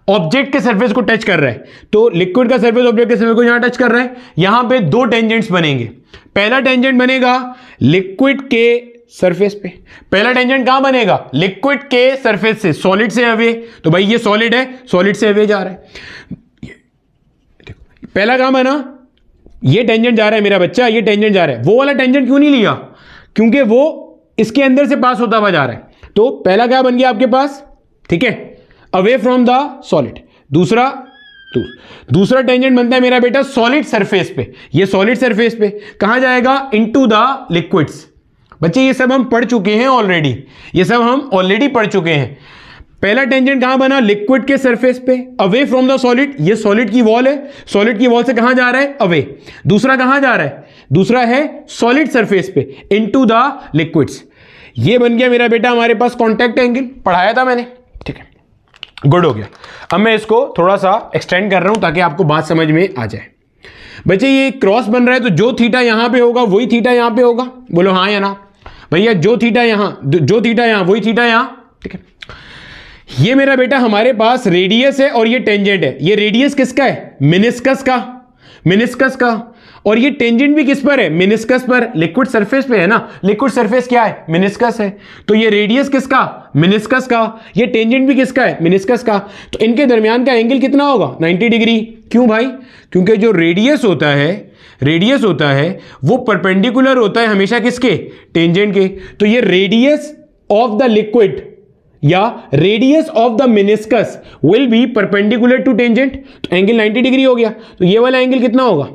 ऑब्जेक्ट के सरफेस को टच कर रहा है, तो लिक्विड का सरफेस ऑब्जेक्ट के सरफेस को यहां टच कर रहा है, यहां पे दो टेंजेंट्स बनेंगे। पहला टेंजेंट बनेगा लिक्विड के सरफेस पे। पहला टेंजेंट कहां बनेगा? लिक्विड के सरफेस से, सॉलिड से अवे। तो भाई ये सॉलिड है, सॉलिड से अवे जा रहा है। पहला कहां बना? ये टेंजेंट जा रहा है मेरा बच्चा, ये टेंजेंट जा रहा है। वो वाला टेंजेंट क्यों नहीं लिया? क्योंकि वो इसके अंदर से पास होता हुआ जा रहा है। तो पहला क्या बन गया आपके पास, ठीक है, अवे फ्रॉम द सॉलिड। दूसरा टेंजेंट बनता है मेरा बेटा सॉलिड सरफेस पे। ये सॉलिड सरफेस पे कहां जाएगा? Into the liquids. बच्चे ये सब हम पढ़ चुके हैं ऑलरेडी, ये सब हम ऑलरेडी पढ़ चुके हैं। पहला टेंजेंट कहां बना? लिक्विड के सरफेस पे, अवे फ्रॉम द सॉलिड। ये सॉलिड की वॉल है, सॉलिड की वॉल से कहां जा रहा है? अवे। दूसरा कहां जा रहा है? दूसरा है सॉलिड सरफेस पे, इनटू द लिक्विड्स। ये बन गया मेरा बेटा हमारे पास कॉन्टैक्ट एंगल, पढ़ाया था मैंने, ठीक है, गुड हो गया। अब मैं इसको थोड़ा सा एक्सटेंड कर रहा हूं ताकि आपको बात समझ में आ जाए। बच्चे ये क्रॉस बन रहा है, तो जो थीटा यहां पे होगा वही थीटा यहां पे होगा। बोलो हाँ या ना भैया? जो थीटा यहां वही थीटा यहां, ठीक है। ये मेरा बेटा हमारे पास रेडियस है और ये टेंजेंट है। ये रेडियस किसका है? मेनिस्कस का। और ये टेंजेंट भी किस पर है? मेनिस्कस पर। लिक्विड सरफेस पे है ना, लिक्विड सरफेस क्या है? मेनिस्कस है। तो ये रेडियस किसका? मेनिस्कस का। ये टेंजेंट भी किसका है? मेनिस्कस का। तो इनके दरमियान का एंगल कितना होगा? 90 डिग्री। क्यों भाई? क्योंकि जो रेडियस होता है वो परपेंडिकुलर होता है हमेशा किसके? टेंजेंट के। तो ये रेडियस ऑफ द लिक्विड या radius of the meniscus will be perpendicular to tangent. तो एंगल 90 डिग्री हो गया। तो ये वाला एंगल कितना होगा?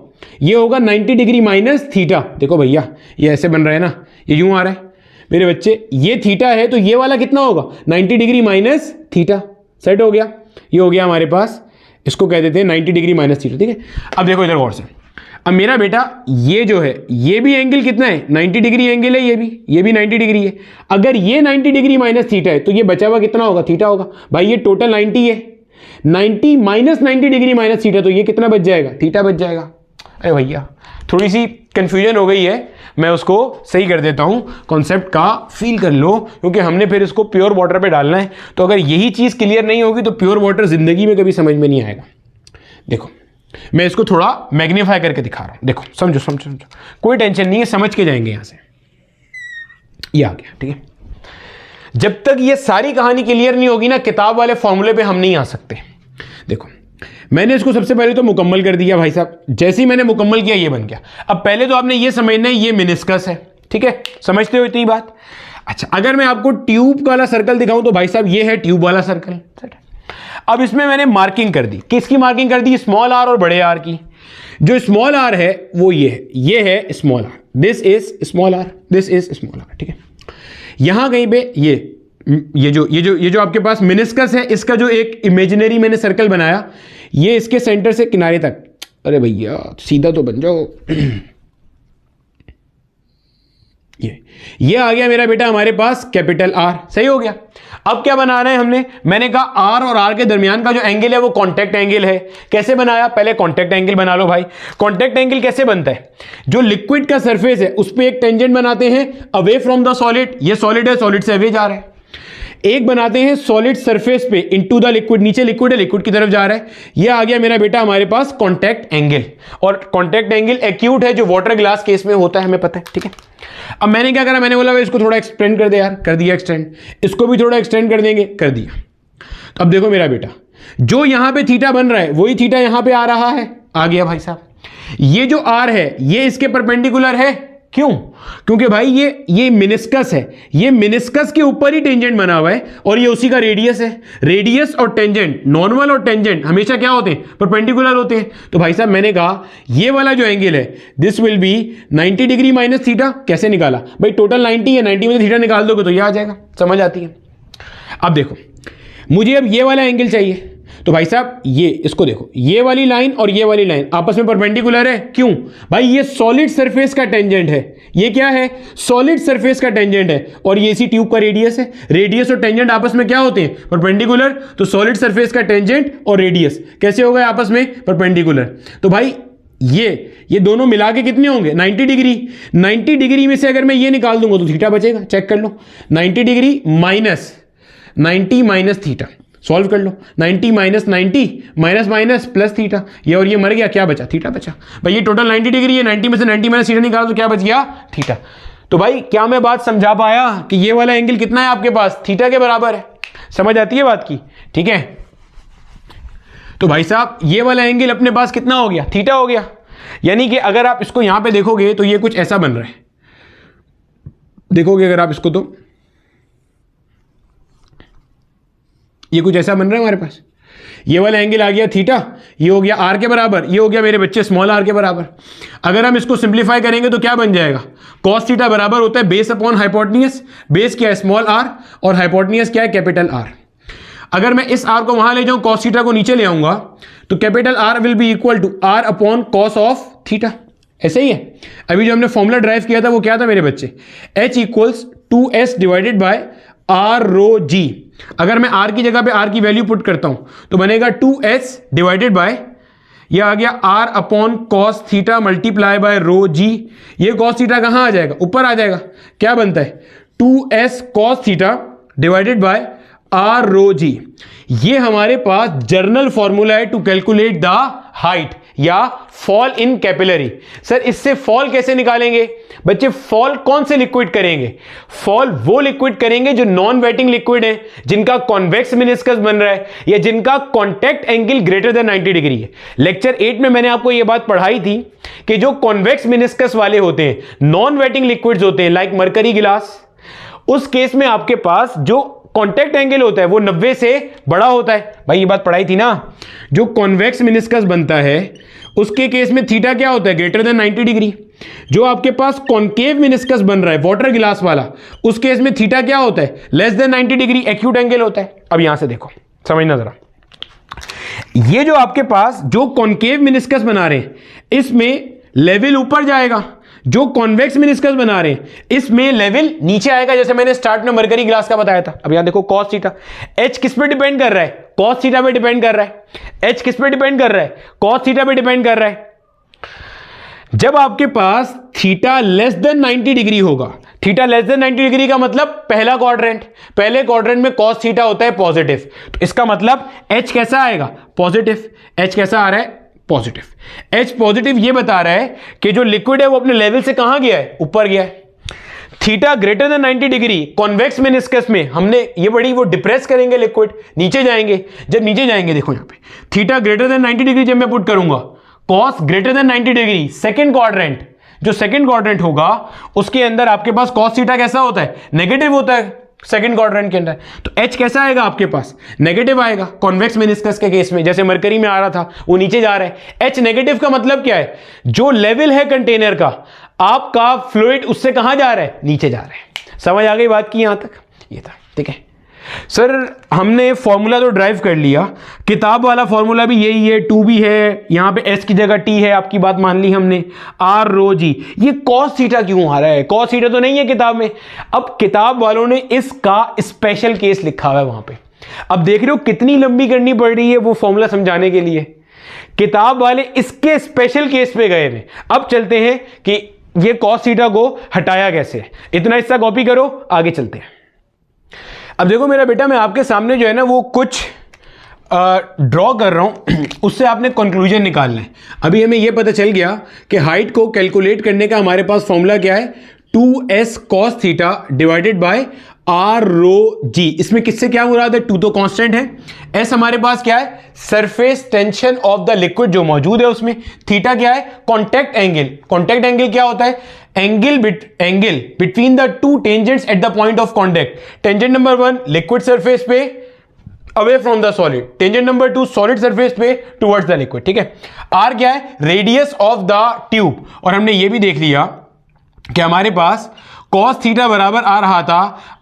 ये होगा 90 डिग्री माइनस थीटा। देखो भैया ये ऐसे बन रहा है ना, ये यूं आ रहा है मेरे बच्चे, ये थीटा है, तो ये वाला कितना होगा? 90 डिग्री माइनस थीटा। सेट हो गया, ये हो गया हमारे पास, इसको कह देते हैं 90 डिग्री माइनस थीटा, ठीक है। अब देखो इधर गौर से, अब मेरा बेटा ये जो है, ये भी एंगल कितना है? 90 डिग्री एंगल है, ये भी 90 डिग्री है। अगर ये 90 डिग्री माइनस थीटा है तो ये बचा हुआ कितना होगा? थीटा होगा। भाई ये टोटल 90 है, 90 माइनस 90 डिग्री माइनस थीटा, तो ये कितना बच जाएगा? थीटा बच जाएगा। अरे भैया थोड़ी सी कंफ्यूजन हो गई है, मैं उसको सही कर देता हूं, कॉन्सेप्ट का फील कर लो, क्योंकि हमने फिर इसको प्योर वाटर पे डालना है। तो अगर यही चीज क्लियर नहीं होगी तो प्योर वाटर जिंदगी में कभी समझ में नहीं आएगा। देखो मैं इसको थोड़ा मैग्नीफाई करके दिखा रहा हूं, देखो समझो, कोई टेंशन नहीं है, समझ के जाएंगे यहां से। ये आ गया, ठीक है। जब तक ये सारी कहानी क्लियर नहीं होगी ना, किताब वाले फॉर्मूले पे हम नहीं आ सकते। देखो मैंने इसको सबसे पहले तो मुकम्मल कर दिया भाई साहब, जैसे ही मैंने मुकम्मल किया ये बन गया। अब पहले तो आपने ये समझना है ये मेनिस्कस है, ठीक है, समझते हो इतनी बात। अच्छा अगर मैं आपको ट्यूब वाला सर्कल दिखाऊं तो भाई साहब ये है ट्यूब वाला सर्कल। अब इसमें मैंने मार्किंग कर दी, किसकी मार्किंग कर दी? स्मॉल आर और बड़े आर की। जो स्मॉल आर है वो ये है small R, this is small R, this is small R, ठीक है। यहां कहीं पे ये जो आपके पास मेनिस्कस है, इसका जो एक इमेजिनरी मैंने सर्कल बनाया, ये इसके सेंटर से किनारे तक, अरे भैया सीधा तो बन जाओ, ये आ गया मेरा बेटा हमारे पास कैपिटल आर, सही हो गया। अब क्या बना रहे हैं हमने, मैंने कहा आर और आर के दरमियान का जो एंगल है वो कॉन्टैक्ट एंगल है। कैसे बनाया, पहले कॉन्टैक्ट एंगल बना लो भाई। कॉन्टैक्ट एंगल कैसे बनता है, जो लिक्विड का सरफेस है उस पर एक टेंजेंट बनाते हैं अवे फ्रॉम द सॉलिड, ये सॉलिड है, सॉलिड से अवे जा रहा है। एक बनाते हैं सॉलिड सरफेस पे इनटू द लिक्विड, नीचे लिक्विड है, लिक्विड की तरफ जा रहा है। ये आ गया मेरा बेटा हमारे पास कॉन्टैक्ट एंगल, और कॉन्टैक्ट एंगल एक्यूट है जो वाटर ग्लास केस में होता है, हमें पता है, ठीक है। अब मैंने क्या करा, मैंने बोला इसको थोड़ा एक्सटेंड कर दे यार, कर दिया एक्सटेंड, इसको भी थोड़ा एक्सटेंड कर देंगे, कर दिया। तो अब देखो मेरा बेटा, जो यहां पे थीटा बन रहा है वही थीटा यहां पे आ रहा है, आ गया भाई साहब। ये जो आर है ये इसके परपेंडिकुलर है, क्यों, क्योंकि भाई ये मेनिस्कस है, ये मेनिस्कस के ऊपर ही टेंजेंट बना हुआ है और ये उसी का रेडियस है। रेडियस और टेंजेंट, नॉर्मल और टेंजेंट हमेशा क्या होते हैं, परपेंडिकुलर होते हैं। तो भाई साहब मैंने कहा ये वाला जो एंगल है this will be 90 degree minus theta. कैसे निकाला भाई, टोटल 90 है, 90 में से थीटा निकाल दोगे तो ये आ जाएगा, समझ आती है। अब देखो मुझे अब ये वाला एंगल चाहिए, तो भाई साहब ये इसको देखो, ये वाली लाइन और ये वाली लाइन आपस में परपेंडिकुलर है, क्यों भाई, ये सॉलिड सरफेस का टेंजेंट है। ये क्या है, सॉलिड सरफेस का टेंजेंट है, और ये इसी ट्यूब का रेडियस है। रेडियस और टेंजेंट आपस में क्या होते हैं, परपेंडिकुलर। तो सॉलिड सरफेस का टेंजेंट और रेडियस कैसे हो गए आपस में, परपेंडिकुलर। तो भाई ये दोनों मिला के कितने होंगे, 90 डिग्री। 90 डिग्री में से अगर मैं ये निकाल दूंगा तो थीटा बचेगा, चेक कर लो। 90 degree minus 90 minus theta, solve कर लो। 90 minus 90 minus minus plus theta, ये और ये मर गया, क्या बचा, थीटा बचा। भाई ये टोटल 90 डिग्री है, 90 में से 90 माइनस थीटा निकालो तो क्या बच गया, थीटा। तो भाई क्या मैं बात समझा पाया कि ये वाला एंगल कितना है आपके पास, थीटा के बराबर है। समझ आती है बात की, ठीक है। तो भाई साहब ये वाला एंगल अपने पास कितना हो गया, थीटा हो गया। यानी कि अगर आप इसको यहां पे देखोगे तो ये कुछ ऐसा बन रहा है, देखोगे अगर आप इसको तो ये कुछ ऐसा बन रहा है हमारे पास। ये वाला एंगल आ गया थीटा, ये हो गया आर के बराबर, ये हो गया मेरे बच्चे स्मॉल आर के बराबर। अगर हम इसको सिंप्लीफाई करेंगे तो क्या बन जाएगा, कॉस थीटा बराबर होता है बेस अपॉन हाइपोटेन्यूस। बेस क्या है, स्मॉल आर, और हाइपोटेन्यूस क्या है, कैपिटल आर। अगर मैं इस आर को वहां ले जाऊं, कॉस थीटा को नीचे ले आऊंगा, तो capital R will be equal to R upon cos of theta. ऐसे ही है। अभी जो हमने फॉर्मूला ड्राइव किया था वो क्या था मेरे बच्चे, H equals 2S divided by R rho G. अगर मैं आर की जगह पे आर की वैल्यू पुट करता हूं तो बनेगा 2S डिवाइडेड बाय, ये आ गया R upon cos theta multiply by rho G. ये कॉस थीटा कहां आ जाएगा, ऊपर आ जाएगा। क्या बनता है, 2S cos theta divided by R rho G. ये हमारे पास जर्नल फॉर्मूला है टू कैलकुलेट द हाइट या फॉल इन कैपिलरी। सर इससे फॉल कैसे निकालेंगे बच्चे, फॉल कौन से लिक्विड करेंगे, फॉल वो लिक्विड करेंगे जो नॉन वेटिंग लिक्विड है, जिनका कॉन्वेक्स मेनिस्कस बन रहा है या जिनका contact angle greater than 90 degree है। लेक्चर 8 में मैंने आपको यह बात पढ़ाई थी कि जो कॉन्वेक्स मेनिस्कस वाले होते हैं, नॉन वेटिंग लिक्विड्स होते हैं लाइक मरकरी गिलास, उस केस में आपके पास जो कॉन्टैक्ट एंगल होता है वो 90 से बड़ा होता है। भाई ये बात पढ़ाई थी ना। जो कॉन्वेक्स मेनिस्कस बनता है उसके केस में थीटा क्या होता है, ग्रेटर देन 90 डिग्री। जो आपके पास कॉन्केव मेनिस्कस बन रहा है वाटर गिलास वाला, उस केस में थीटा क्या होता है, less than 90 degree, acute angle होता है। अब यहां से देखो, समझना जरा, ये जो आपके पास जो कॉन्केव मेनिस्कस बना रहे हैं इसमें लेवल ऊपर जाएगा, जो कॉन्वेक्स मेनिस्कस बना रहे हैं इसमें लेवल नीचे आएगा, जैसे मैंने स्टार्ट में मरकरी ग्लास का बताया था। अब यहां देखो कॉस थीटा, एच किस पे डिपेंड कर रहा है, कॉस थीटा पे डिपेंड कर रहा है। एच किस पे डिपेंड कर रहा है, कॉस थीटा पे डिपेंड कर रहा है। जब आपके पास थीटा लेस देन 90 डिग्री होगा, थीटा लेस देन 90 डिग्री का मतलब पहला क्वाड्रेंट, पहले क्वाड्रेंट में कॉस थीटा होता है पॉजिटिव, तो इसका मतलब एच कैसा आएगा, पॉजिटिव। एच कैसा आ रहा है, पॉजिटिव। एच पॉजिटिव ये बता रहा है कि जो लिक्विड है वो अपने लेवल से कहां गया है, ऊपर गया है। Theta greater than 90 degree convex meniscus में हमने ये बड़ी वो डिप्रेस करेंगे लिक्विड, नीचे जाएंगे। जब नीचे जाएंगे देखो यहां पे थीटा ग्रेटर देन 90 डिग्री जब मैं पुट करूंगा, cos greater than 90 degree, second quadrant, जो सेकंड क्वाड्रेंट होगा उसके अंदर आपके पास कॉस थीटा कैसा होता है, नेगेटिव होता है। सेकंड क्वाड्रेंट के अंदर, तो H कैसा आएगा आपके पास, नेगेटिव आएगा। कॉन्वेक्स मेनिस्कस के केस में जैसे मरकरी में आ रहा था वो नीचे जा रहा है, H नेगेटिव का मतलब क्या है, जो लेवल है कंटेनर का, आपका फ्लूइड उससे कहां जा रहा है, नीचे जा रहा है। समझ आ गई बात की यहां तक, ये था। ठीक है सर, हमने फॉर्मूला तो ड्राइव कर लिया, किताब वाला फॉर्मूला भी यही है, 2b है, यहां पे s की जगह t है, आपकी बात मान ली हमने, r रो g। ये cos थीटा क्यों आ रहा है, cos थीटा तो नहीं है किताब में। अब किताब वालों ने इसका स्पेशल केस लिखा हुआ है वहां पे। अब देख रहे हो कितनी लंबी करनी पड़ रही है वो फॉर्मूला समझाने के लिए, किताब वाले इसके स्पेशल केस पे गए हैं। अब चलते हैं कि ये cos थीटा को हटाया कैसे, इतना हिस्सा कॉपी करो, आगे चलते हैं। अब देखो मेरा बेटा, मैं आपके सामने जो है ना वो कुछ ड्रॉ कर रहा हूं, उससे आपने कंक्लूजन निकालना है। अभी हमें यह पता चल गया कि हाइट को कैलकुलेट करने का हमारे पास फॉर्मूला क्या है, 2s cos theta divided by r rho g। इसमें किससे क्या मुराद है, 2 तो कांस्टेंट है, s हमारे पास क्या है, surface tension of the liquid जो मौजूद है उसमें, थीटा क्या है, कॉन्टैक्ट एंगल। कॉन्टैक्ट एंगल क्या होता है, angle between the two tangents at the point of contact. Tangent number 1 liquid surface पे away from the solid, tangent number 2 solid surface पे टुवर्ड्स द लिक्विड। ठीक है, r क्या है, रेडियस ऑफ द ट्यूब। और हमने ये भी देख लिया कि हमारे पास cos थीटा बराबर आ रहा था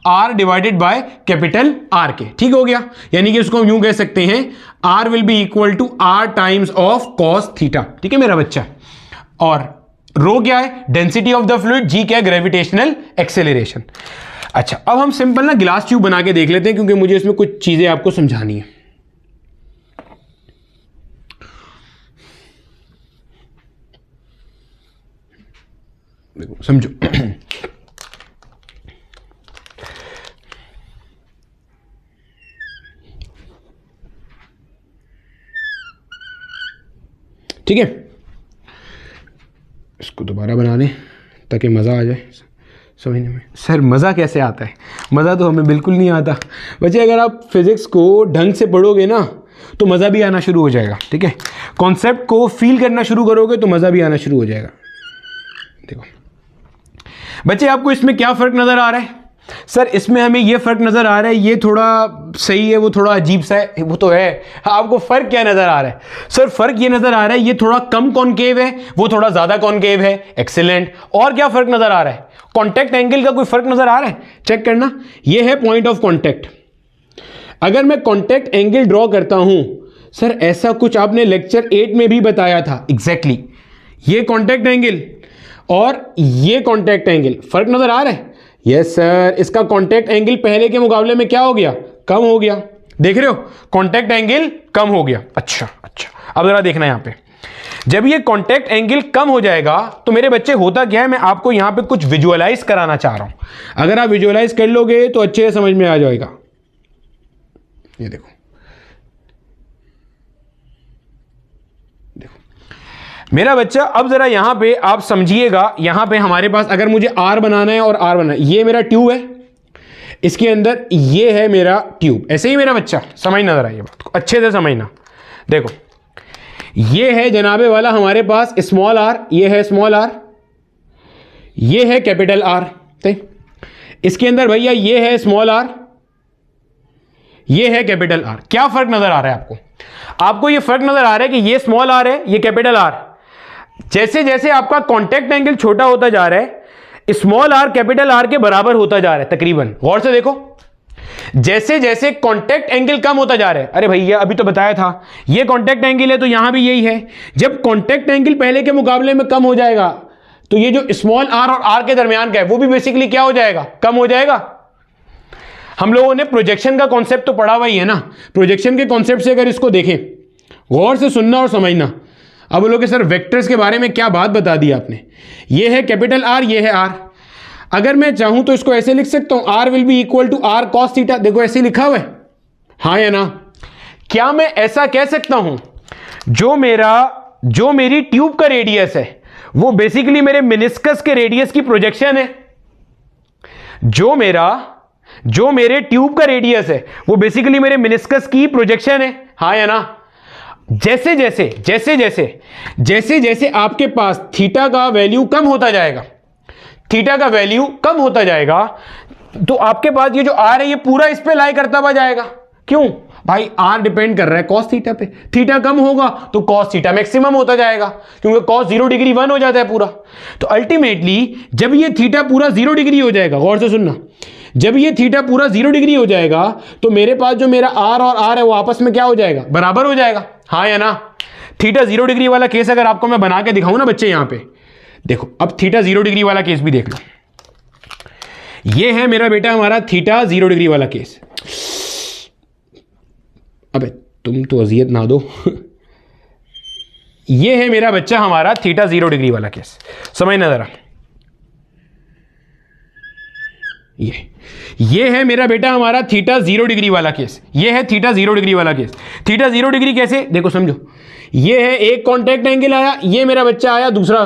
r divided by capital R के। ठीक हो गया, यानी कि उसको हम यूं कह सकते हैं, r will be equal to r times of cos theta. ठीक है मेरा बच्चा, और रो क्या है, density of the fluid, g क्या है, ग्रेविटेशनल एक्सेलरेशन। अच्छा, अब हम सिंपल ना गिलास ट्यूब बना के देख लेते हैं, क्योंकि मुझे इसमें कुछ चीजें आपको समझानी है। देखो समझो, ठीक है, इसको दोबारा बना लें ताकि मज़ा आ जाए समझने में। सर मज़ा कैसे आता है, मज़ा तो हमें बिल्कुल नहीं आता बच्चे। अगर आप फिज़िक्स को ढंग से पढ़ोगे ना तो मज़ा भी आना शुरू हो जाएगा। ठीक है, कॉन्सेप्ट को फील करना शुरू करोगे तो मज़ा भी आना शुरू हो जाएगा। देखो बच्चे, आपको इसमें क्या फ़र्क नज़र आ रहा है, सर इसमें हमें ये फ़र्क नज़र आ रहा है, ये थोड़ा सही है, वो थोड़ा अजीब सा है, वो तो है। आपको फ़र्क क्या नज़र आ रहा है, सर फ़र्क ये नज़र आ रहा है, ये थोड़ा कम कॉनकेव है, वो थोड़ा ज़्यादा कॉनकेव है। एक्सीलेंट। और क्या फ़र्क नज़र आ रहा है, कॉन्टैक्ट एंगल का कोई फ़र्क नज़र आ रहा है, चेक करना। ये है पॉइंट ऑफ कॉन्टैक्ट। अगर मैं कॉन्टैक्ट एंगल ड्रॉ करता हूं, सर ऐसा कुछ आपने लेक्चर 8 में भी बताया था एग्जैक्टली। ये कॉन्टैक्ट एंगल और ये कॉन्टैक्ट एंगल, फ़र्क नज़र आ रहा है। यस सर, इसका कॉन्टैक्ट एंगल पहले के मुकाबले में क्या हो गया, कम हो गया। देख रहे हो, कॉन्टैक्ट एंगल कम हो गया। अच्छा, अब जरा देखना यहां पे, जब ये कॉन्टैक्ट एंगल कम हो जाएगा तो मेरे बच्चे होता क्या है, मैं आपको यहां पे कुछ विजुअलाइज कराना चाह रहा हूं। अगर आप विजुअलाइज कर लोगे तो अच्छे से समझ में आ जाएगा। ये देखो, मेरा बच्चा, अब जरा यहां पे आप समझिएगा। यहां पे हमारे पास अगर मुझे R बनाना है और R बनाना है, ये मेरा ट्यूब है, इसके अंदर ये है मेरा ट्यूब। ऐसे ही मेरा बच्चा समझना जरा, ये बात को अच्छे से समझना। देखो ये है जनाबे वाला हमारे पास स्मॉल r, ये है स्मॉल r, ये है कैपिटल R। इसके अंदर भैया ये है स्मॉल r, ये है कैपिटल R। क्या फर्क नजर आ रहा है आपको, आपको ये फर्क नजर आ रहा है कि ये स्मॉल r है, ये कैपिटल R। जैसे जैसे आपका कॉन्टैक्ट एंगल छोटा होता जा रहा है, स्मॉल r कैपिटल R के बराबर होता जा रहा है तकरीबन। गौर से देखो, जैसे जैसे कॉन्टैक्ट एंगल कम होता जा रहा है, अरे भैया अभी तो बताया था ये कॉन्टैक्ट एंगल है तो यहां भी यही है। जब कॉन्टैक्ट एंगल पहले के मुकाबले में कम हो जाएगा तो ये जो स्मॉल r और r के दरमियान का है वो भी बेसिकली क्या हो जाएगा, कम हो जाएगा। हम लोगों ने प्रोजेक्शन का कॉन्सेप्ट तो पढ़ा हुआ ही है ना। प्रोजेक्शन के कॉन्सेप्ट से अगर इसको देखें, गौर से सुनना और समझना। अब बोलोगे सर वेक्टर्स के बारे में क्या बात बता दी आपने, ये है कैपिटल R, ये है R। अगर मैं चाहूं तो इसको ऐसे लिख सकता हूं, R will be equal to R cos theta. देखो ऐसे लिखा हुआ है, हाँ या ना। क्या मैं ऐसा कह सकता हूं, जो मेरी ट्यूब का रेडियस है वो बेसिकली मेरे मेनिस्कस के रेडियस की प्रोजेक्शन है। जो मेरे ट्यूब का रेडियस है वो बेसिकली मेरे मेनिस्कस की प्रोजेक्शन है, हाँ या ना। जैसे जैसे आपके पास थीटा का वैल्यू कम होता जाएगा, तो आपके पास ये जो आर है ये पूरा इस पे लाई करता हुआ जाएगा। क्यों भाई? आर डिपेंड कर रहा है कॉस थीटा पे, थीटा कम होगा तो कॉस थीटा मैक्सिमम होता जाएगा, क्योंकि कॉस 0 डिग्री 1 हो जाता है पूरा। तो अल्टीमेटली जब ये थीटा पूरा 0 डिग्री हो जाएगा, गौर से सुनना, जब ये थीटा पूरा 0 डिग्री हो जाएगा तो मेरे पास जो मेरा आर और आर है वो आपस में क्या हो जाएगा? बराबर हो जाएगा। हाँ या ना? थीटा 0 डिग्री वाला केस अगर आपको मैं बना के दिखाऊं ना बच्चे, यहां पे देखो, अब थीटा 0 डिग्री वाला केस भी देख लो। ये है मेरा बेटा हमारा थीटा 0 डिग्री वाला केस। अबे तुम तो अजियत ना दो। ये है मेरा बच्चा हमारा थीटा 0 डिग्री वाला केस, समझना जरा। ये है मेरा बेटा हमारा थीटा 0 डिग्री वाला केस। ये है थीटा 0 डिग्री वाला केस। थीटा 0 डिग्री कैसे? देखो समझो, ये है एक कांटेक्ट एंगल आया, ये मेरा बच्चा आया दूसरा,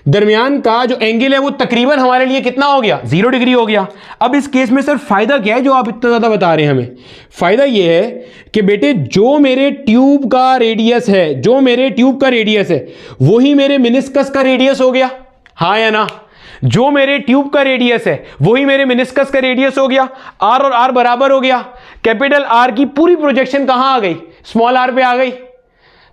दरमियान का जो एंगल है वो तकरीबन हमारे लिए कितना हो गया? 0 डिग्री हो गया। अब इस केस में सर फायदा क्या है जो आप इतना ज्यादा बता रहे हैं हमें? फायदा ये है कि बेटे जो मेरे ट्यूब का रेडियस है, जो मेरे ट्यूब का रेडियस है वही मेरे मेनिस्कस का रेडियस हो गया। हाँ या ना? जो मेरे ट्यूब का रेडियस है वही मेरे मेनिस्कस का रेडियस हो गया। आर और आर बराबर हो गया। कैपिटल आर की पूरी प्रोजेक्शन कहां आ गई? स्मॉल आर पे आ गई।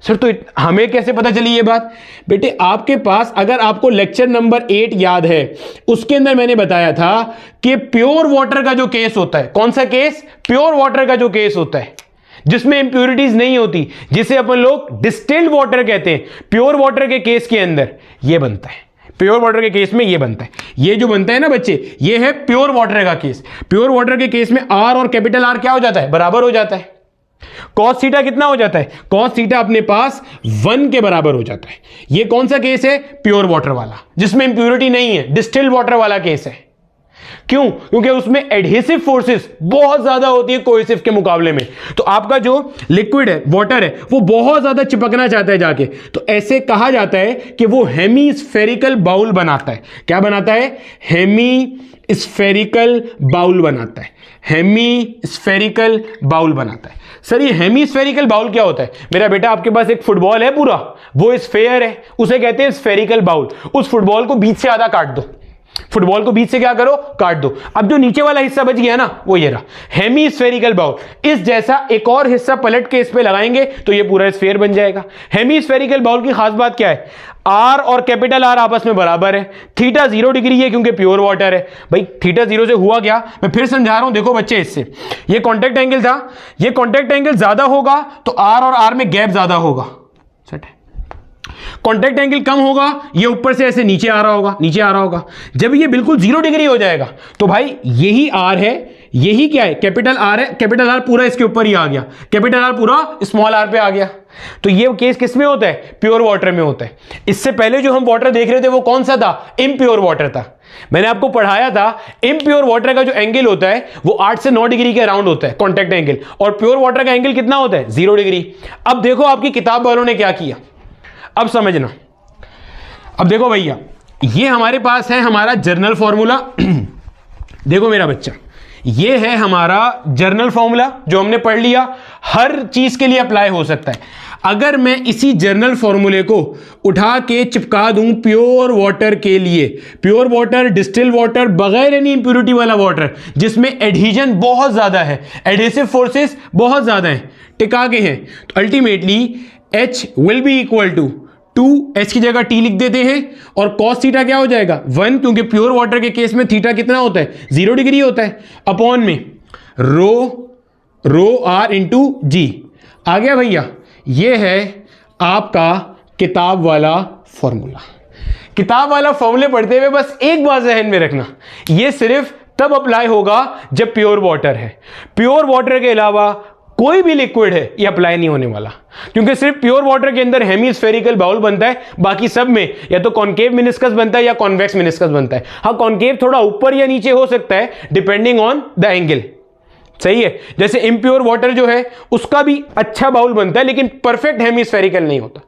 सर तो हमें कैसे पता चली ये बात? बेटे आपके पास, अगर आपको लेक्चर नंबर 8 याद है, उसके अंदर मैंने बताया था कि प्योर वाटर का जो केस होता है, कौन सा केस? प्योर वाटर का जो केस होता है जिसमें इंप्योरिटीज नहीं होती, जिसे अपन लोग डिस्टिल्ड वाटर कहते हैं, प्योर वाटर के केस के अंदर ये बनता है। प्योर वाटर के केस में ये बनता है। ये जो बनता है ना बच्चे, ये है प्योर वाटर का केस। प्योर वाटर के केस में आर और कैपिटल आर क्या हो जाता है? बराबर हो जाता है। कॉस थीटा कितना हो जाता है? कॉस थीटा अपने पास 1 के बराबर हो जाता है। ये कौन सा केस है? प्योर वाटर वाला, जिसमें इंप्योरिटी नहीं है, डिस्टिल्ड वाटर वाला केस है। क्यों? क्योंकि उसमें एडहेसिव फोर्सेस बहुत ज्यादा होती है कोहेसिव के मुकाबले में। तो आपका जो लिक्विड है, वाटर है, वो बहुत ज्यादा चिपकना चाहता है जाके, तो ऐसे कहा जाता है कि वो हेमीस्फेरिकल बाउल बनाता है। क्या बनाता है? हेमीस्फेरिकल बाउल बनाता है। हेमीस्फेरिकल बाउल बनाता है। सर ये हेमीस्फेरिकल बाउल क्या होता है? मेरा बेटा आपके पास एक फुटबॉल है पूरा, वो स्फेयर है, उसे कहते हैं स्फेरिकल बाउल। उस फुटबॉल को बीच से आधा काट दो, फुटबॉल को बीच से क्या करो? काट दो। अब जो नीचे वाला हिस्सा बच गया ना, वो ये रहा हेमीस्फेरिकल बाउल। इस जैसा एक और हिस्सा पलट के इस पे लगाएंगे तो ये पूरा स्फेयर बन जाएगा। हेमीस्फेरिकल बाउल की खास बात क्या है? आर और कैपिटल आर आपस में बराबर है। थीटा 0 डिग्री है क्योंकि प्योर वाटर है। भाई थीटा 0 से हुआ क्या? मैं फिर समझा रहा हूं, देखो बच्चे, इससे ये कॉन्टेक्ट एंगल था, ये कॉन्टेक्ट एंगल ज्यादा होगा तो आर और आर में गैप ज्यादा होगा। सेट है। कॉन्टेक्ट एंगल कम होगा, ये ऊपर से ऐसे नीचे आ रहा होगा, नीचे आ रहा होगा। जब ये बिल्कुल 0 डिग्री हो जाएगा तो भाई यही आर है, यही क्या है? कैपिटल आर है। कैपिटल आर पूरा इसके ऊपर ही आ गया, कैपिटल आर पूरा स्मॉल आर पे आ गया। तो ये केस किस में होता है? प्योर वाटर में होता है। इससे पहले जो हम वाटर देख रहे थे वो कौन सा था? इम्प्योर वाटर था। मैंने आपको पढ़ाया था इम्प्योर वाटर का जो एंगल होता है वो 8 से 9 डिग्री के अराउंड होता है कॉन्टेक्ट एंगल, और प्योर वाटर का एंगल कितना होता है? 0 डिग्री। अब देखो आपकी किताब वालों ने क्या किया, अब समझना। अब देखो भैया, ये हमारे पास है हमारा जर्नल फॉर्मूला। देखो मेरा बच्चा, ये है हमारा जर्नल फॉर्मूला जो हमने पढ़ लिया, हर चीज के लिए अप्लाई हो सकता है। अगर मैं इसी जर्नल फॉर्मूले को उठा के चिपका दूं प्योर वाटर के लिए, प्योर वाटर, डिस्टिल वाटर, बगैर एनी इंप्योरिटी वाला वाटर जिसमें एडहीजन बहुत ज्यादा है, एडहेसिव फोर्सेस बहुत ज्यादा हैं, टिका के हैं, तो ultimately H will be equal to 2, H की जगह T लिख देते हैं, और कॉस थीटा क्या हो जाएगा? 1, क्योंकि प्योर वाटर के केस में थीटा कितना होता है? 0 डिग्री होता है, अपॉन में रो R इंटू जी। आ गया भैया? ये है आपका किताब वाला फॉर्मूला। किताब वाला फॉर्मूले पढ़ते हुए बस एक बात ज़हन में रखना, ये सिर्फ तब अप्लाई होगा जब प्योर वाटर है। प्योर वाटर के अलावा कोई भी लिक्विड है ये अप्लाई नहीं होने वाला, क्योंकि सिर्फ प्योर वाटर के अंदर हेमीस्फेरिकल बाउल बनता है, बाकी सब में या तो कॉन्केव मेनिस्कस बनता है या कॉन्वेक्स मेनिस्कस बनता है। हाँ, कॉन्केव थोड़ा ऊपर या नीचे हो सकता है डिपेंडिंग ऑन द एंगल, सही है। जैसे इम्प्योर वाटर जो है उसका भी अच्छा बाउल बनता है, लेकिन परफेक्ट हेमीस्फेरिकल नहीं होता।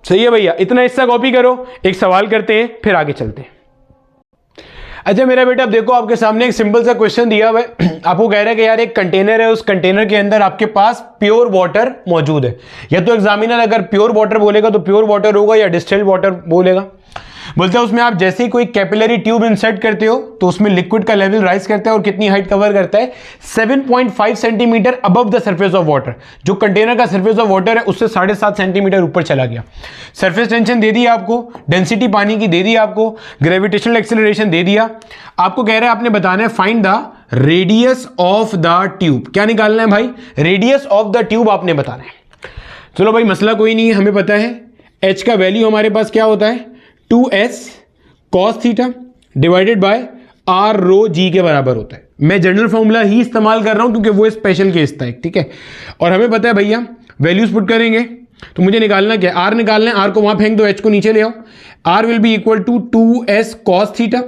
सही है भैया, इतना हिस्सा कॉपी करो, एक सवाल करते हैं फिर आगे चलते हैं। अच्छा मेरा बेटा, अब देखो आपके सामने एक सिंपल सा क्वेश्चन दिया हुआ है। आपको कह रहा है कि यार एक कंटेनर है, उस कंटेनर के अंदर आपके पास प्योर वाटर मौजूद है। या तो एग्जामिनर अगर प्योर वाटर बोलेगा तो प्योर वाटर होगा या डिस्टिल्ड वाटर बोलेगा। बोलते हैं उसमें आप जैसे ही कोई कैपिलरी ट्यूब इंसर्ट करते हो तो उसमें लिक्विड का लेवल राइज करता है और कितनी हाइट कवर करता है, 7.5 centimetre above the surface of water. जो कंटेनर का सरफेस ऑफ वाटर है उससे 7.5 सेंटीमीटर ऊपर चला गया। सरफेस टेंशन दे दी आपको, डेंसिटी पानी की दे दी आपको, ग्रेविटेशनल एक्सेलरेशन दे दिया। आपको कह रहे हैं आपने बताना है find the radius of the tube. क्या निकालना है भाई? रेडियस ऑफ द ट्यूब आपने बताना है। चलो भाई मसला कोई नहीं है, हमें पता है h का वैल्यू हमारे पास क्या होता है, 2s cos theta divided by r rho g के बराबर होता है। मैं जनरल फॉर्मूला ही इस्तेमाल कर रहा हूं क्योंकि वो स्पेशल केस था एक, ठीक है। और हमें पता है भैया वैल्यूज पुट करेंगे तो मुझे निकालना क्या है, r निकालना है। r को वहां फेंक दो, h को नीचे ले आओ। r will be equal to 2s cos theta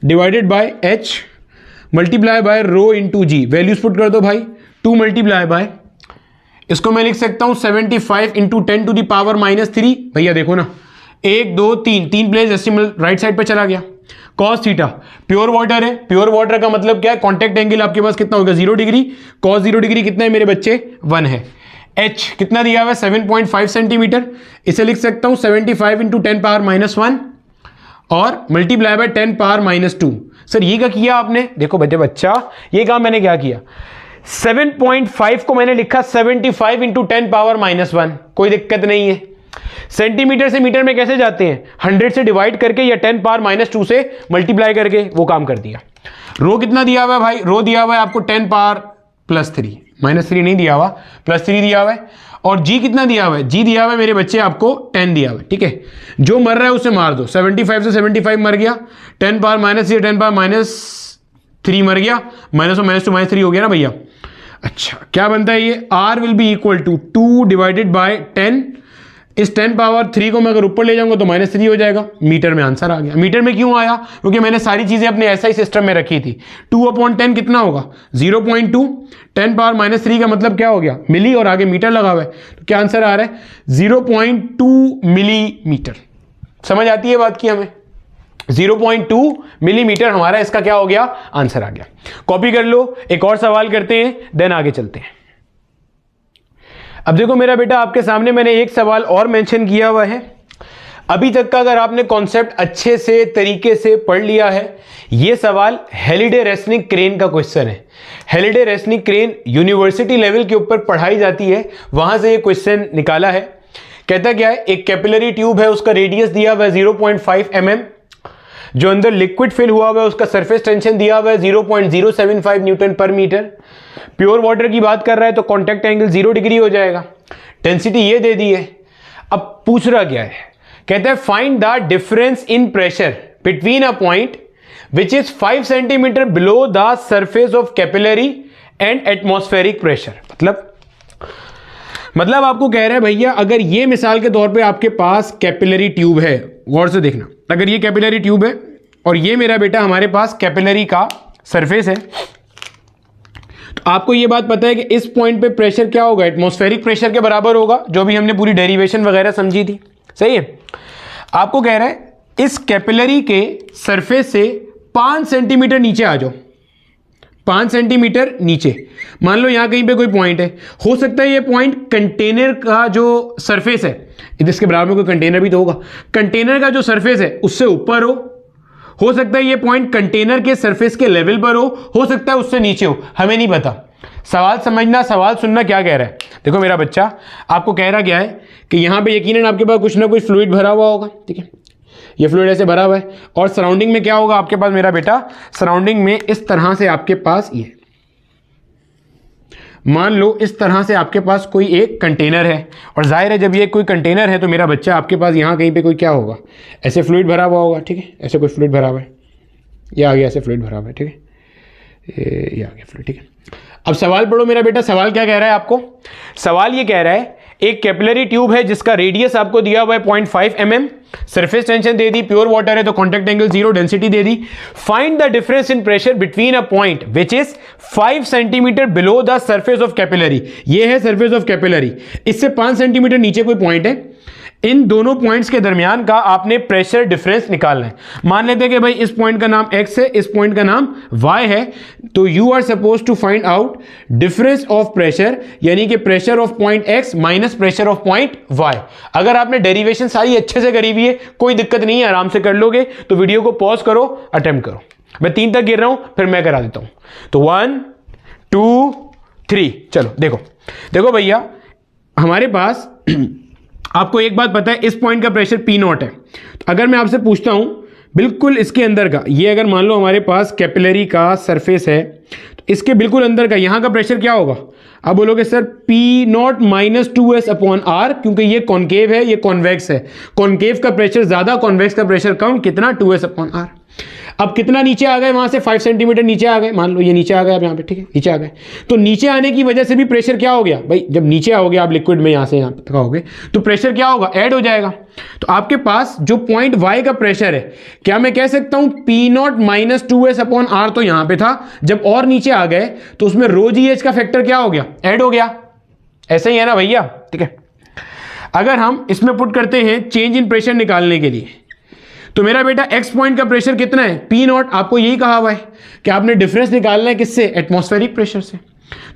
divided by h multiply by rho into G. Values put कर दो भाई, 2 मल्टीप्लाई बाय, इसको मैं लिख सकता हूं 75 इंटू 10 टू द पावर -3। भैया देखो ना, 1 2 3 प्लेस डेसिमल राइट साइड पे चला गया। cos थीटा प्योर वाटर है, प्योर वाटर का मतलब क्या है, कांटेक्ट एंगल आपके पास कितना होगा, 0 डिग्री। cos 0 डिग्री कितना है मेरे बच्चे, 1 है। h कितना दिया हुआ है, 7.5 सेंटीमीटर। इसे लिख सकता हूं 75 इंटू 10 पावर -1 और मल्टीप्लाई बाय 10 पावर -2। सर ये क्या किया आपने, देखो बच्चा ये काम मैंने क्या किया, 7.5 को मैंने लिखा 75 इंटू 10 पावर -1। कोई दिक्कत नहीं है। सेंटीमीटर से मीटर में कैसे जाते हैं, 100 से डिवाइड करके या 10 पावर -2 से मल्टीप्लाई करके, वो काम कर दिया। रो कितना दिया हुआ है भाई, रो दिया हुआ है आपको 10 पावर +3, -3 नहीं दिया हुआ, +3 दिया हुआ है। और जी कितना दिया हुआ है, जी दिया हुआ है मेरे बच्चे आपको 10 दिया हुआ है, ठीक है। जो मर रहा है उसे मार दो, 75 से 75 मर गया, 10 पावर -3 10 पावर -3 मर गया, -2 -3 हो गया ना भैया। अच्छा क्या बनता है ये, r will be equal to 2 divided by 10। इस 10 पावर 3 को मैं अगर ऊपर ले जाऊंगा तो -3 हो जाएगा। मीटर में आंसर आ गया। मीटर में क्यों आया, क्योंकि मैंने सारी चीजें अपने SI सिस्टम में रखी थी। 2/10 कितना होगा, 0.2। 10 पावर -3 का मतलब क्या हो गया, मिली, और आगे मीटर लगा हुआ है, तो क्या आंसर आ रहा है, 0.2 मिलीमीटर। समझ आती है बात की हमें, 0.2 मिलीमीटर हमारा इसका क्या हो गया, आंसर आ गया। कॉपी कर लो, एक और सवाल करते हैं, देन आगे चलते हैं। अब देखो मेरा बेटा, आपके सामने मैंने एक सवाल और मेंशन किया हुआ है। अभी तक का अगर आपने कॉन्सेप्ट अच्छे से तरीके से पढ़ लिया है, यह सवाल हेलिडे रेसनिक क्रेन का क्वेश्चन है। Halliday Resnik crane university level के ऊपर पढ़ाई जाती है, वहां से ये क्वेश्चन निकाला है। कहता क्या है, एक कैपिलरी ट्यूब है, उसका रेडियस दिया हुआ है 0.5 mm, जो अंदर लिक्विड फिल हुआ हुआ है उसका सरफेस टेंशन दिया हुआ है 0.075 न्यूटन पर मीटर। प्योर वाटर की बात कर रहा है तो कांटेक्ट एंगल 0 डिग्री हो जाएगा। डेंसिटी ये दे दी है। अब पूछ रहा क्या है, कहता है find the difference in pressure between a point which is 5 centimetre below the surface of capillary and atmospheric pressure. मतलब आपको कह रहा है भैया, अगर ये मिसाल के तौर पे आपके पास कैपिलरी ट्यूब है, गौर से देखना, अगर ये कैपिलरी ट्यूब है और ये मेरा बेटा हमारे पास कैपिलरी का सरफेस है, तो आपको ये बात पता है कि इस पॉइंट पे प्रेशर क्या होगा, एटमॉस्फेरिक प्रेशर के बराबर होगा, जो भी हमने पूरी डेरिवेशन वगैरह समझी थी, सही है। आपको कह रहा है इस कैपिलरी के सरफेस से 5 सेंटीमीटर नीचे आ जाओ, 5 सेंटीमीटर नीचे। मान लो यहां कहीं पे कोई पॉइंट है, हो सकता है ये पॉइंट कंटेनर का जो सरफेस है, इसके बराबर में कोई कंटेनर भी तो होगा, कंटेनर का जो सरफेस है उससे ऊपर हो सकता है ये पॉइंट कंटेनर के सरफेस के लेवल पर हो सकता है उससे नीचे हो, हमें नहीं पता। सवाल समझना, सवाल सुनना क्या कह रहा है। देखो मेरा बच्चा, आपको कह रहा क्या है कि यहां पे यकीनन आपके पास कुछ ना कुछ फ्लूइड भरा हुआ होगा, ठीक है, ये फ्लूइड ऐसे भरा हुआ है, और सराउंडिंग में क्या होगा आपके पास मेरा बेटा, सराउंडिंग में इस तरह से आपके पास ये, मान लो इस तरह से आपके पास कोई एक कंटेनर है, और जाहिर है जब ये कोई कंटेनर है तो मेरा बच्चा आपके पास यहाँ कहीं पे कोई क्या होगा, ऐसे फ्लूइड भरा हुआ होगा, ठीक है, ऐसे कोई फ्लूइड भरा हुआ है, ये आ गया ऐसे फ्लूइड भरा हुआ है, ठीक है, ये आ गया फ्लूइड, ठीक है। अब सवाल पढ़ो मेरा बेटा, सवाल क्या कह रहा है आपको, सवाल ये कह रहा है एक कैपिलरी ट्यूब है जिसका रेडियस आपको दिया हुआ है 0.5 mm, सरफेस टेंशन दे दी, प्योर वाटर है तो contact angle 0, density they the. Find the difference in pressure between a point which is 5 centimetre below the surface of capillary. ये है सरफेस ऑफ कैपिलरी, इससे 5 सेंटीमीटर नीचे कोई पॉइंट है, इन दोनों points के दरमियान का आपने प्रेशर डिफरेंस निकालना है। मान लेते हैं कि भाई इस पॉइंट का नाम x है, इस पॉइंट का नाम y है, तो you are suppose to find out difference of pressure, यानी कि pressure of point x minus pressure of point y। अगर आपने डेरिवेशन सारी अच्छे से करी हुई है, कोई दिक्कत नहीं है, आराम से कर लोगे, तो वीडियो को पॉज करो, अटेम्प्ट करो। मैं 3 तक गिर रहा हूं, फिर मैं करा देता हूं। तो 1 2 3, चलो देखो देखो भैया, हमारे पास आपको एक बात पता है, इस पॉइंट का प्रेशर P नॉट है। तो अगर मैं आपसे पूछता हूं बिल्कुल इसके अंदर का, ये अगर मान लो हमारे पास कैपिलरी का सरफेस है, तो इसके बिल्कुल अंदर का यहां का प्रेशर क्या होगा? आप बोलोगे sir P not minus 2S upon R, क्योंकि ये कॉन्केव है, ये कॉन्वेक्स है। कॉन्केव का प्रेशर ज्यादा, कॉन्वेक्स का प्रेशर कम, कितना? 2S upon R। अब कितना नीचे आ गए? वहां से 5 सेंटीमीटर नीचे आ गए, मान लो ये नीचे आ गए, अब यहाँ पे ठीक है नीचे आ गए, तो नीचे आने की वजह से भी प्रेशर क्या हो गया भाई? जब नीचे आओगे आप लिक्विड में, यहाँ से यहाँ तक आओगे, तो प्रेशर क्या होगा? ऐड हो जाएगा। तो आपके पास जो पॉइंट y का प्रेशर है, क्या मैं कह सकता हूं P not minus 2S upon R? तो यहां पे था, जब और नीचे आ गए तो उसमें रो GH का फैक्टर क्या हो गया? ऐड हो गया। ऐसे ही है ना भैया? ठीक है। अगर हम इसमें पुट करते हैं चेंज इन प्रेशर निकालने के लिए, तो मेरा बेटा x पॉइंट का प्रेशर कितना है? P not. आपको यही कहा हुआ है कि आपने डिफरेंस निकालना है किससे? एटमॉस्फेरिक प्रेशर से।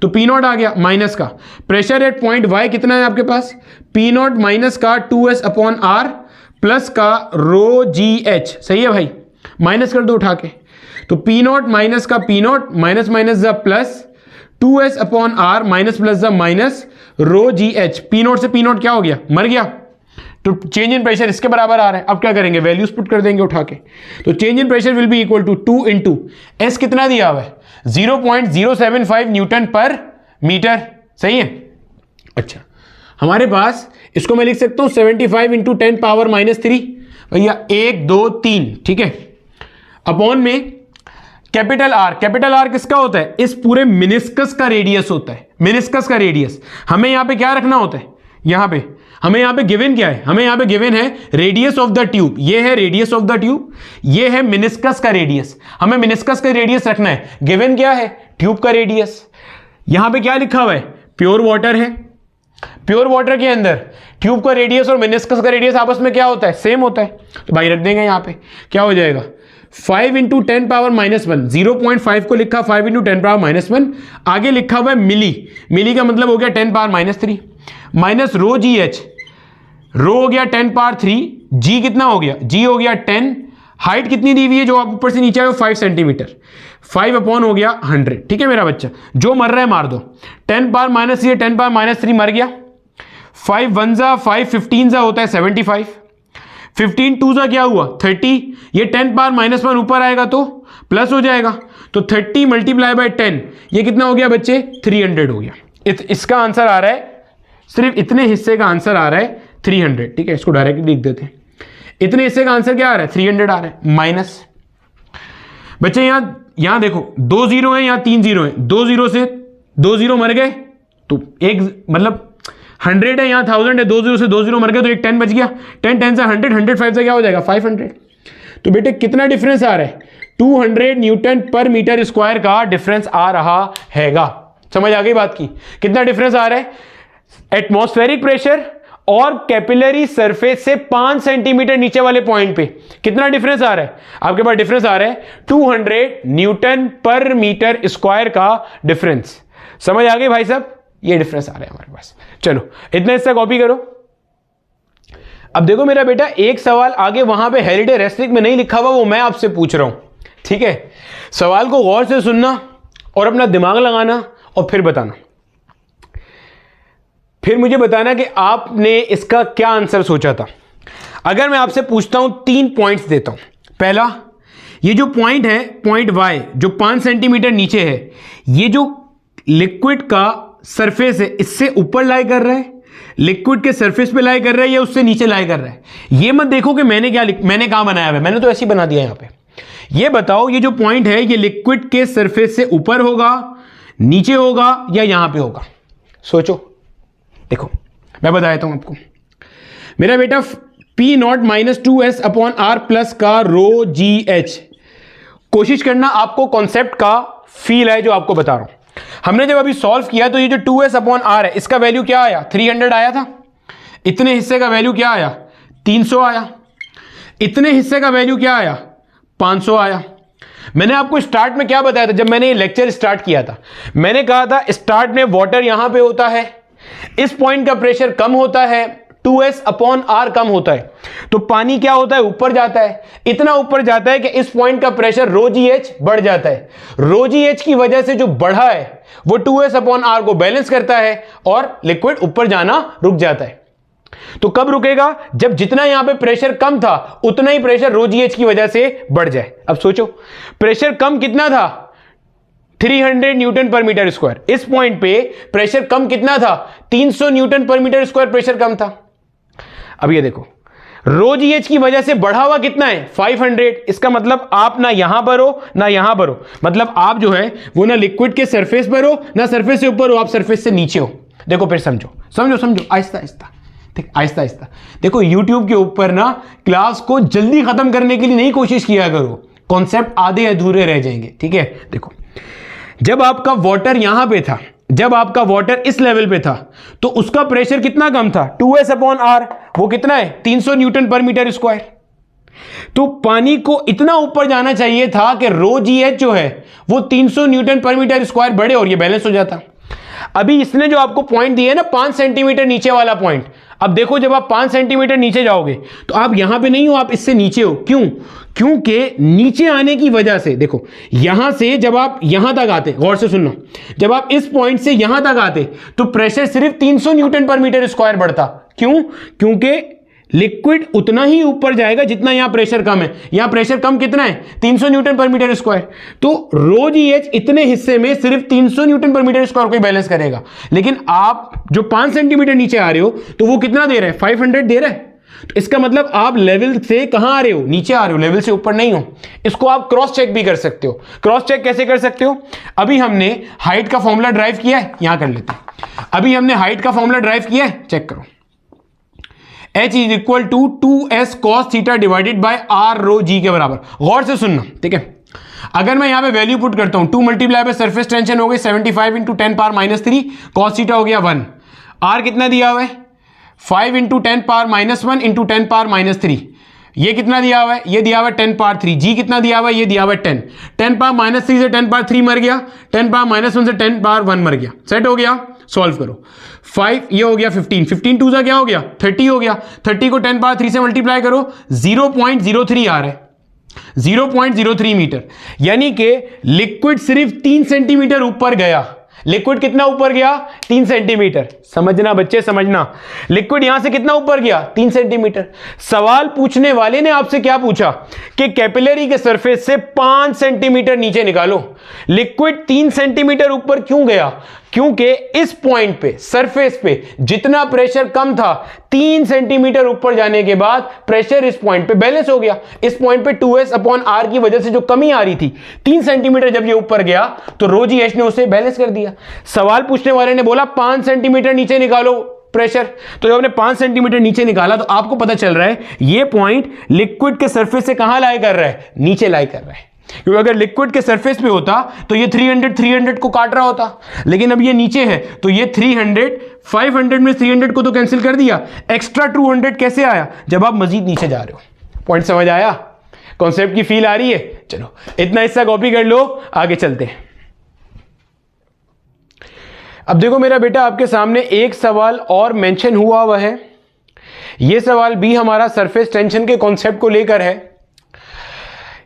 तो P नॉट आ गया, माइनस का प्रेशर एट पॉइंट y कितना है आपके पास? P नॉट माइनस का 2S अपॉन R प्लस का रो GH। सही है भाई? माइनस कर दो उठा के, तो P नॉट माइनस का P not, minus minus the plus, 2S upon R minus plus the minus rho GH। P not से P नॉट क्या हो गया? मर गया। तो चेंज इन प्रेशर इसके बराबर आ रहा है। अब क्या करेंगे? वैल्यूज पुट कर देंगे उठा के। तो change in pressure will be equal to 2 into S, कितना दिया हुआ है? 0.075 न्यूटन पर मीटर। सही है? अच्छा, हमारे पास इसको मैं लिख सकता हूं 75 इंटू 10 पावर माइनस 3, भैया 1 2 3, ठीक है, अपॉन में कैपिटल आर। कैपिटल आर किसका होता है? इस पूरे मिनिस्कस का रेडियस होता है। मिनिस्कस का रेडियस हमें यहां पे क्या रखना होता है? यहां पे हमें यहां पे गिवन क्या है? हमें यहां पे गिवन है रेडियस ऑफ द ट्यूब। ये है रेडियस ऑफ द ट्यूब, ये है मिनिस्कस का रेडियस। हमें मिनिस्कस का रेडियस रखना है। गिवन क्या है? ट्यूब का रेडियस। यहां पे क्या लिखा हुआ है? प्योर वाटर है। प्योर वाटर के अंदर ट्यूब का रेडियस और मिनिस्कस का रेडियस आपस में क्या होता है? सेम होता है। तो भाई रख देंगे यहां पे, क्या हो जाएगा? 5 इंटू 10 पावर माइनस 1, 0.5 को लिखा 5 इंटू 10 पावर माइनस 1, आगे लिखा हुआ है मिली। मिली का मतलब हो गया 10 power minus 3 minus rho GH। रो हो गया 10 पावर 3, जी कितना हो गया? जी हो गया 10। हाइट कितनी दी हुई है जो आप ऊपर से नीचे आए हो? 5 सेंटीमीटर। 5 अपॉन हो गया 100। ठीक है मेरा बच्चा, जो मर रहा है मार दो। 10 पावर माइनस 3, 10 पावर माइनस 3 मर गया। 5 1 जा 5, 15 जा होता है 75। 15 2 जा क्या हुआ? 30। ये 10 पावर माइनस 1 ऊपर आएगा तो प्लस हो जाएगा, तो 30 मल्टीप्लाई बाय 10, ये कितना हो गया बच्चे? 300 हो गया। इसका आंसर आ रहा है, सिर्फ इतने हिस्से का आंसर आ रहा है 300। ठीक है, इसको डायरेक्टली लिख देते हैं। इतने हिस्से का आंसर क्या आ रहा है? 300 आ रहा है। माइनस बच्चे यहां देखो 2 जीरो है, यहां 3 जीरो है। 2 जीरो से 2 जीरो मर गए तो एक मतलब 100 है, यहां 1000 है। 2 जीरो से 2 जीरो मर गए तो एक 10 बच गया। 10 10 से 100, 100 5 से क्या हो जाएगा? 500। तो बेटे कितना डिफरेंस आ रहा है? 200 न्यूटन पर मीटर स्क्वायर का डिफरेंस आ रहा हैगा। समझ आ गई बात की? कितना डिफरेंस आ रहा है? एटमॉस्फेरिक प्रेशर और कैपिलरी सरफेस से 5 सेंटीमीटर नीचे वाले पॉइंट पे कितना डिफरेंस आ रहा है? आपके पास डिफरेंस आ रहा है 200 न्यूटन पर मीटर स्क्वायर का डिफरेंस। समझ आ गई भाई साहब? ये डिफरेंस आ रहा है हमारे पास। चलो इतना हिस्सा कॉपी करो। अब देखो मेरा बेटा, एक सवाल आगे वहां पे हेरिडे रेस्ट्रिक्ट में नहीं लिखा हुआ, वो मैं आपसे पूछ रहा हूं। ठीक है, सवाल को गौर से सुनना और अपना दिमाग लगाना और फिर बताना। फिर मुझे बताना कि आपने इसका क्या आंसर सोचा था। अगर मैं आपसे पूछता हूं, 3 पॉइंट्स देता हूं। पहला, ये जो पॉइंट है, पॉइंट Y जो 5 सेंटीमीटर नीचे है, ये जो लिक्विड का सरफेस है इससे ऊपर लाई कर रहा है, लिक्विड के सरफेस पे लाई कर रहा है, या उससे नीचे लाई कर रहा है? ये मत देखो कि मैंने कहां बनाया है, मैंने तो ऐसे ही बना दिया यहां पे। ये बताओ, ये जो पॉइंट है ये लिक्विड के सरफेस से ऊपर होगा, नीचे होगा, या यहां पे होगा? सोचो। देखो मैं बता देता हूं आपको मेरा बेटा, P not minus 2S upon R plus का रो GH। कोशिश करना आपको कॉन्सेप्ट का फील है जो आपको बता रहा हूं। हमने जब अभी सॉल्व किया तो ये जो 2S अपॉन R है इसका वैल्यू क्या आया? 300 आया था। इतने हिस्से का वैल्यू क्या आया, 300 आया। इतने हिस्से का वैल्यू क्या आया, 500 आया। मैंने आपको स्टार्ट में क्या बताया था, जब मैंने ये लेक्चर स्टार्ट किया था, मैंने कहा था स्टार्ट में वाटर यहां पे होता है, इस पॉइंट का प्रेशर कम होता है, 2S/R कम होता है, तो पानी क्या होता है, ऊपर जाता है। इतना ऊपर जाता है कि इस पॉइंट का प्रेशर ρGH बढ़ जाता है। ρGH की वजह से जो बढ़ा है वो 2S/R को बैलेंस करता है और लिक्विड ऊपर जाना रुक जाता है। तो कब रुकेगा, जब जितना यहां पे प्रेशर कम था उतना ही प्रेशर ρGH की वजह से बढ़ जाए। अब सोचो प्रेशर कम कितना था, 300 न्यूटन पर मीटर स्क्वायर। इस पॉइंट पे प्रेशर कम कितना था, 300 न्यूटन पर मीटर स्क्वायर प्रेशर कम था। अब ये देखो ρGH की वजह से बढ़ा हुआ कितना है, 500। इसका मतलब आप ना यहां पर हो ना यहां पर हो, मतलब आप जो है वो ना लिक्विड के सरफेस पर हो ना सरफेस से ऊपर हो, आप सरफेस से नीचे हो। देखो फिर समझो समझो समझो, आहिस्ता आहिस्ता, ठीक, आहिस्ता आहिस्ता। देखो YouTube के ऊपर ना क्लास को जल्दी खत्म करने के लिए नहीं कोशिश किया करो, कॉन्सेप्ट आधे अधूरे रह जाएंगे, ठीक है। देखो जब आपका वाटर यहां पे था, जब आपका वाटर इस लेवल पे था, तो उसका प्रेशर कितना कम था, 2S/R। वो कितना है, 300 न्यूटन पर मीटर स्क्वायर। तो पानी को इतना ऊपर जाना चाहिए था कि ρGH जो है वो 300 न्यूटन पर मीटर स्क्वायर बढ़े और ये बैलेंस हो जाता। अभी इसने जो आपको पॉइंट दिया है ना 5 सेंटीमीटर नीचे वाला पॉइंट, अब देखो जब आप 5 सेंटीमीटर नीचे जाओगे तो आप यहां पे नहीं हो, आप इससे नीचे हो। क्यों, क्योंकि नीचे आने की वजह से देखो यहां से जब आप यहां तक आते, गौर से सुनना, जब आप इस पॉइंट से यहां तक आते तो प्रेशर सिर्फ 300 न्यूटन पर मीटर स्क्वायर बढ़ता। क्यों, क्योंकि लिक्विड उतना ही ऊपर जाएगा जितना यहां प्रेशर कम है। यहां प्रेशर कम कितना है, 300 न्यूटन पर मीटर स्क्वायर। तो ρGH इतने हिस्से में सिर्फ 300 न्यूटन पर मीटर स्क्वायर को ही बैलेंस करेगा। लेकिन आप जो 5 सेंटीमीटर नीचे आ रहे हो तो वो कितना दे रहा है, 500 दे रहा है। तो इसका मतलब आप लेवल से कहां आ रहे हो, नीचे आ रहे हो, लेवल से ऊपर नहीं हो। इसको आप क्रॉस चेक भी कर सकते हो। क्रॉस चेक कैसे कर सकते हो, अभी हमने हाइट का फॉर्मूला ड्राइव किया है, यहां कर लेते हैं। अभी हमने हाइट का फॉर्मूला ड्राइव किया है, चेक करो। H is equal to 2S cos theta divided by R ρg के बराबर। गौर से सुनना, ठीक है। अगर मैं यहां पे वैल्यू पुट करता हूं, 2 मल्टीप्लाई बाय सरफेस टेंशन हो गई 75 इंटू 10 पावर -3, cos थीटा हो गया 1। R कितना दिया हुआ है, 5 इंटू 10 पावर -1 इंटू 10 पावर -3। ये कितना दिया हुआ है, ये दिया हुआ है 10 पावर 3। जी कितना दिया हुआ है, ये दिया हुआ है 10। 10 पावर -3 से 10 पावर 3 मर गया, 10 पावर -1 से 10 पावर 1 मर गया। सेट हो गया, सॉल्व करो। 5 ये हो गया 15, 15 2 सा क्या हो गया, 30 हो गया। 30 को 10 पावर 3 से मल्टीप्लाई करो, 0.03 आ रहा है, 0.03 मीटर। यानी कि लिक्विड सिर्फ 3 सेंटीमीटर ऊपर गया। लिक्विड कितना ऊपर गया, 3 सेंटीमीटर। समझना बच्चे, समझना, लिक्विड यहां से कितना ऊपर गया, 3 सेंटीमीटर। सवाल पूछने वाले ने आपसे क्या पूछा कि कैपिलरी के सरफेस से 5 सेंटीमीटर नीचे निकालो। लिक्विड 3 सेंटीमीटर ऊपर क्यों गया, क्योंकि इस पॉइंट पे सरफेस पे जितना प्रेशर कम था, 3 सेंटीमीटर ऊपर जाने के बाद प्रेशर इस पॉइंट पे बैलेंस हो गया। इस पॉइंट पे 2S/R की वजह से जो कमी आ रही थी, 3 सेंटीमीटर जब ये ऊपर गया तो ρGH ने उसे बैलेंस कर दिया। सवाल पूछने वाले ने बोला 5 सेंटीमीटर नीचे निकालो प्रेशर, तो जब हमने 5 सेंटीमीटर नीचे निकाला तो आपको पता चल रहा है ये पॉइंट लिक्विड के सरफेस से कहां लाई कर रहा है, नीचे लाई कर रहा है। क्योंकि अगर लिक्विड के सरफेस पे होता तो ये 300 को काट रहा होता, लेकिन अब ये नीचे है तो ये 300, 500 में 300 को तो कैंसिल कर दिया। एक्स्ट्रा 200 कैसे आया, जब आप मजीद नीचे जा रहे हो। पॉइंट समझ आया, कॉन्सेप्ट की फील आ रही है। चलो इतना हिस्सा कॉपी कर लो, आगे चलते हैं। अब देखो मेरा बेटा, आपके सामने एक सवाल और मेंशन हुआ है। यह सवाल भी हमारा सरफेस टेंशन के कॉन्सेप्ट को लेकर है।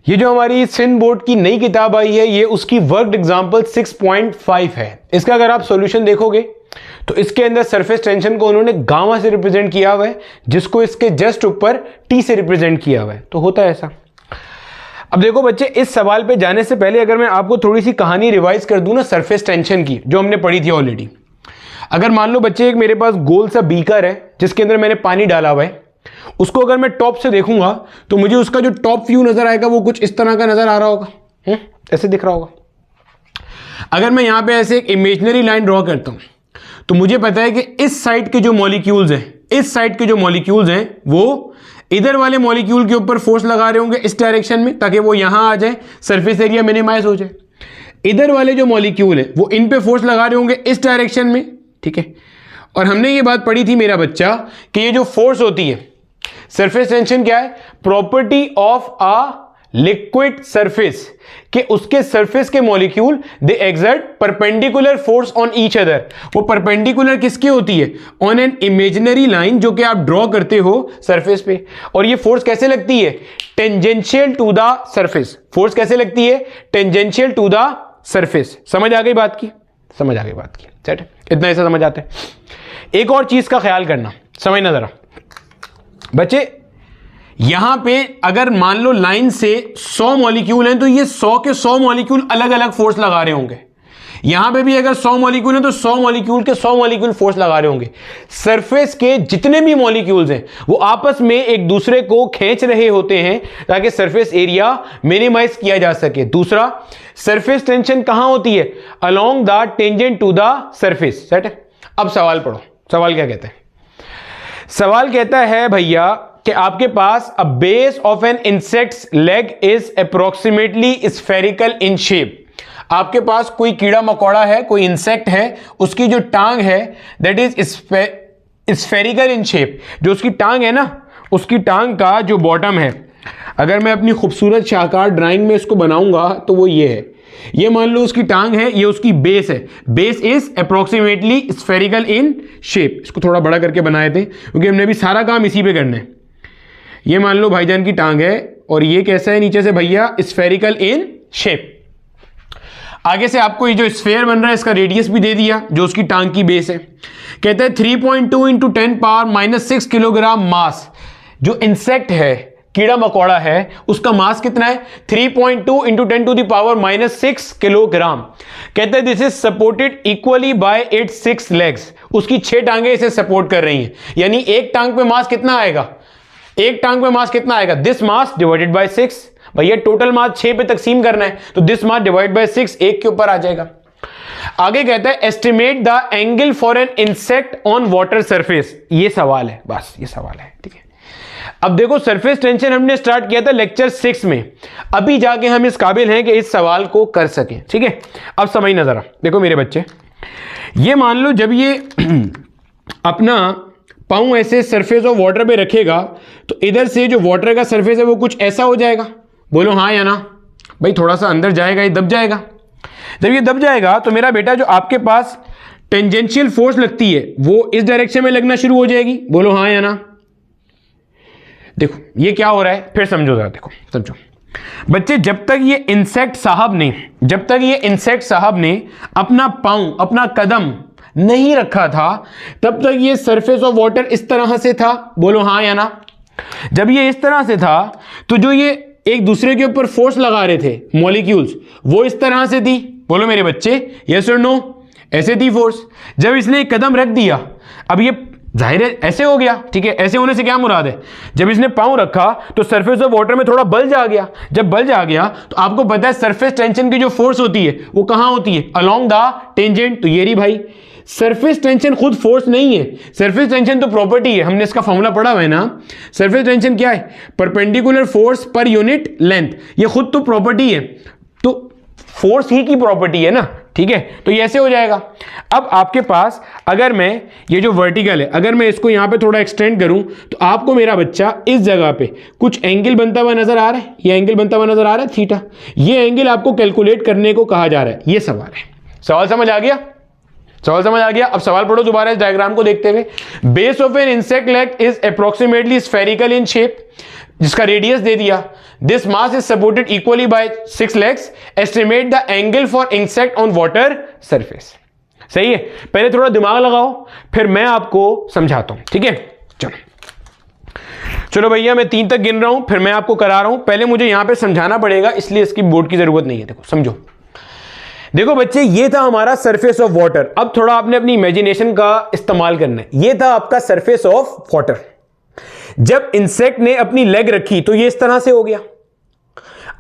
ये जो हमारी सिंध बोर्ड की नई किताब आई है, ये उसकी वर्कड एग्जांपल 6.5 है। इसका अगर आप सॉल्यूशन देखोगे तो इसके अंदर सरफेस टेंशन को उन्होंने गामा से रिप्रेजेंट किया हुआ है, जिसको इसके जस्ट ऊपर टी से रिप्रेजेंट किया हुआ है। तो होता है ऐसा। अब देखो बच्चे, इस सवाल पे जाने से पहले अगर मैं आपको थोड़ी सी कहानी रिवाइज कर दूं ना सरफेस टेंशन की, जो हमने पढ़ी थी ऑलरेडी। अगर मान लो बच्चे, एक मेरे पास गोल सा बीकर है जिसके अंदर मैंने पानी डाला हुआ है। उसको अगर मैं टॉप से देखूंगा तो मुझे उसका जो टॉप व्यू नजर आएगा वो कुछ इस तरह का नजर आ रहा होगा, ऐसे दिख रहा होगा। अगर मैं यहां पे ऐसे एक इमेजिनरी लाइन ड्रॉ करता हूं तो मुझे पता है कि इस साइड के जो मॉलिक्यूल्स हैं, इस साइड के जो मॉलिक्यूल्स हैं वो इधर वाले मॉलिक्यूल के ऊपर फोर्स लगा रहे होंगे इस डायरेक्शन में, ताकि वो यहां आ जाए, सरफेस एरिया मिनिमाइज हो जाए। इधर वाले जो मॉलिक्यूल है वो इन पे फोर्स लगा रहे होंगे इस डायरेक्शन में, ठीक है। और हमने ये बात पढ़ी थी मेरा बच्चा कि ये जो फोर्स होती है, सरफेस टेंशन क्या है? Property of a liquid surface, कि उसके सरफेस के molecule they exert perpendicular force on each other. वो परपेंडिकुलर किसकी होती है? ऑन एन इमेजिनरी लाइन जो कि आप ड्रॉ करते हो सरफेस पे। और ये फोर्स कैसे लगती है? Tangential to the surface. Force कैसे लगती है? Tangential to the surface. समझ आ गई बात की? समझ आ गई बात की, सेट? इतना ऐसा समझ आते हैं। एक और चीज का ख्याल करना, समझना जरा बच्चे, यहां पे अगर मान लो लाइन से 100 मॉलिक्यूल हैं तो ये 100 के 100 मॉलिक्यूल अलग अलग फोर्स लगा रहे होंगे। यहां पे भी अगर 100 मॉलिक्यूल हैं तो 100 मॉलिक्यूल के 100 मॉलिक्यूल फोर्स लगा रहे होंगे। सरफेस के जितने भी मॉलिक्यूल्स हैं वो आपस में एक दूसरे को खींच रहे होते हैं ताकि सरफेस एरिया मिनिमाइज किया जा सके। दूसरा, सरफेस टेंशन कहां होती है? Along the tangent to the surface, set? अब सवाल पढ़ो, सवाल क्या कहते हैं? सवाल कहता है भैया कि आपके पास a base of an insects leg is approximately spherical in shape. आपके पास कोई कीड़ा मकोड़ा है, कोई इंसेक्ट है, उसकी जो टांग है that is spherical in shape. जो उसकी टांग है ना, उसकी टांग का जो बॉटम है, अगर मैं अपनी खूबसूरत शाहकार ड्राइंग में इसको बनाऊंगा तो वो ये है। ये मान लो उसकी टांग है, ये उसकी बेस है। Base is approximately spherical in shape. इसको थोड़ा बड़ा करके बनाए थे क्योंकि हमने भी सारा काम इसी पे करना है। ये मान लो भाईजान की टांग है और ये कैसा है नीचे से भैया? Spherical in shape. आगे से आपको ये जो स्फेयर बन रहा है इसका रेडियस भी दे दिया जो उसकी टांग की बेस है। कहता है 3.2 इंटू 10 पावर -6 किलोग्राम मास। जो इंसेक्ट है, कीड़ा मकोड़ा है, उसका मास कितना है? 3.2 into 10 to the power -6 kilogram. कहते हैं this is supported equally by its 6 legs. उसकी 6 टांगे इसे सपोर्ट कर रही हैं। यानी एक टांग पे मास कितना आएगा? एक टांग पे मास कितना आएगा? This mass divided by 6। भैया टोटल मास 6 पे तकसीम करना है तो दिस मास डिवाइड बाय 6 एक के ऊपर आ जाएगा। आगे कहता है estimate the angle for an insect on water surface. ये सवाल है, बस ये सवाल है, ठीक है। अब देखो, सरफेस टेंशन हमने स्टार्ट किया था लेक्चर 6 में। अभी जाके हम इस काबिल हैं कि इस सवाल को कर सकें, ठीक है। अब समझना जरा, देखो मेरे बच्चे, ये मान लो जब ये अपना पाँव ऐसे सरफेस ऑफ वाटर पे रखेगा तो इधर से जो वाटर का सरफेस है वो कुछ ऐसा हो जाएगा। बोलो हाँ या ना? भाई थोड़ा सा अंदर जाएगा, ये दब जाएगा। जब ये दब जाएगा तो मेरा बेटा जो आपके पास टेंजेंशियल फोर्स लगती है वो इस डायरेक्शन में लगना शुरू हो जाएगी। बोलो हाँ या ना? देखो ये क्या हो रहा है, फिर समझो जरा। देखो समझो बच्चे, जब तक ये इंसेक्ट साहब ने अपना पाँव, अपना कदम नहीं रखा था तब तक ये सरफेस ऑफ वाटर इस तरह से था। बोलो हाँ या ना? जब ये इस तरह से था तो जो ये एक दूसरे के ऊपर फोर्स लगा रहे थे मॉलिक्यूल्स, वो इस तरह से थी। बोलो मेरे बच्चे, यस और नो? ऐसे थी फोर्स। जब इसने एक कदम रख दिया, अब ये जाहिर है ऐसे हो गया, ठीक है। ऐसे होने से क्या मुराद है? जब इसने पाँव रखा तो सरफेस ऑफ वाटर में थोड़ा बल जा गया। जब बल जा गया तो आपको पता है सरफेस टेंशन की जो फोर्स होती है वो कहां होती है? Along the tangent. तो ये रही भाई, सरफेस टेंशन खुद फोर्स नहीं है, सरफेस टेंशन तो प्रॉपर्टी है। हमने इसका फॉर्मूला पढ़ा हुआ है ना। सरफेस टेंशन क्या है? Perpendicular force per unit length. ये खुद तो प्रॉपर्टी है, तो फोर्स ही की प्रॉपर्टी है ना, ठीक है। तो ये ऐसे हो जाएगा। अब आपके पास अगर मैं ये जो वर्टिकल है, अगर मैं इसको यहां पे थोड़ा एक्सटेंड करूं तो आपको मेरा बच्चा इस जगह पे कुछ एंगल बनता हुआ नजर आ रहा है। ये एंगल बनता हुआ नजर आ रहा है, थीटा। ये एंगल आपको कैलकुलेट करने को कहा जा रहा है। ये सवाल है। सवाल समझ आ गया? सवाल समझ आ गया? अब सवाल पढ़ो दोबारा इस डायग्राम को देखते हुए। Base of an insect leg is approximately spherical in shape, जिसका रेडियस दे दिया। This mass is supported equally by 6 legs. Estimate the angle for insect on water surface. सही है। पहले थोड़ा दिमाग लगाओ, फिर मैं आपको समझाता हूं, ठीक है। चलो भैया, मैं 3 तक गिन रहा हूं, फिर मैं आपको करा रहा हूं। पहले मुझे यहां पे समझाना पड़ेगा, इसलिए इसकी बोर्ड की जरूरत नहीं है। देखो समझो। देखो बच्चे, ये था हमारा सरफेस ऑफ वाटर। अब थोड़ा आपने अपनी इमेजिनेशन का इस्तेमाल करना है। ये था आपका सरफेस ऑफ वाटर। जब इंसेक्ट ने अपनी लेग रखी तो ये इस तरह से हो गया।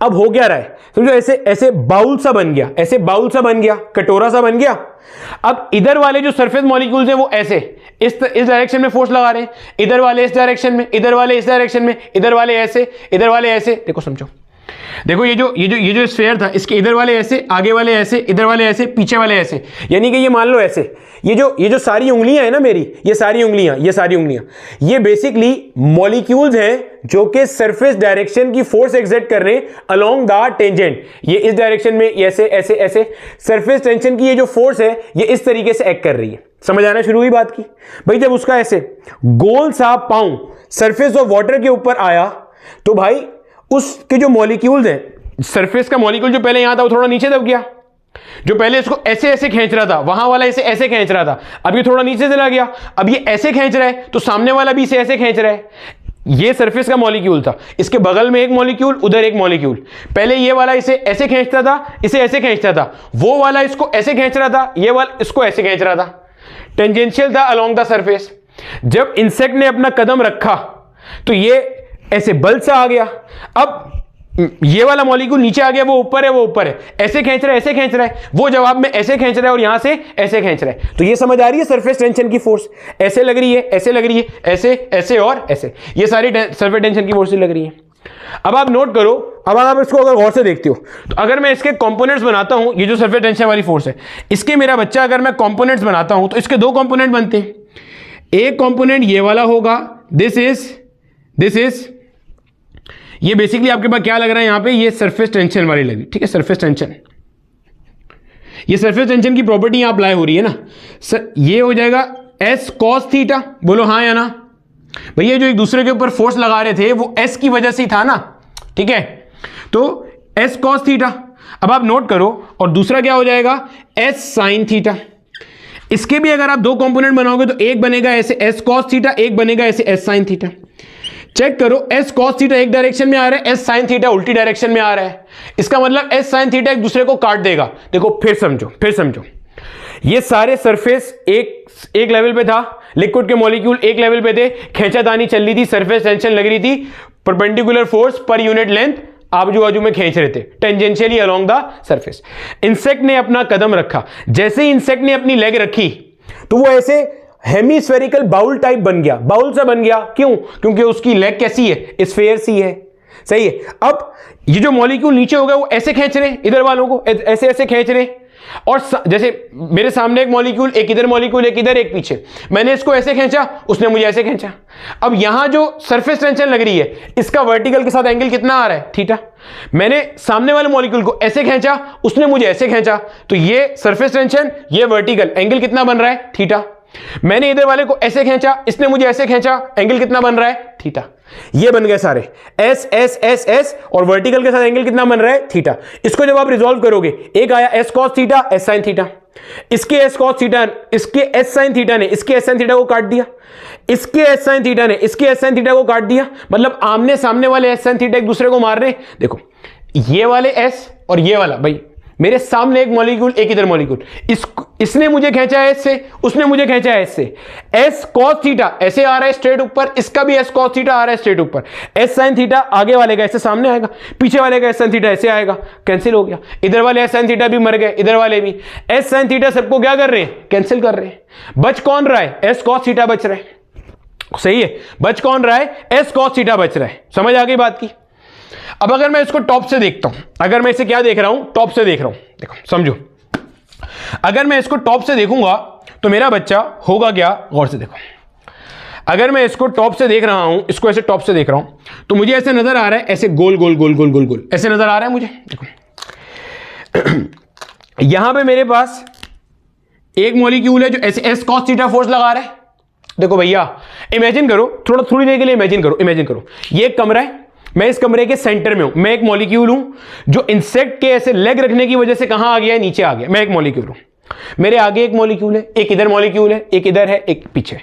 अब हो क्या रहा है? समझो, ऐसे ऐसे बाउल सा बन गया, ऐसे बाउल सा बन गया, कटोरा सा बन गया। अब इधर वाले जो सरफेस मॉलिक्यूल्स हैं वो ऐसे इस डायरेक्शन में फोर्स लगा रहे हैं, इधर वाले इस डायरेक्शन में, इधर वाले इस डायरेक्शन में, इधर वाले ऐसे, इधर वाले ऐसे। देखो समझो, देखो ये जो स्फीयर था, इसके इधर वाले ऐसे, आगे वाले ऐसे, इधर वाले ऐसे, पीछे वाले ऐसे, यानी कि ये मान लो ऐसे, ये जो सारी उंगलियां है ना मेरी, ये सारी उंगलियां ये बेसिकली मॉलिक्यूल्स हैं जो कि सरफेस डायरेक्शन की फोर्स एग्जर्ट कर रहे हैं अलोंग द टेंजेंट। ये इस डायरेक्शन में ऐसे ऐसे ऐसे, सरफेस टेंशन की ये जो फोर्स है ये इस तरीके से एक्ट कर रही है। समझ आना शुरू हुई बात की भाई। जब उसका ऐसे गोल सा पांव सरफेस ऑफ वाटर के ऊपर आया तो भाई उसके जो मॉलिक्यूल्स हैं, सरफेस का मॉलिक्यूल जो पहले यहां था वो थोड़ा नीचे दब गया, जो पहले इसको ऐसे ऐसे खींच रहा था, वहां वाला इसे ऐसे खींच रहा था, अब ये थोड़ा नीचे चला गया, अब ये ऐसे खींच रहा है तो सामने वाला भी इसे ऐसे खींच रहा है। ये सरफेस का मॉलिक्यूल था, इसके बगल में एक मॉलिक्यूल, उधर एक मॉलिक्यूल, पहले ये वाला इसे ऐसे खींचता था, इसे ऐसे खींचता था, वो वाला इसको ऐसे खींच रहा था, ये वाला इसको ऐसे खींच रहा था, टेंजेंशियल था अलोंग द सरफेस। जब इंसेक्ट ने अपना कदम रखा तो ये ऐसे बल सा आ गया, अब ये वाला मॉलिक्यूल नीचे आ गया, वो ऊपर है, ऐसे खींच रहा है, ऐसे खींच रहा है, वो जवाब में ऐसे खींच रहा है और यहां से ऐसे खींच रहा है। तो ये समझ आ रही है सरफेस टेंशन की फोर्स ऐसे लग रही है, ऐसे लग रही है, ऐसे ऐसे और ऐसे, ये सारी सरफेस टेंशन की फोर्स लग रही है। अब आप नोट करो, अब आप इसको अगर गौर से देखते हो तो अगर मैं इसके कंपोनेंट्स बनाता हूं, ये जो सरफेस टेंशन वाली फोर्स है, इसके मेरा बच्चा अगर मैं कंपोनेंट्स बनाता हूं तो इसके दो कंपोनेंट बनते हैं। एक कंपोनेंट ये वाला होगा, दिस इज ये बेसिकली आपके पास क्या लग रहा है यहां पे, ये सरफेस टेंशन वाली लगी, ठीक है, सरफेस टेंशन। ये सरफेस टेंशन की प्रॉपर्टी यहां अप्लाई हो रही है ना सर, ये हो जाएगा एस कॉस थीटा, बोलो हाँ या ना। भैया जो एक दूसरे के ऊपर फोर्स लगा रहे थे वो एस की वजह से ही था ना, ठीक है, तो एस कॉस थीटा। अब आप नोट करो, और दूसरा क्या हो जाएगा, एस साइन थीटा। इसके भी अगर आप दो कंपोनेंट बनाओगे तो एक बनेगा ऐसे एस कॉस थीटा, एक बनेगा ऐसे एस साइन थीटा। चेक करो, एस कॉस थीटा एक डायरेक्शन में आ रहा है, एस साइन थीटा उल्टी डायरेक्शन में आ रहा है, इसका मतलब एस साइन थीटा एक दूसरे को काट देगा। देखो फिर समझो, ये सारे सरफेस एक लेवल पे था, लिक्विड के मॉलिक्यूल एक लेवल पे थे, खींचातानी चल रही थी, सरफेस टेंशन लग रही थी, perpendicular force per unit length आजू बाजू में खींच रहे थे tangentially along the surface. Insect ने अपना कदम रखा, जैसे ही इंसेक्ट ने अपनी लेग रखी तो वो ऐसे हेमीस्फेरिकल बाउल टाइप बन गया, बाउल सा बन गया। क्यों? क्योंकि उसकी लेग कैसी है, स्फेयर सी है, सही है। अब ये जो मॉलिक्यूल नीचे हो गए वो ऐसे खींच रहे, इधर वालों को ऐसे ऐसे खींच रहे, और जैसे मेरे सामने एक मॉलिक्यूल, एक इधर मॉलिक्यूल, एक इधर एक पीछे, मैंने इसको ऐसे खींचा, उसने मुझे ऐसे खींचा। अब यहां जो सरफेस टेंशन लग रही है, इसका वर्टिकल के साथ एंगल कितना आ रहा है, थीटा। मैंने सामने वाले मॉलिक्यूल को ऐसे खींचा, उसने मुझे ऐसे खींचा, तो ये सरफेस टेंशन, ये वर्टिकल एंगल कितना बन रहा है, थीटा। मैंने इधर वाले को ऐसे खींचा, इसने मुझे ऐसे खींचा, एंगल कितना बन रहा है, थीटा। ये बन गए सारे एस एस एस एस, और वर्टिकल के साथ एंगल कितना बन रहा है, थीटा। इसको जब आप रिजॉल्व करोगे, एक आया S cos theta, S sine theta, इसके एस कॉस थीटा, इसके एस साइन थीटा ने इसके एस साइन थीटा को काट दिया, इसके एस साइन थीटा ने इसके एस साइन थीटा को काट दिया, मतलब आमने सामने वाले एस साइन थीटा एक दूसरे को मार रहे। देखो ये वाले एस और ये वाला, भाई मेरे सामने एक मॉलिक्यूल, एक इधर मॉलिक्यूल, इसने मुझे खींचा है एस से, उसने मुझे खींचा है एस से, एस कॉस थीटा ऐसे आ रहा है स्ट्रेट ऊपर, इसका भी एस कॉस थीटा आ रहा है स्ट्रेट ऊपर, एस साइन थीटा आगे वाले का ऐसे सामने आएगा, पीछे वाले का एस साइन थीटा ऐसे आएगा, कैंसिल हो गया। इधर वाले एस साइन थीटा भी मर गए, इधर वाले भी एस साइन थीटा सबको क्या कर रहे हैं, कैंसिल कर रहे हैं। बच कौन रहा है, एस कॉस थीटा बच रहा है, सही है, बच कौन रहा है, एस कॉस थीटा बच रहा है। समझ आ गई बात की। अब अगर मैं इसको टॉप से देखता हूं, अगर मैं इसे क्या देख रहा हूं, टॉप से देख रहा हूं, देखो समझो, अगर मैं इसको टॉप से देखूंगा तो मेरा बच्चा होगा क्या, गौर से देखो। अगर मैं इसको टॉप से देख रहा हूं, इसको ऐसे टॉप से देख रहा हूं, तो मुझे ऐसे नजर आ रहा है, ऐसे गोल गोल गोल गोल गोल गोल ऐसे नजर आ रहा है मुझे। देखो यहां पे मेरे पास एक मॉलिक्यूल है जो ऐसे एस कॉस थीटा फोर्स लगा रहा है। देखो भैया इमेजिन करो, थोड़ी देर के लिए इमेजिन करो, ये एक कमरा है, मैं इस कमरे के सेंटर में हूं, मैं एक मॉलिक्यूल हूं जो इंसेक्ट के ऐसे लेग रखने की वजह से कहां आ गया है, नीचे आ गया। मैं एक मॉलिक्यूल हूं, मेरे आगे एक मॉलिक्यूल है, एक इधर मॉलिक्यूल है, एक इधर है, एक पीछे।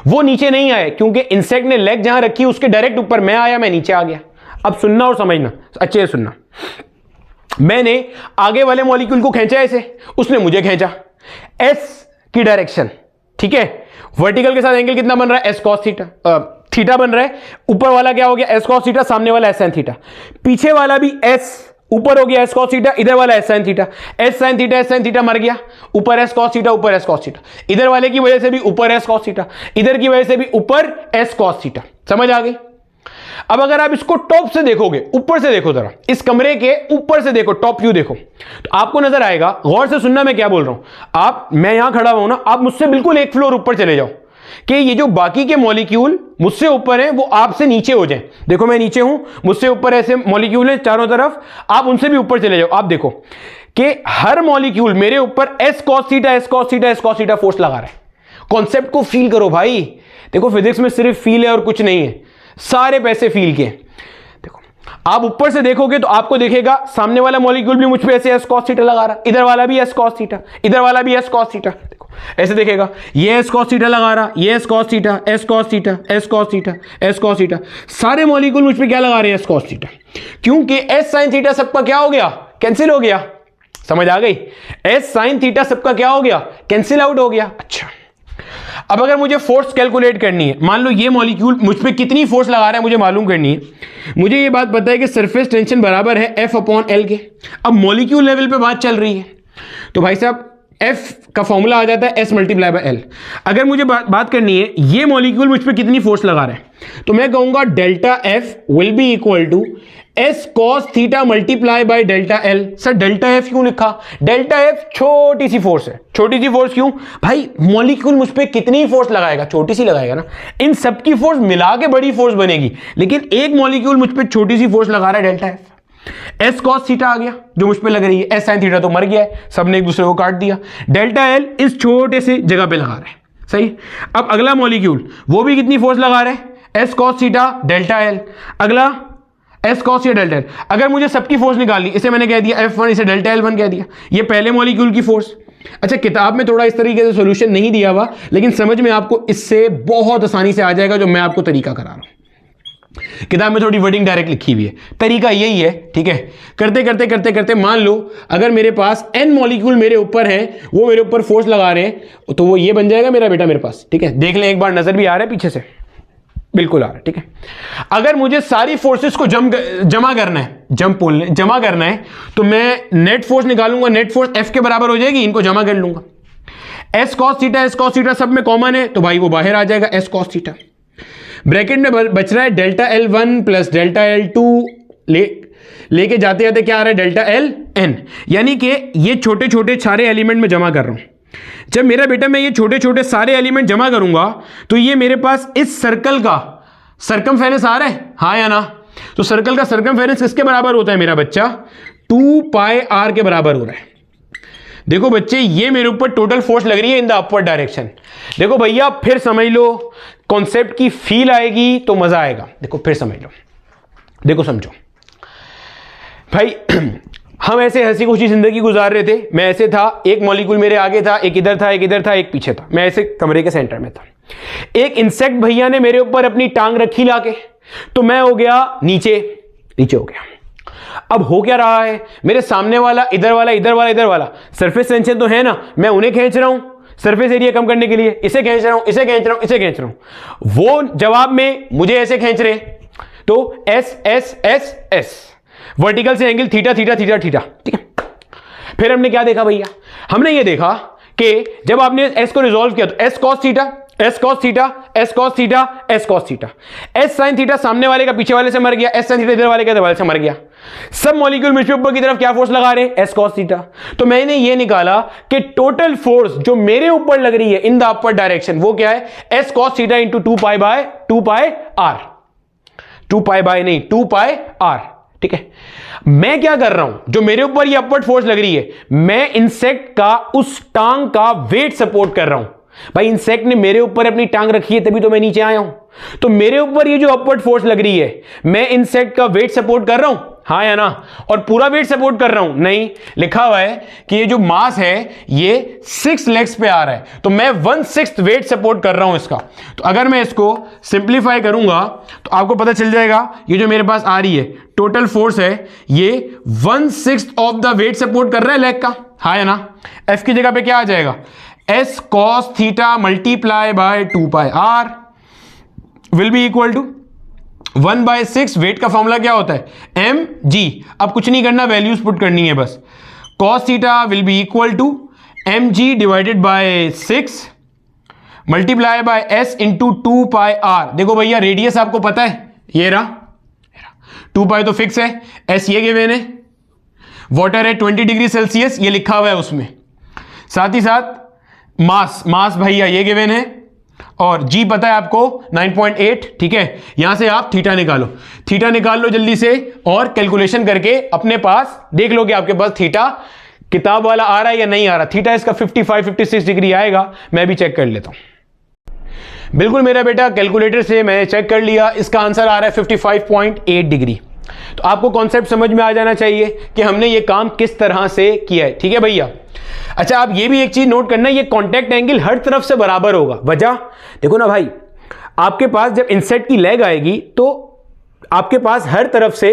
वो नीचे नहीं आए क्योंकि इंसेक्ट ने लेग जहां रखी उसके डायरेक्ट ऊपर मैं आया, मैं नीचे आ गया। अब सुनना और समझना, अच्छे से सुनना। मैंने आगे वाले मॉलिक्यूल को खींचा ऐसे, उसने मुझे खींचा एस की डायरेक्शन, ठीक है। वर्टिकल के साथ एंगल कितना बन रहा है, एस कॉस थीटा, थीटा बन रहा है। ऊपर वाला क्या हो गया, एस कॉस थीटा, सामने वाला एस साइन थीटा, पीछे वाला भी एस, ऊपर हो गया एस कॉस थीटा, इधर वाला S sine theta, S sine theta मर गया, ऊपर एस कॉस थीटा, ऊपर एस कॉस थीटा, इधर वाले की वजह से भी ऊपर एस कॉस थीटा, इधर की वजह से भी ऊपर एस कॉस थीटा। समझ आ गई। अब अगर आप इसको टॉप से देखोगे, ऊपर से देखो, जरा इस कमरे के ऊपर से देखो, टॉप व्यू देखो, तो आपको नजर आएगा, गौर से सुनना मैं क्या बोल रहा हूं। मैं यहां खड़ा हुआ ना, आप मुझसे बिल्कुल एक फ्लोर ऊपर चले जाओ कि ये जो बाकी के मॉलिक्यूल मुझसे ऊपर हैं वो आपसे नीचे हो जाएं। देखो मैं नीचे हूं, मुझसे ऊपर ऐसे मॉलिक्यूल हैं चारों तरफ, आप उनसे भी ऊपर चले जाओ। आप देखो कि हर मॉलिक्यूल मेरे ऊपर S cos theta S cos theta S cos theta force लगा रहा है। कॉन्सेप्ट को फील करो भाई। देखो फिजिक्स में सिर्फ फील है और कुछ नहीं है, सारे पैसे फील के। देखो आप ऊपर से देखोगे तो आपको देखेगा सामने वाला मॉलिक्यूल भी मुझ पे ऐसे एस कॉस थीटा लगा रहा, इधर वाला भी एस कॉस थीटा, इधर वाला भी एस कॉस थीटा। देखो ऐसे देखेगा, ये एस कॉस थीटा लगा रहा, ये S cos theta, S cos theta, S cos theta, S cos theta, सारे मॉलिक्यूल मुझ पे क्या लगा रहे हैं? S cos theta. क्योंकि एस साइन थीटा सबका क्या हो गया? कैंसिल हो गया। समझ आ गई? एस साइन थीटा सबका क्या हो गया? कैंसिल आउट हो गया। अच्छा, अब अगर मुझे फोर्स कैलकुलेट करनी है, मान लो ये मॉलिक्यूल मुझ पे कितनी फोर्स लगा रहा है मुझे मालूम करनी है। मुझे ये बात पता है कि सरफेस टेंशन बराबर है एफ अपॉन एल के। अब मॉलिक्यूल लेवल पे बात चल रही है तो भाई साहब एफ का फॉर्मूला आ जाता है एस मल्टीप्लाई बाय एल। अगर मुझे बात करनी है ये मॉलिक्यूल मुझ पे कितनी फोर्स लगा रहा है तो मैं कहूंगा delta F will be equal to S cos theta multiply by delta L. Sir delta F क्यों लिखा? डेल्टा एफ छोटी सी फोर्स है। छोटी सी फोर्स क्यों भाई? मॉलिक्यूल मुझ पे कितनी फोर्स लगाएगा? छोटी सी लगाएगा ना। इन सबकी फोर्स मिला के बड़ी फोर्स बनेगी, लेकिन एक मॉलिक्यूल मुझ पे छोटी सी फोर्स लगा रहा है, delta F. S cos theta आ गया जो मुझ पे लग रही है, एस साइन थीटा तो मर गया है, सबने एक दूसरे को काट दिया। डेल्टा एल इस छोटे से जगह पे लगा रहा है, सही। अब अगला मॉलिक्यूल वो भी कितनी फोर्स लगा रहा है? S cos theta delta L. अगला एस कॉस या डेल्टा एल। अगर मुझे सबकी फोर्स निकालनी, इसे मैंने कह दिया F1, इसे डेल्टा L1 कह दिया, ये पहले मॉलिक्यूल की फोर्स। अच्छा किताब में थोड़ा इस तरीके से सॉल्यूशन नहीं दिया हुआ, लेकिन समझ में आपको इससे बहुत आसानी से आ जाएगा जो मैं आपको तरीका करा रहा हूं। किताब में थोड़ी वर्डिंग डायरेक्ट लिखी हुई है, तरीका यही है, ठीक है। करते करते करते करते मान लो अगर मेरे पास n मॉलिक्यूल मेरे ऊपर है, वो मेरे ऊपर फोर्स लगा रहे हैं, तो वो ये बन जाएगा मेरा बेटा मेरे पास, ठीक है। देख लें एक बार, नजर भी आ रहा है पीछे से? बिल्कुल आ रहा है, ठीक है। अगर मुझे सारी फोर्सेस को जमा करना है, जमा करना है तो मैं नेट फोर्स निकालूंगा। नेट फोर्स F के बराबर हो जाएगी, इनको जमा कर लूंगा। एस कॉस थीटा सब में कॉमन है तो भाई वो बाहर आ जाएगा, एस कॉस थीटा। ब्रैकेट में बच रहा है delta L1 plus delta L2, लेके जाते जाते क्या आ रहा है? Delta Ln। यानी कि ये छोटे छोटे सारे एलिमेंट में जमा कर रहा हूं। जब मेरा बेटा मैं ये छोटे छोटे सारे एलिमेंट जमा करूंगा तो ये मेरे पास इस सर्कल का सर्कमफेरेंस आ रहा है, हाँ या ना? तो सर्कल का सर्कमफेरेंस किसके बराबर होता है मेरा बच्चा? 2 पाई r के बराबर हो रहा है। देखो बच्चे ये मेरे ऊपर टोटल फोर्स लग रही है इन द अपवर्ड डायरेक्शन। देखो भैया फिर समझ लो, कॉन्सेप्ट की फील आएगी तो मजा आएगा। देखो फिर समझ लो, देखो समझो भाई। हम ऐसे हंसी खुशी जिंदगी गुजार रहे थे। मैं ऐसे था, एक मॉलिक्यूल मेरे आगे था, एक इधर था, एक इधर था, एक पीछे था। मैं ऐसे कमरे के सेंटर में था। एक इंसेक्ट भैया ने मेरे ऊपर अपनी टांग रखी लाके, तो मैं हो गया नीचे हो गया। अब हो क्या रहा है? मेरे सामने वाला, इधर वाला, इधर वाला, इधर वाला, सरफेस टेंशन तो है ना, मैं उन्हें खींच रहा हूं सरफेस एरिया कम करने के लिए, इसे खींच रहा हूं, इसे खींच रहा हूं, इसे खींच रहा हूं। वो जवाब में मुझे ऐसे खींच रहे, तो S S S S, vertical से angle theta theta theta theta, ठीक है। फिर हमने क्या देखा भैया? हमने ये देखा कि जब आपने एस को रिजॉल्व किया तो S cos theta, S cos theta, S cos theta, S cos theta, S sine theta सामने वाले का पीछे वाले से मर गया, एस साइन थीटा इधर वाले का इधर वाले से मर गया। सब मॉलिक्यूल मुझ पे ऊपर की तरफ क्या फोर्स लगा रहे हैं? S cos theta. तो मैंने ये निकाला कि टोटल फोर्स जो मेरे ऊपर लग रही है इन द अपर डायरेक्शन वो क्या है? S cos theta into 2 pi R. 2 pi by नहीं, 2 पाई आर, ठीक है। मैं क्या कर रहा हूं? जो मेरे ऊपर ये अपवर्ड फोर्स लग रही है, मैं इंसेक्ट का उस टांग का वेट सपोर्ट कर रहा हूं। भाई इंसेक्ट ने मेरे ऊपर अपनी टांग रखी है तभी तो मैं नीचे आया हूं। तो मेरे ऊपर ये जो अपवर्ड फोर्स लग रही है, मैं इंसेक्ट का वेट सपोर्ट कर रहा हूं, हाँ या ना? और पूरा वेट सपोर्ट कर रहा हूं? नहीं, लिखा हुआ है कि ये जो मास है ये 6 लेग्स पे आ रहा है, तो मैं 1/6 वेट सपोर्ट कर रहा हूं इसका। तो अगर मैं इसको सिंप्लीफाई करूंगा तो आपको पता चल जाएगा ये जो मेरे पास आ रही है टोटल फोर्स है, ये 1/6 ऑफ द वेट सपोर्ट कर रहा है लेग का, हाँ या ना? एफ की जगह पे क्या आ जाएगा? S cos theta multiply by 2 pi R will be equal to 1/6। Weight का फॉर्मूला क्या होता है? M G. अब कुछ नहीं करना, वैल्यूज पुट करनी है बस। Cos theta will be equal to M G divided by 6 multiply by S into 2 pi R. देखो भैया रेडियस आपको पता है, ये रहा, 2 पाई तो फिक्स है, एस ये गिवन है, वाटर है 20 डिग्री सेल्सियस ये लिखा हुआ है उसमें, साथ ही साथ मास भैया ये गिवन है, और जी पता है आपको 9.8, ठीक है। यहां से आप थीटा निकाल लो जल्दी से, और कैलकुलेशन करके अपने पास देख लो कि आपके पास थीटा किताब वाला आ रहा है या नहीं आ रहा। थीटा इसका 55-56 डिग्री आएगा, मैं भी चेक कर लेता हूं। बिल्कुल मेरा बेटा कैलकुलेटर से मैंने चेक कर लिया, इसका आंसर आ रहा है 55.8 डिग्री। तो आपको कॉन्सेप्ट समझ में आ जाना चाहिए कि हमने ये काम किस तरह से किया है, ठीक है भैया। अच्छा, आप ये भी एक चीज नोट करना, ये कॉन्टैक्ट एंगल हर तरफ से बराबर होगा। वजह देखो ना भाई, आपके पास जब इंसेट की लेग आएगी तो आपके पास हर तरफ से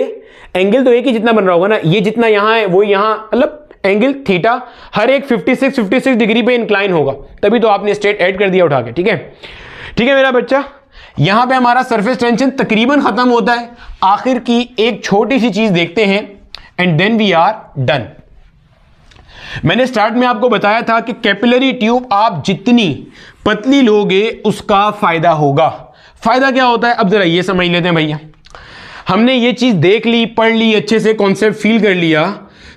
एंगल तो एक ही जितना बन रहा होगा ना, ये जितना यहां है वो यहां, मतलब एंगल थीटा हर एक 56 डिग्री पे इंक्लाइन होगा, तभी तो आपने स्ट्रेट ऐड कर दिया उठा के, ठीक है। ठीक है मेरा बच्चा, यहां पे हमारा सरफेस टेंशन तकरीबन खत्म होता है। आखिर की एक छोटी सी चीज देखते हैं and then we are done. मैंने स्टार्ट में आपको बताया था कि कैपिलरी ट्यूब आप जितनी पतली लोगे उसका फायदा होगा। फायदा क्या होता है अब जरा ये समझ लेते हैं भैया। हमने ये चीज देख ली, पढ़ ली, अच्छे से कॉन्सेप्ट फील कर लिया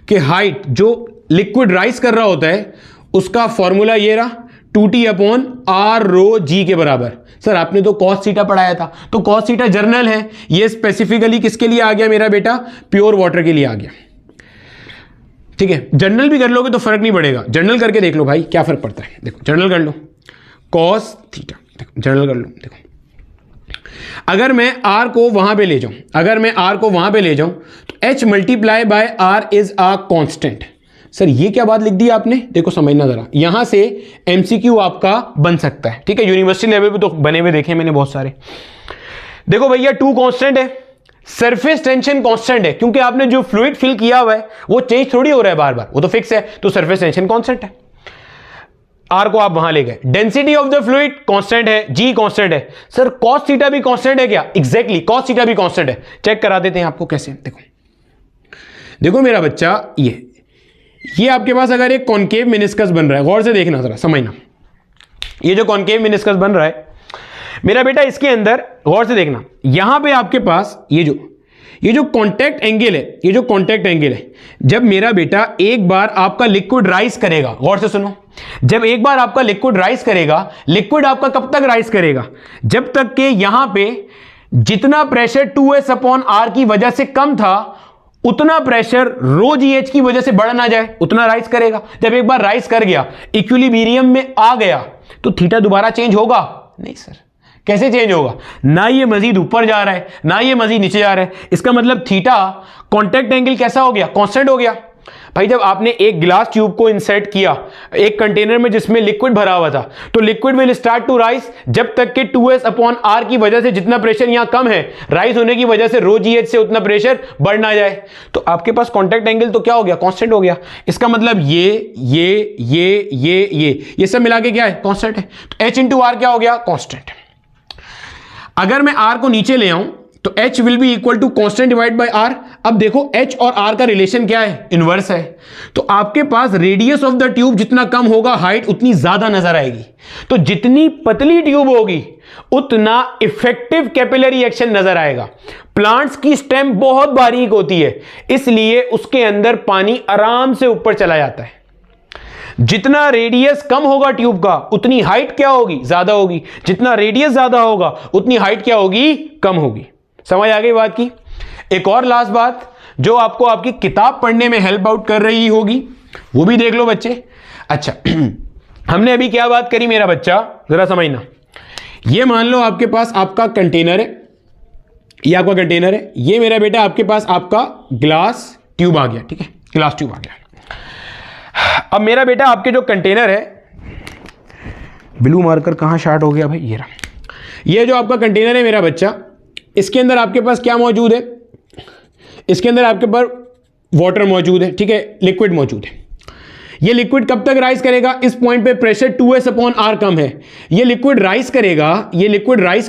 कि हाइट जो लिक्विड राइज कर रहा होता है उसका फॉर्मूला ये रहा 2T/r(ρg) के बराबर। सर आपने तो cos थीटा पढ़ाया था, तो cos थीटा जर्नल है, ये स्पेसिफिकली किसके लिए आ गया मेरा बेटा, प्योर वाटर के लिए आ गया, ठीक है। जर्नल भी कर लोगे तो फर्क नहीं पड़ेगा, जर्नल करके देख लो भाई क्या फर्क पड़ता है। देखो जर्नल कर लो, cos थीटा, देखो जर्नल कर लो। देखो अगर मैं r को वहां पे ले जाऊं, तो h multiply bye r is a constant. Sir ये क्या बात लिख दी आपने, देखो समझना जरा, यहां से एमसीक्यू आपका बन सकता है, ठीक है। यूनिवर्सिटी लेवल पे तो बने हुए देखे मैंने बहुत सारे। देखो भैया 2 कांस्टेंट है, सरफेस टेंशन कांस्टेंट है, क्योंकि आपने जो फ्लूइड फिल किया हुआ है वो चेंज थोड़ी हो रहा है बार बार, वो तो फिक्स है, तो सरफेस टेंशन कांस्टेंट है। आर को आप वहां ले गए, density of the fluid constant है, जी कांस्टेंट है। सर cos थीटा भी कांस्टेंट है क्या, एग्जैक्टली cos थीटा भी कांस्टेंट है। चेक करा देते हैं आपको कैसे। देखो मेरा बच्चा, ये आपके पास अगर एक कॉन्केव मेनिस्कस बन रहा है, गौर से देखना जरा, समझना, ये जो कॉन्केव मेनिस्कस बन रहा है मेरा बेटा, इसके अंदर गौर से देखना, यहां पे आपके पास ये जो कांटेक्ट एंगल है, जब मेरा बेटा एक बार आपका लिक्विड राइज करेगा, गौर से सुनो, जब एक बार आपका लिक्विड राइज करेगा, लिक्विड आपका कब तक राइज करेगा, जब तक कि यहां पे जितना प्रेशर 2s/r की वजह से कम था उतना प्रेशर ρgh की वजह से बढ़ ना जाए, उतना राइज करेगा। जब एक बार राइज कर गया, इक्विलिब्रियम में आ गया, तो थीटा दोबारा चेंज होगा नहीं सर। कैसे चेंज होगा, ना ये मजीद ऊपर जा रहा है ना ये मजीद नीचे जा रहा है, इसका मतलब थीटा कांटेक्ट एंगल कैसा हो गया, कांस्टेंट हो गया। भाई जब आपने एक ग्लास ट्यूब को इंसर्ट किया एक कंटेनर में जिसमें लिक्विड भरा हुआ था, तो liquid will start to rise जब तक कि 2s/r की वजह से जितना प्रेशर यहां कम है, राइज होने की वजह से ρgh से उतना प्रेशर बढ़ ना जाए, तो आपके पास कांटेक्ट एंगल तो क्या हो गया, कांस्टेंट हो गया। इसका मतलब ये सब मिला के क्या है, कांस्टेंट है। तो h/r क्या हो गया, कांस्टेंट। अगर मैं r को नीचे ले आऊं तो h will be equal to constant divide by r। अब देखो h और r का रिलेशन क्या है, इनवर्स है। तो आपके पास रेडियस ऑफ द ट्यूब जितना कम होगा, हाइट उतनी ज्यादा नजर आएगी। तो जितनी पतली ट्यूब होगी उतना इफेक्टिव कैपिलरी एक्शन नजर आएगा। प्लांट्स की स्टेम बहुत बारीक होती है, इसलिए उसके अंदर पानी आराम से ऊपर चला जाता है। जितना रेडियस कम होगा ट्यूब का उतनी हाइट क्या होगी, ज्यादा होगी। जितना रेडियस ज्यादा होगा उतनी हाइट क्या होगी, कम होगी। समझ आ गई बात की। एक और लास्ट बात जो आपको आपकी किताब पढ़ने में हेल्प आउट कर रही होगी, वो भी देख लो बच्चे। अच्छा हमने अभी क्या बात करी मेरा बच्चा, जरा समझना। ये मान लो आपके पास आपका कंटेनर है, ये आपका कंटेनर है, ये मेरा बेटा आपके पास आपका ग्लास ट्यूब आ गया, ठीक है, ग्लास ट्यूब आ गया। अब मेरा बेटा आपके जो कंटेनर है, ब्लू मार्कर कहां शार्ट हो गया भाई, ये रहा, ये जो आपका कंटेनर है मेरा बच्चा, इसके अंदर आपके पास क्या मौजूद है, इसके अंदर आपके पास वाटर मौजूद है, ठीक है, लिक्विड मौजूद है। ये लिक्विड कब तक राइज करेगा, इस पॉइंट पे प्रेशर 2s/r कम है, ये लिक्विड राइज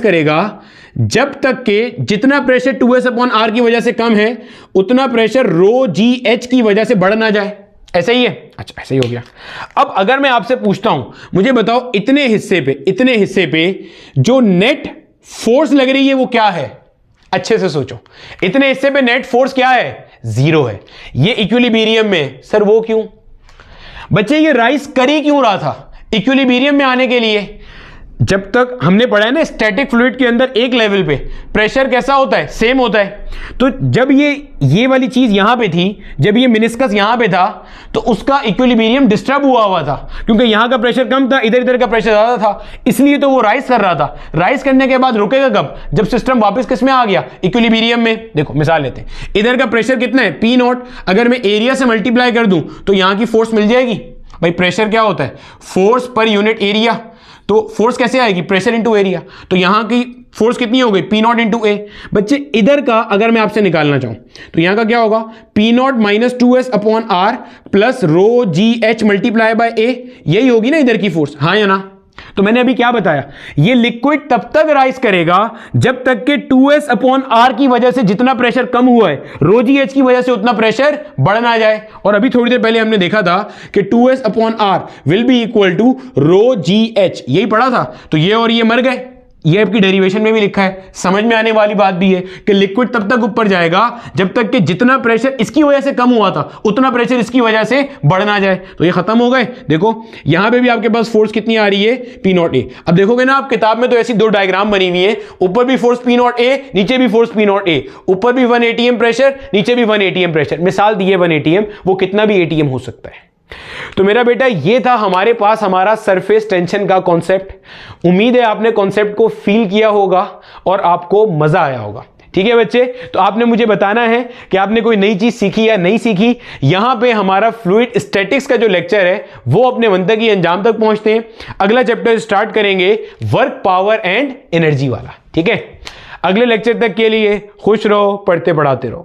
करेगा जब तक के जितना प्रेशर 2s/r की वजह से कम है उतना प्रेशर ρgh की वजह से बढ़ ना जाए। ऐसा ही है, अच्छा ऐसा ही हो गया। अब अगर मैं आपसे पूछता हूं, मुझे बताओ इतने हिस्से पे जो नेट फोर्स लग रही है वो क्या है, अच्छे से सोचो, इतने हिस्से पे नेट फोर्स क्या है, 0 है। ये इक्विलिब्रियम में, सर वो क्यों? बच्चे ये राइज कर ही क्यों रहा था इक्विलिब्रियम में आने के लिए? जब तक हमने पढ़ा है ना स्टैटिक फ्लूइड के अंदर एक लेवल पे प्रेशर कैसा होता है, सेम होता है। तो जब ये वाली चीज यहां पे थी, जब ये मिनिस्कस यहां पे था, तो उसका इक्विलिब्रियम डिस्टर्ब हुआ था, क्योंकि यहां का प्रेशर कम था, इधर का प्रेशर ज्यादा था, इसलिए तो वो राइज कर रहा था। राइज करने के बाद रुकेगा कब? जब सिस्टम वापस किस में आ गया, इक्विलिब्रियम में। देखो मिसाल लेते हैं, इधर का प्रेशर कितना है, P0, अगर मैं एरिया से मल्टीप्लाई कर दूं तो यहां की फोर्स मिल जाएगी। भाई प्रेशर क्या होता है, फोर्स पर यूनिट एरिया। तो फोर्स कैसे आएगी, प्रेशर इंटू एरिया। तो यहां की फोर्स कितनी हो गई, P0 इंटू ए। बच्चे इधर का अगर मैं आपसे निकालना चाहूं तो यहां का क्या होगा, P0 minus 2s upon R plus rho G H multiply by A, यही होगी ना इधर की फोर्स, हाँ या ना? तो मैंने अभी क्या बताया, ये लिक्विड तब तक राइज करेगा जब तक के 2s अपॉन आर की वजह से जितना प्रेशर कम हुआ है, रो जी एच की वजह से उतना प्रेशर बढ़ ना जाए। और अभी थोड़ी देर पहले हमने देखा था कि 2s upon R will be equal to rho G H, यही पढ़ा था। तो ये और ये मर गए, ये आपकी डेरिवेशन में भी लिखा है। समझ में आने वाली बात भी है कि लिक्विड तब तक ऊपर जाएगा जब तक कि जितना प्रेशर इसकी वजह से कम हुआ था उतना प्रेशर इसकी वजह से बढ़ ना जाए। तो ये खत्म हो गए। देखो यहां पे भी आपके पास फोर्स कितनी आ रही है, P0A। अब देखोगे ना आप किताब में तो ऐसी दो डायग्राम बनी हुई है, ऊपर भी फोर्स P0A, नीचे भी फोर्स P0A, ऊपर भी 1 ATM प्रेशर, नीचे भी 1 ATM प्रेशर। मिसाल दी है 1 ATM, वो कितना भी ATM हो सकता है। तो मेरा बेटा ये था हमारे पास हमारा सरफेस टेंशन का कॉन्सेप्ट। उम्मीद है आपने कॉन्सेप्ट को फील किया होगा और आपको मजा आया होगा। ठीक है बच्चे, तो आपने मुझे बताना है कि आपने कोई नई चीज सीखी या नहीं सीखी। यहां पे हमारा फ्लूइड स्टैटिक्स का जो लेक्चर है वो अपने मंतकी अंजाम तक पहुंचते हैं। अगला चैप्टर स्टार्ट करेंगे वर्क, पावर एंड एनर्जी वाला। ठीक है, अगले लेक्चर तक के लिए खुश रहो, पढ़ते पढ़ाते रहो।